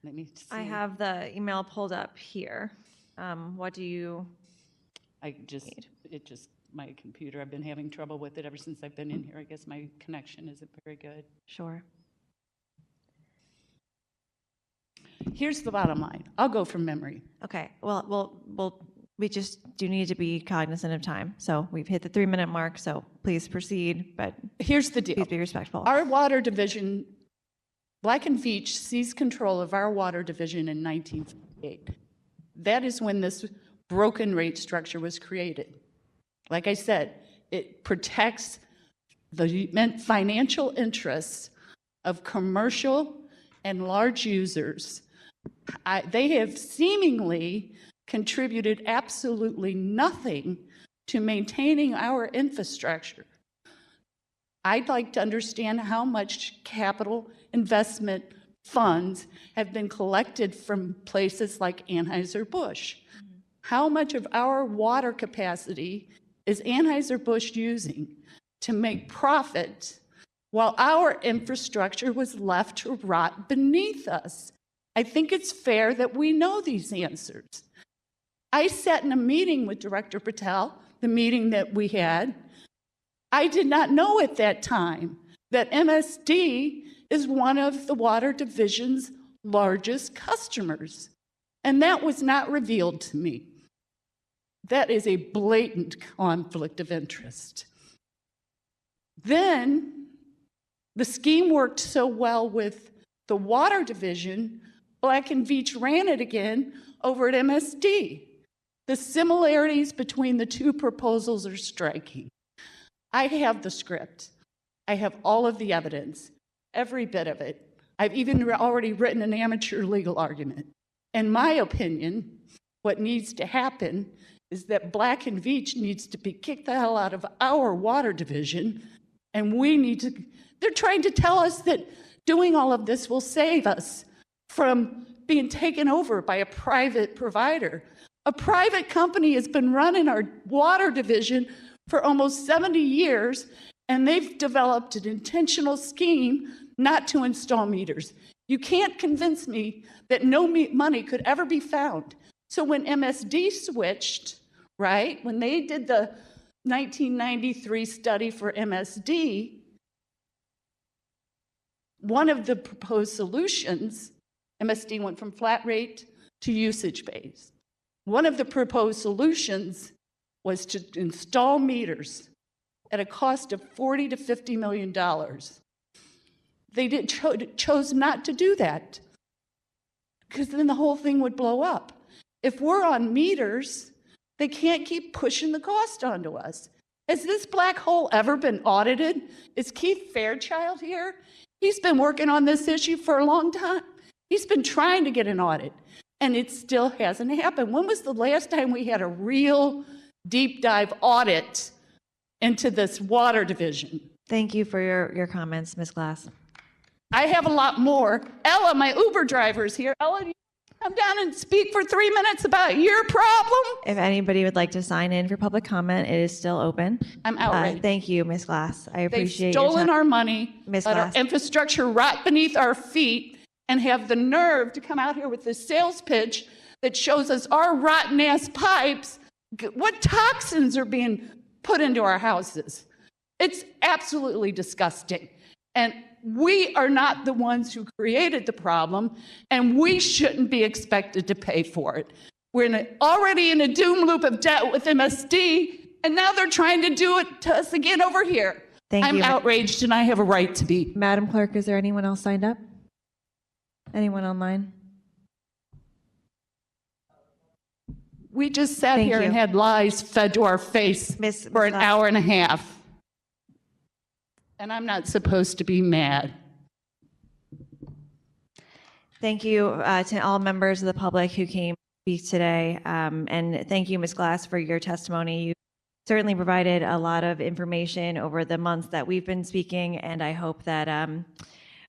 Let me see. I have the email pulled up here. What do you need? My computer, I've been having trouble with it ever since I've been in here. I guess my connection isn't very good. Sure. Here's the bottom line. I'll go from memory. Okay. Well, we just do need to be cognizant of time. So we've hit the 3-minute mark, so please proceed, but here's the deal. Please be respectful. Our water division, Black and Veatch seized control of our water division in 1958. That is when this broken rate structure was created. Like I said, it protects the financial interests of commercial and large users. They have seemingly contributed absolutely nothing to maintaining our infrastructure. I'd like to understand how much capital investment funds have been collected from places like Anheuser-Busch. How much of our water capacity is Anheuser-Busch using to make profit while our infrastructure was left to rot beneath us? I think it's fair that we know these answers. I sat in a meeting with Director Patel, the meeting that we had. I did not know at that time that MSD is one of the water division's largest customers, and that was not revealed to me. That is a blatant conflict of interest. Then the scheme worked so well with the water division, Black and Veatch ran it again over at MSD. The similarities between the two proposals are striking. I have the script. I have all of the evidence, every bit of it. I've even already written an amateur legal argument. In my opinion, what needs to happen is that Black and Veatch needs to be kicked the hell out of our water division, and we need to, they're trying to tell us that doing all of this will save us from being taken over by a private provider. A private company has been running our water division for almost 70 years, and they've developed an intentional scheme not to install meters. You can't convince me that no money could ever be found. So when MSD switched, right, when they did the 1993 study for MSD, one of the proposed solutions, MSD went from flat rate to usage-based. One of the proposed solutions was to install meters at a cost of $40 to $50 million. They chose not to do that because then the whole thing would blow up. If we're on meters, they can't keep pushing the cost onto us. Has this black hole ever been audited? Is Keith Fairchild here? He's been working on this issue for a long time. He's been trying to get an audit, and it still hasn't happened. When was the last time we had a real deep dive audit into this water division? Thank you for your comments, Ms. Glass. I have a lot more. Ella, my Uber driver, is here. Ella, do you come down and speak for 3 minutes about your problem? If anybody would like to sign in for public comment, it is still open. I'm outraged. Thank you, Ms. Glass. I appreciate They've your stolen time. our money, Ms. let our Glass. infrastructure rot beneath our feet, and have the nerve to come out here with this sales pitch that shows us our rotten ass pipes, what toxins are being put into our houses. It's absolutely disgusting. And we are not the ones who created the problem, and we shouldn't be expected to pay for it. We're already in a doom loop of debt with MSD, and now they're trying to do it to us again over here. I'm outraged, and I have a right to be. Madam Clerk, is there anyone else signed up? Anyone online? We just sat Thank here you. and had lies fed to our face for an hour and a half. And I'm not supposed to be mad. Thank you to all members of the public who came to speak today. And thank you, Ms. Glass, for your testimony. You certainly provided a lot of information over the months that we've been speaking, and I hope that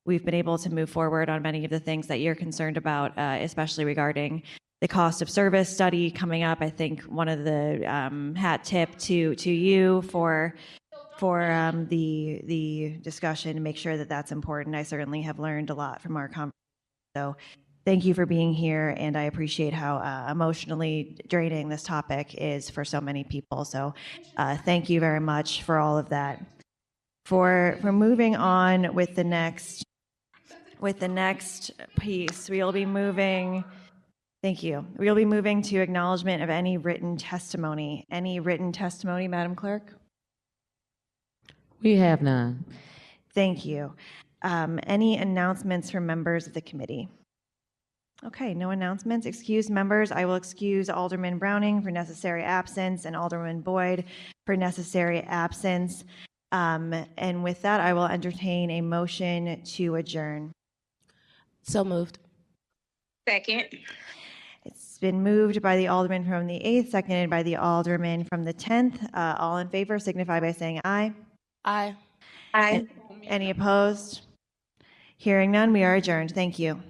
we've been able to move forward on many of the things that you're concerned about, especially regarding the cost of service study coming up. I think one of the hat tip to you for the discussion to make sure that that's important. I certainly have learned a lot from our conversation. So thank you for being here, and I appreciate how emotionally draining this topic is for so many people. So thank you very much for all of that. For moving on with the next piece, we'll be moving. Thank you. We'll be moving to acknowledgement of any written testimony. Any written testimony, Madam Clerk? We have none. Thank you. Any announcements from members of the committee? Okay, no announcements. Excused members, I will excuse Alderman Browning for necessary absence and Alderman Boyd for necessary absence. And with that, I will entertain a motion to adjourn. So moved. Second. It's been moved by the Alderman from the 8th, seconded by the Alderman from the 10th. All in favor signify by saying aye. Aye. Aye. Any opposed? Hearing none, we are adjourned. Thank you.